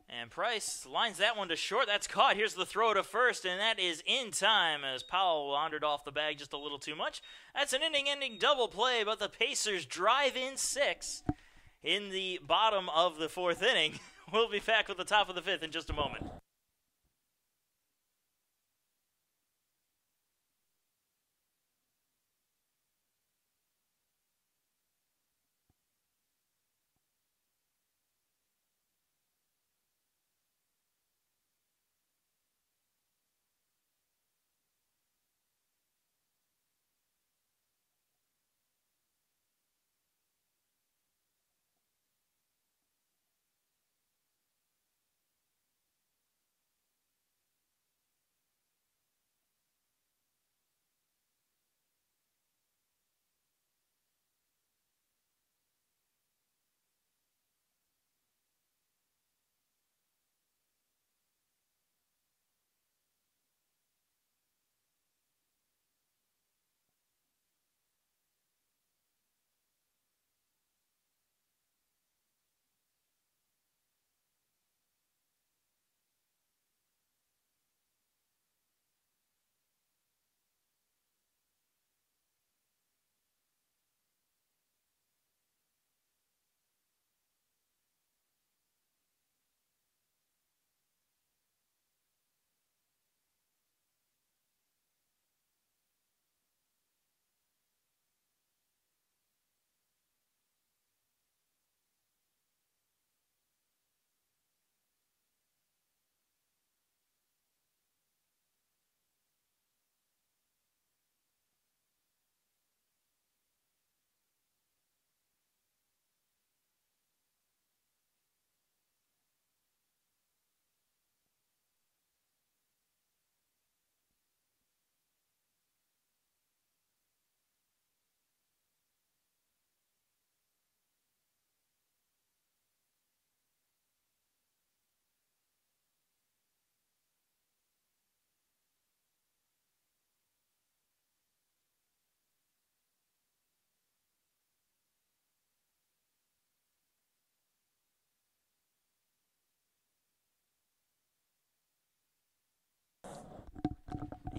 A: And Price lines that one to short. That's caught. Here's the throw to first, and that is in time as Powell wandered off the bag just a little too much. That's an inning-ending double play, but the Pacers drive in 6 in the bottom of the 4th inning. We'll be back with the top of the 5th in just a moment.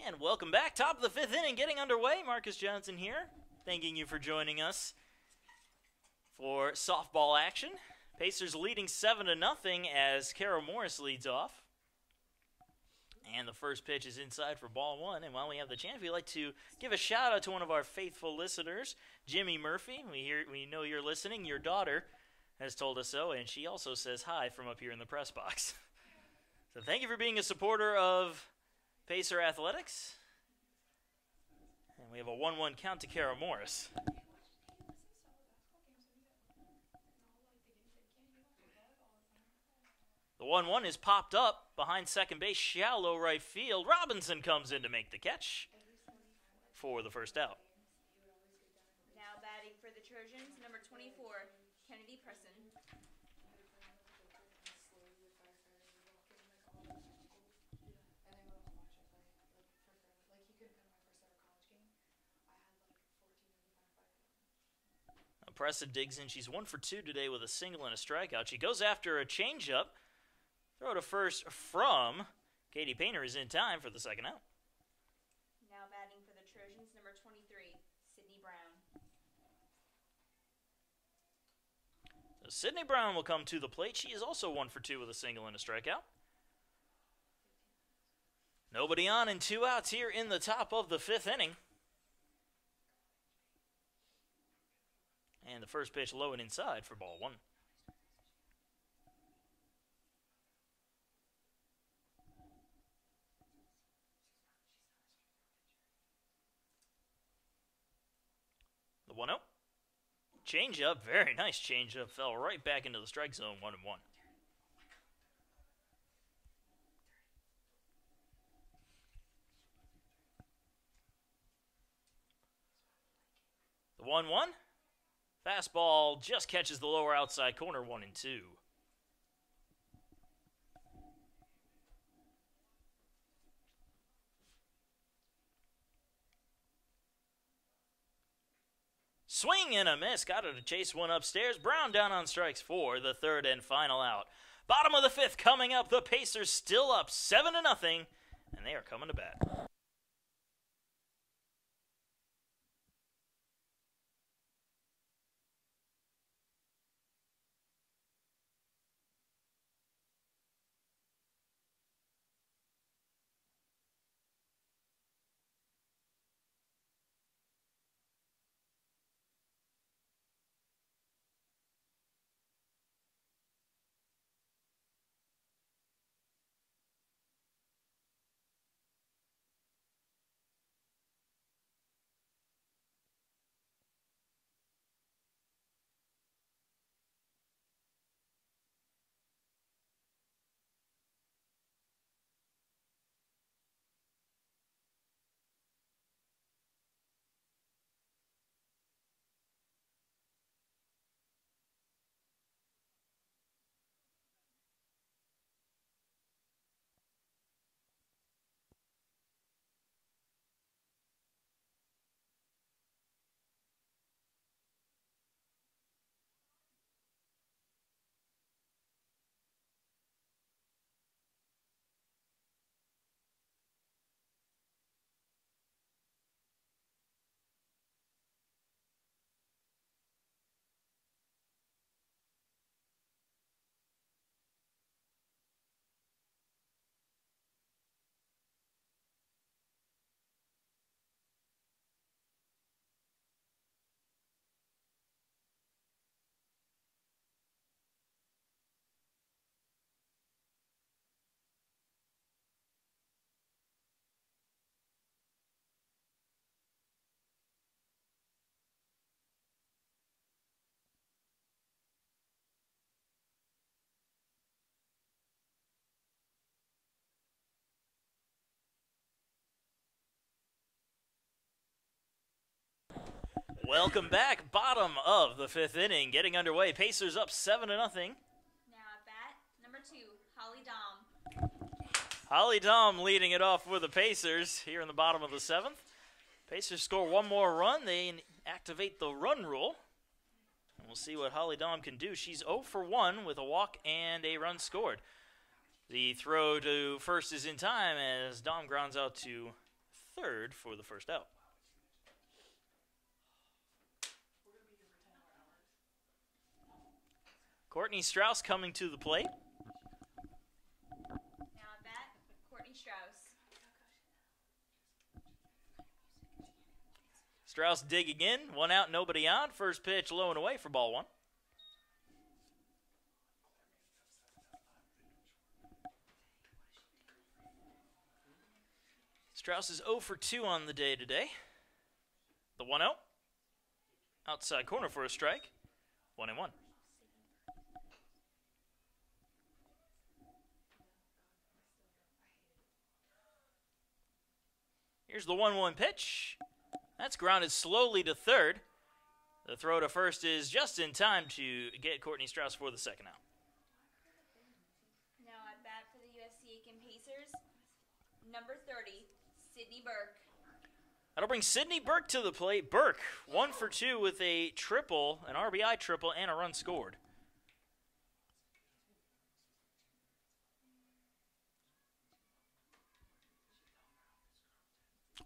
A: And welcome back. Top of the 5th inning getting underway. Marcus Johnson here. Thanking you for joining us for softball action. Pacers leading 7-0 as Kara Morris leads off. And the first pitch is inside for ball 1. And while we have the chance, we'd like to give a shout out to one of our faithful listeners, Jimmy Murphy. We know you're listening. Your daughter has told us so, and she also says hi from up here in the press box. So thank you for being a supporter of Pacer Athletics. And we have a 1-1 count to Kara Morris. The 1-1 is popped up behind second base, shallow right field. Robinson comes in to make the catch for the first out.
B: Now batting for the Trojans, number 24, Kennedy Presson.
A: Presson digs in. She's 1 for 2 today with a single and a strikeout. She goes after a changeup. Throw to first from Katie Painter is in time for the second out.
B: Now batting for the Trojans, number 23, Sydney Brown.
A: So Sydney Brown will come to the plate. She is also 1 for 2 with a single and a strikeout. Nobody on and 2 outs here in the top of the 5th inning. And the first pitch low and inside for ball 1. The 1-0. Changeup, very nice changeup. Fell right back into the strike zone, 1-1. The 1-1. Fastball just catches the lower outside corner, 1-2. Swing and a miss. Got her to chase one upstairs. Brown down on strikes 4, the third and final out. Bottom of the 5th coming up. The Pacers still up 7-0, and they are coming to bat. Welcome back. Bottom of the 5th inning getting underway. Pacers up 7-0.
B: Now at bat, number 2, Holly Dom.
A: Holly Dom leading it off for the Pacers here in the bottom of the 7th. Pacers score one more run. They activate the run rule. And we'll see what Holly Dom can do. She's 0 for 1 with a walk and a run scored. The throw to first is in time as Dom grounds out to third for the first out. Courtney Strauss coming to the plate.
B: Now at bat, Courtney Strauss.
A: Strauss digging in. 1 out, nobody on. First pitch low and away for ball 1. Strauss is 0 for 2 on the day today. The 1-0. Outside corner for a strike. 1-1. Here's the 1-1 pitch. That's grounded slowly to third. The throw to first is just in time to get Courtney Strauss for the second out.
B: Now at bat for the USC Aiken Pacers, number 30, Sydney Burke.
A: That'll bring Sydney Burke to the plate. Burke, 1 for 2 with a triple, an RBI triple, and a run scored.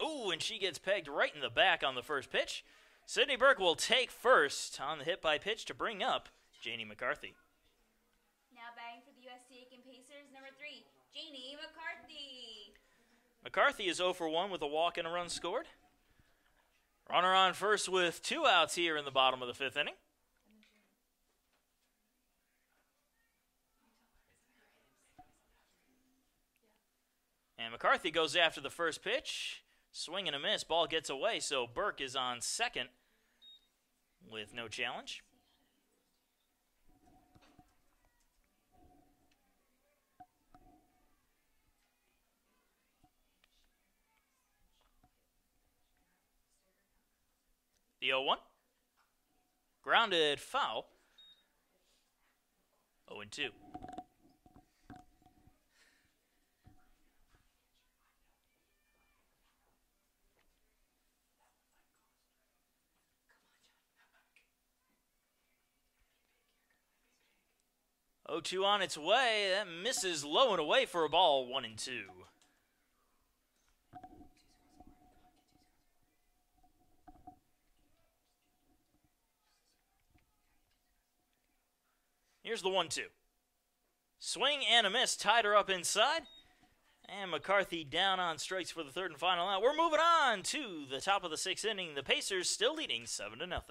A: Ooh, and she gets pegged right in the back on the first pitch. Sydney Burke will take first on the hit by pitch to bring up Janie McCarthy.
B: Now batting for the USC Aiken Pacers, number 3, Janie McCarthy.
A: McCarthy is 0 for 1 with a walk and a run scored. Runner on first with 2 outs here in the bottom of the 5th inning. And McCarthy goes after the first pitch. Swing and a miss. Ball gets away, so Burke is on second with no challenge. The 0-1. Grounded foul. 0-2. O2 on its way. That misses low and away for a ball. 1-2. Here's the 1-2. Swing and a miss. Tied her up inside. And McCarthy down on strikes for the third and final out. We're moving on to the top of the 6th inning. The Pacers still leading 7-0.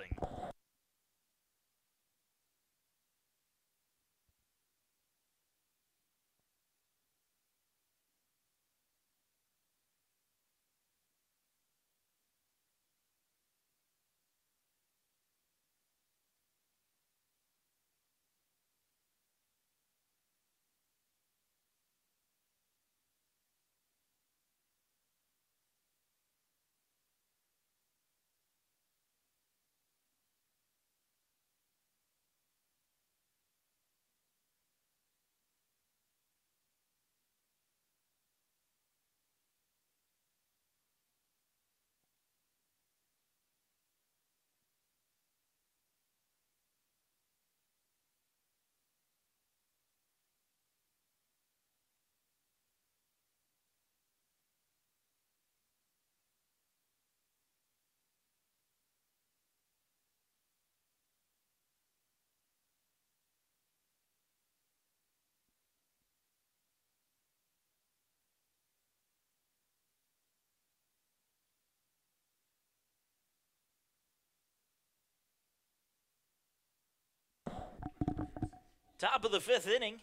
A: Top of the 5th inning,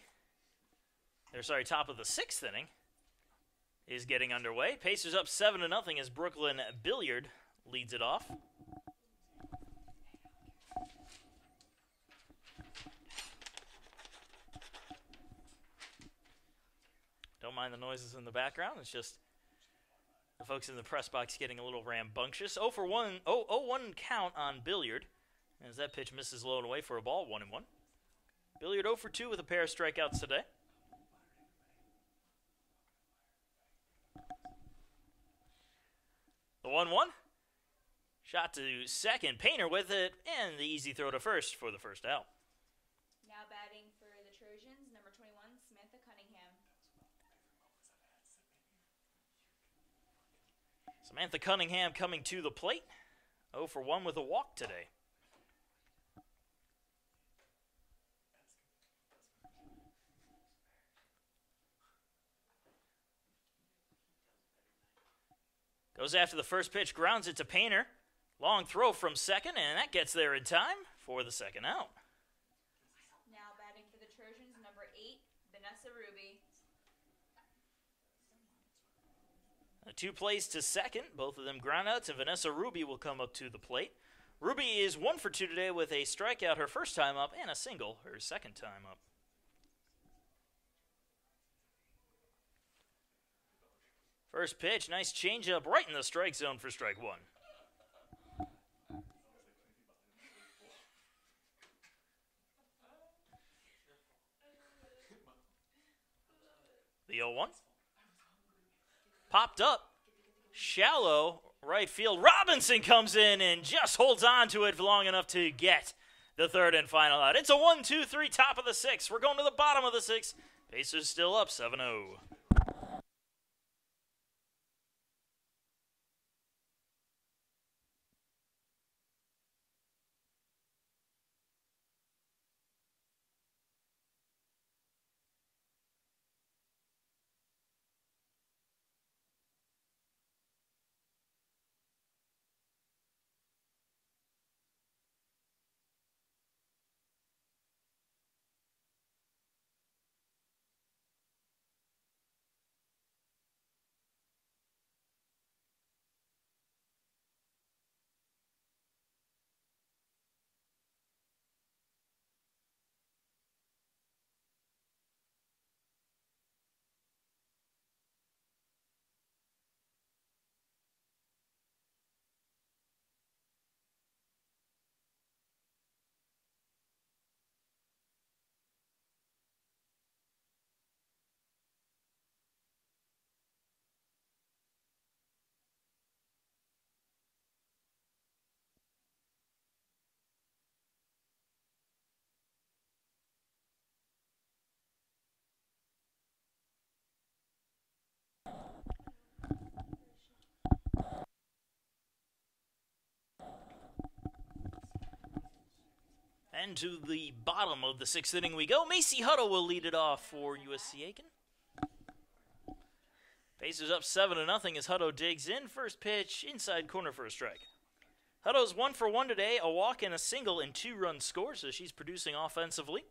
A: top of the 6th inning is getting underway. Pacers up 7-0 as Brooklyn Billiard leads it off. Don't mind the noises in the background. It's just the folks in the press box getting a little rambunctious. 0 for 1, 0-1 count on Billiard as that pitch misses low and away for a ball. 1-1. Billiard 0 for 2 with a pair of strikeouts today. The 1-1. Shot to second. Painter with it, and the easy throw to first for the first out.
B: Now batting for the Trojans, number 21, Samantha Cunningham.
A: Samantha Cunningham coming to the plate. 0 for 1 with a walk today. Goes after the first pitch, grounds it to Painter. Long throw from second, and that gets there in time for the second out.
B: Now batting for the Trojans, number 8, Vanessa Ruby.
A: A 2 plays to second, both of them ground outs, and Vanessa Ruby will come up to the plate. Ruby is 1 for 2 today with a strikeout her first time up and a single her second time up. First pitch, nice changeup right in the strike zone for strike 1. The 0-1. Popped up. Shallow right field. Robinson comes in and just holds on to it long enough to get the third and final out. It's a 1-2-3, top of the 6th. We're going to the bottom of the 6th. Pacers still up 7-0. And to the bottom of the 6th inning we go. Macy Hutto will lead it off for USC Aiken. Pacers up 7-0 as Hutto digs in. First pitch, inside corner for a strike. Hutto's 1 for 1 today, a walk and a single and 2 runs scored, so she's producing offensively.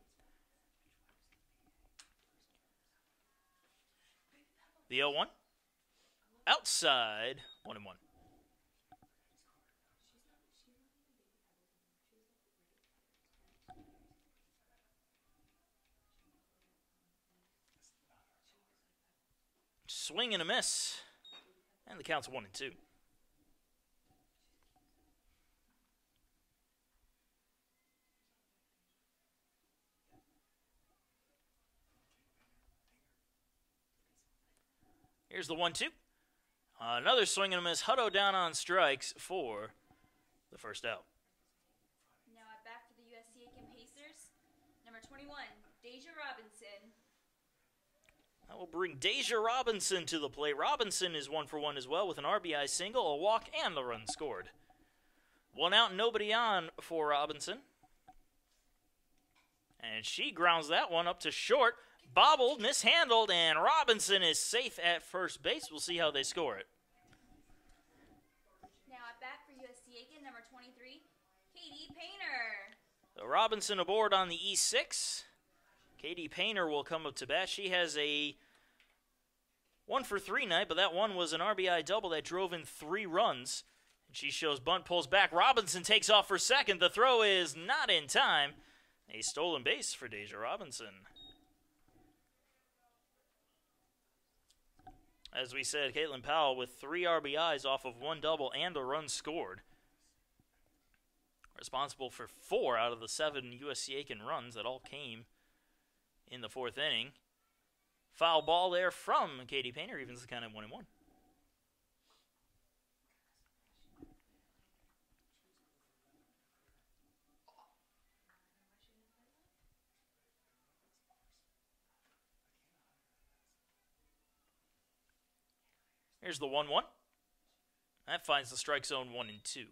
A: The 0-1. Outside, 1-1. Swing and a miss. And the count's 1-2. Here's the 1-2. Another swing and a miss. Hutto down on strikes for the first out.
B: Now at bat for the USC Aiken Pacers, number 21, Deja Robinson.
A: That will bring Deja Robinson to the plate. Robinson is 1 for 1 as well with an RBI single, a walk, and the run scored. 1 out, nobody on for Robinson. And she grounds that one up to short. Bobbled, mishandled, and Robinson is safe at first base. We'll see how they score it.
B: Now at bat for USC Aiken, number 23, Katie Painter.
A: So Robinson aboard on the E6. Katie Painter will come up to bat. She has a 1 for 3 night, but that one was an RBI double that drove in 3 runs. And she shows bunt, pulls back. Robinson takes off for second. The throw is not in time. A stolen base for Deja Robinson. As we said, Caitlin Powell with 3 RBIs off of 1 double and a run scored. Responsible for 4 out of the 7 USC Aiken runs that all came in the 4th inning. Foul ball there from Katie Painter, evens the count at 1-1. Here's the 1-1. That finds the strike zone 1 and 2.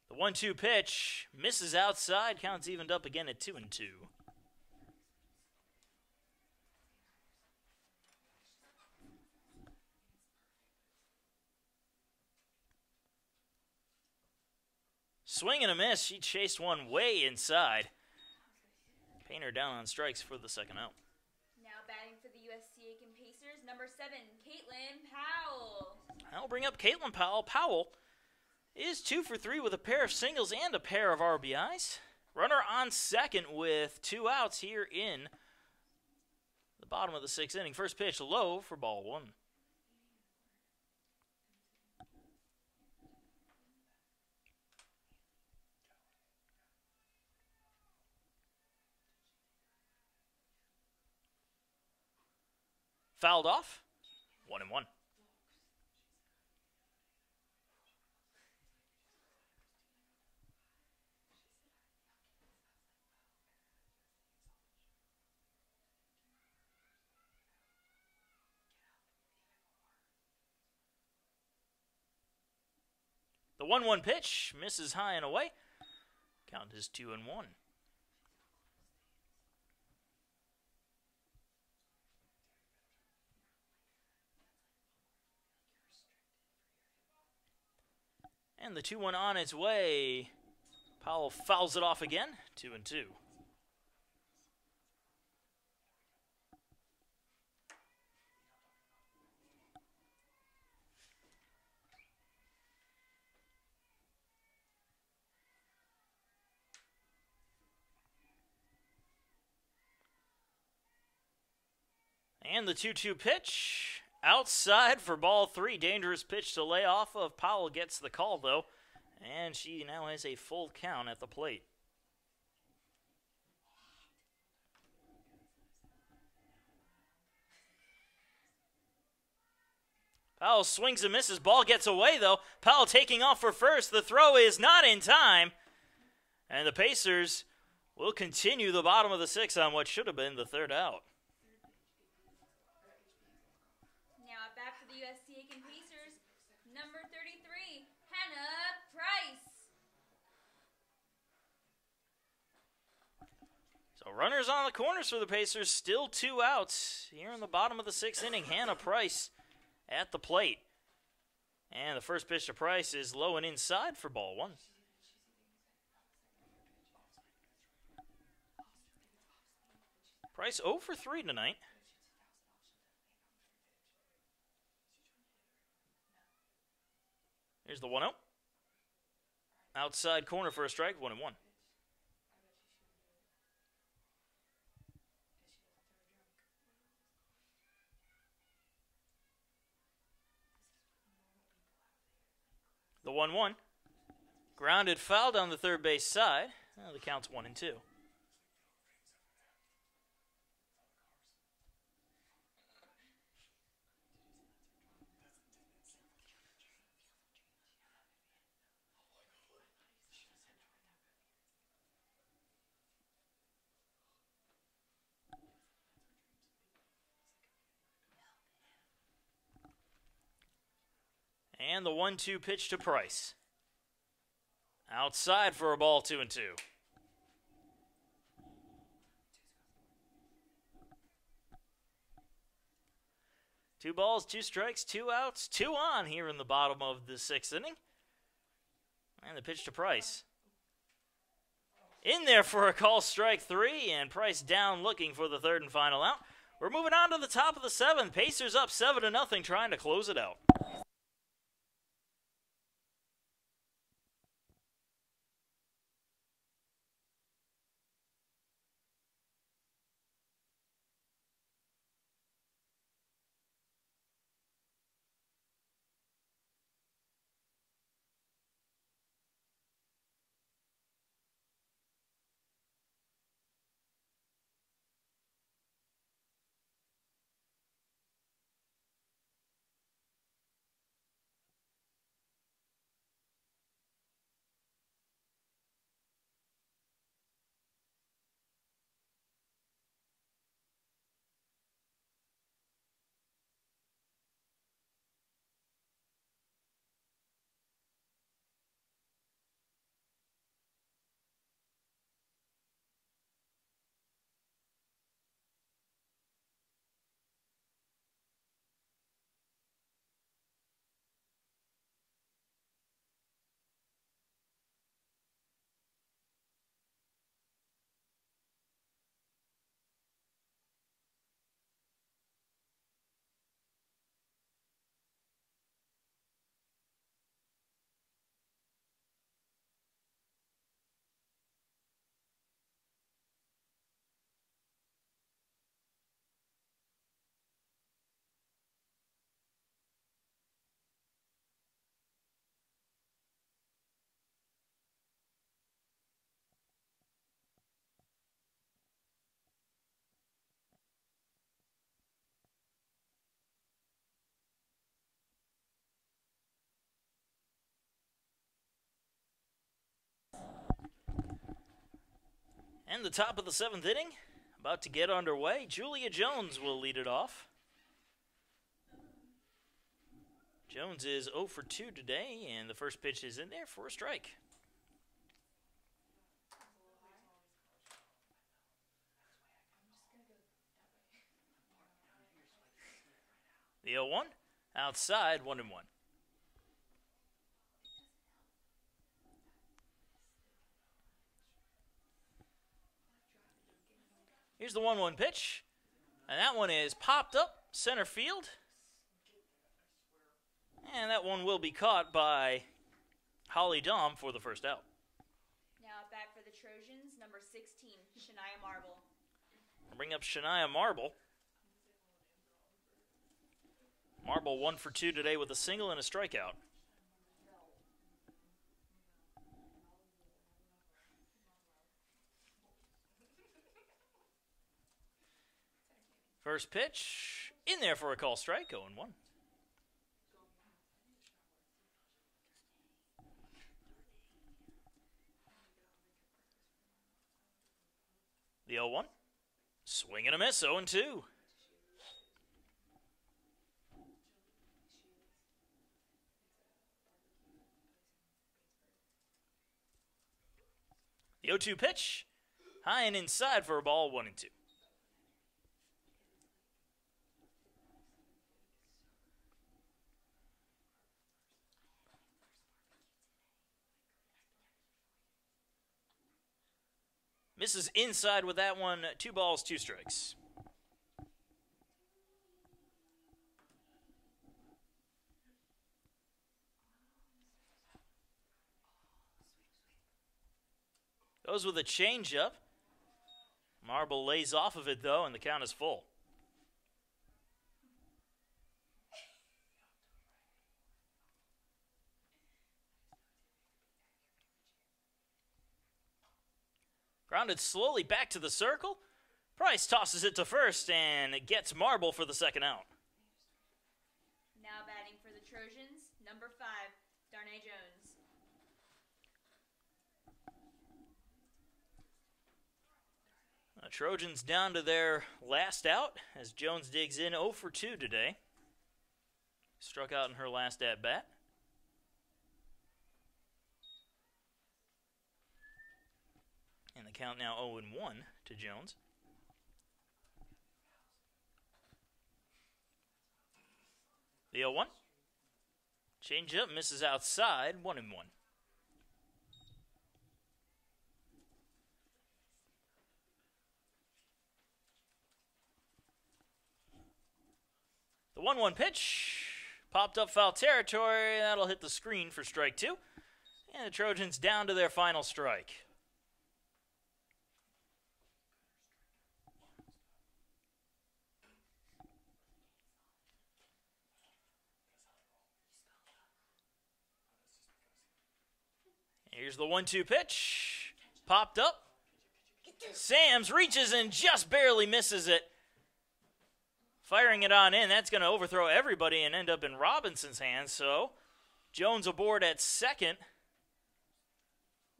A: The 1-2 pitch misses outside. Counts evened up again at 2 and 2. Swing and a miss. She chased one way inside. Painter down on strikes for the second out.
B: Now batting for the USC Aiken Pacers, number 7, Caitlin Powell.
A: I'll bring up Caitlin Powell. Powell is 2 for 3 with a pair of singles and a pair of RBIs. Runner on second with 2 outs here in the bottom of the 6th inning. First pitch low for ball 1. Fouled off. 1 and 1. The 1-1 pitch misses high and away. Count is 2 and 1. And the 2-1 on its way. Powell fouls it off again. 2 and 2. And the 2-2 pitch. Outside for ball 3. Dangerous pitch to lay off of. Powell gets the call, though. And she now has a full count at the plate. Powell swings and misses. Ball gets away, though. Powell taking off for first. The throw is not in time. And the Pacers will continue the bottom of the 6th on what should have been the 3rd out.
B: Now at bat for the USC Aiken Pacers, number 33, Hannah Price.
A: So runners on the corners for the Pacers. Still 2 outs here in the bottom of the 6th inning. Hannah Price at the plate. And the first pitch to Price is low and inside for ball 1. Price 0 for 3 tonight. Here's the 1-0. Outside corner for a strike, 1 and 1. The 1-1. Grounded foul down the third base side. The count's 1 and 2. And the 1-2 pitch to Price. Outside for a ball, 2 and 2. 2 balls, 2 strikes, 2 outs, 2 on here in the bottom of the 6th inning. And the pitch to Price. In there for a call, strike 3, and Price down looking for the 3rd and final out. We're moving on to the top of the 7th. Pacers up 7-0, trying to close it out. And the top of the 7th inning, about to get underway. Julia Jones will lead it off. Jones is 0 for 2 today, and the first pitch is in there for a strike. The 0-1, outside, 1-1. Here's the 1-1 pitch, and that one is popped up center field. And that one will be caught by Holly Dahm for the first out.
B: Now back for the Trojans, number 16, Shania Marble.
A: I'll bring up Shania Marble. Marble 1 for 2 today with a single and a strikeout. First pitch, in there for a call strike, 0-1. The 0-1, swing and a miss, 0-2. The 0-2 pitch, high and inside for a ball, 1-2. Misses inside with that one, 2 balls, 2 strikes. Goes with a changeup. Marble lays off of it, though, and the count is full. Grounded slowly back to the circle. Price tosses it to first and gets Marble for the second out.
B: Now batting for the Trojans, number 5, Darnay Jones.
A: Trojans down to their last out as Jones digs in 0 for 2 today. Struck out in her last at-bat. And the count now 0-1 to Jones. The 0-1. Change-up misses outside, 1-1. The 1-1 pitch popped up foul territory. That'll hit the screen for strike 2. And the Trojans down to their final strike. Here's the 1-2 pitch. Popped up. Sams reaches and just barely misses it. Firing it on in. That's going to overthrow everybody and end up in Robinson's hands. So Jones aboard at second.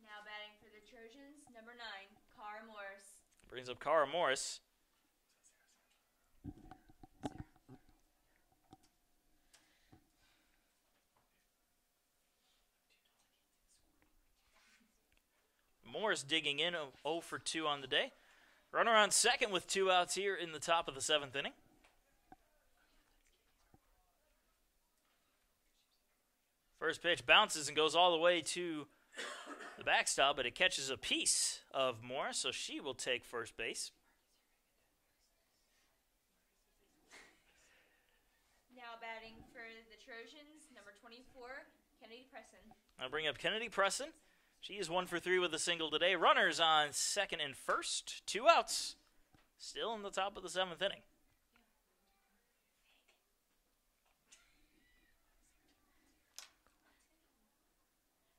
B: Now batting for the Trojans, number 9, Cara Morris.
A: Brings up Cara Morris. Morris digging in, 0 for 2 on the day. Runner on second with 2 outs here in the top of the 7th inning. First pitch bounces and goes all the way to the backstop, but it catches a piece of Morris, so she will take first base.
B: Now batting for the Trojans, number 24, Kennedy Presson.
A: I'll bring up Kennedy Presson. She is 1 for 3 with a single today. Runners on second and first. 2 outs. Still in the top of the 7th inning.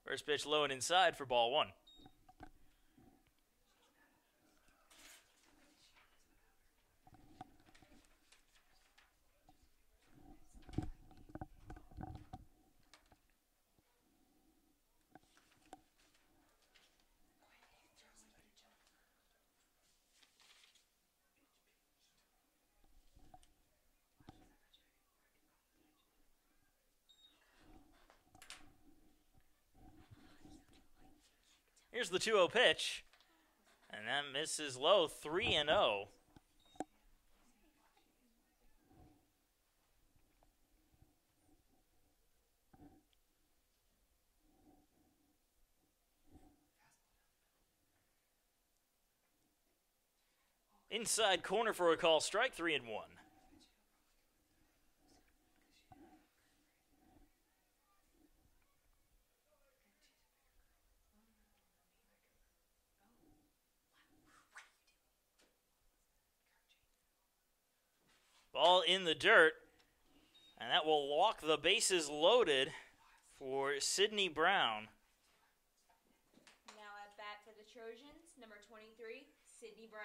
A: First pitch low and inside for ball 1. Here's the 2-0 pitch. And that misses low, 3-0. Inside corner for a call strike, 3-1. Ball in the dirt, and that will walk the bases loaded for Sydney Brown.
B: Now at bat for the Trojans, number 23, Sydney Brown.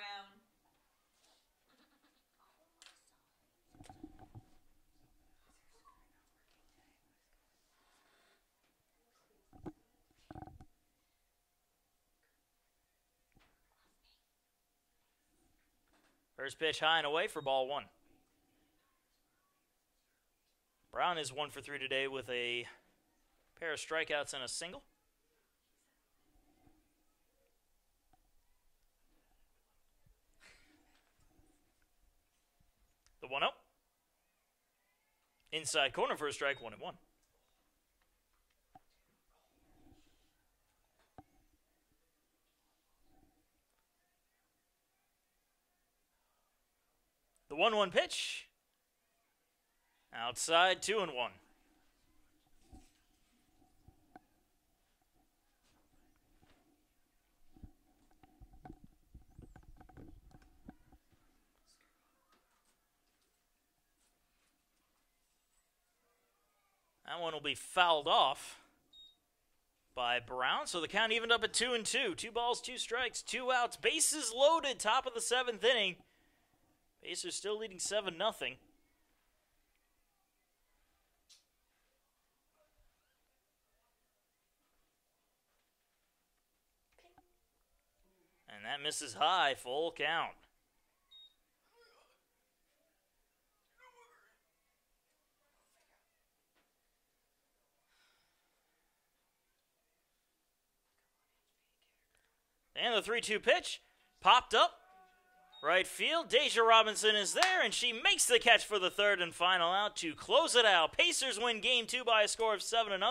A: First pitch high and away for ball 1. Brown is 1 for 3 today with a pair of strikeouts and a single. The 1-0. Inside corner for a strike, 1-1. The 1-1 pitch. Outside, 2-1. That one will be fouled off by Brown, so the count evened up at 2-2. 2 balls, 2 strikes, 2 outs. Bases loaded, top of the 7th inning. Pacers still leading 7-0. And that misses high, full count. And the 3-2 pitch popped up. Right field, Deja Robinson is there, and she makes the catch for the 3rd and final out to close it out. Pacers win Game 2 by a score of 7-0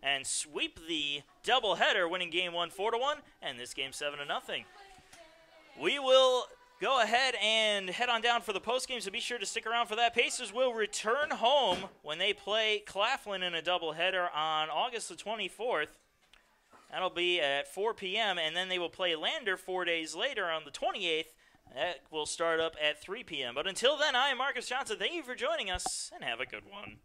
A: and sweep the doubleheader, winning Game 1 4-1, and this game 7-0. We will go ahead and head on down for the postgame, so be sure to stick around for that. Pacers will return home when they play Claflin in a doubleheader on August the 24th. That'll be at 4 p.m., and then they will play Lander 4 days later on the 28th. That will start up at 3 p.m. But until then, I am Marcus Johnson. Thank you for joining us, and have a good one.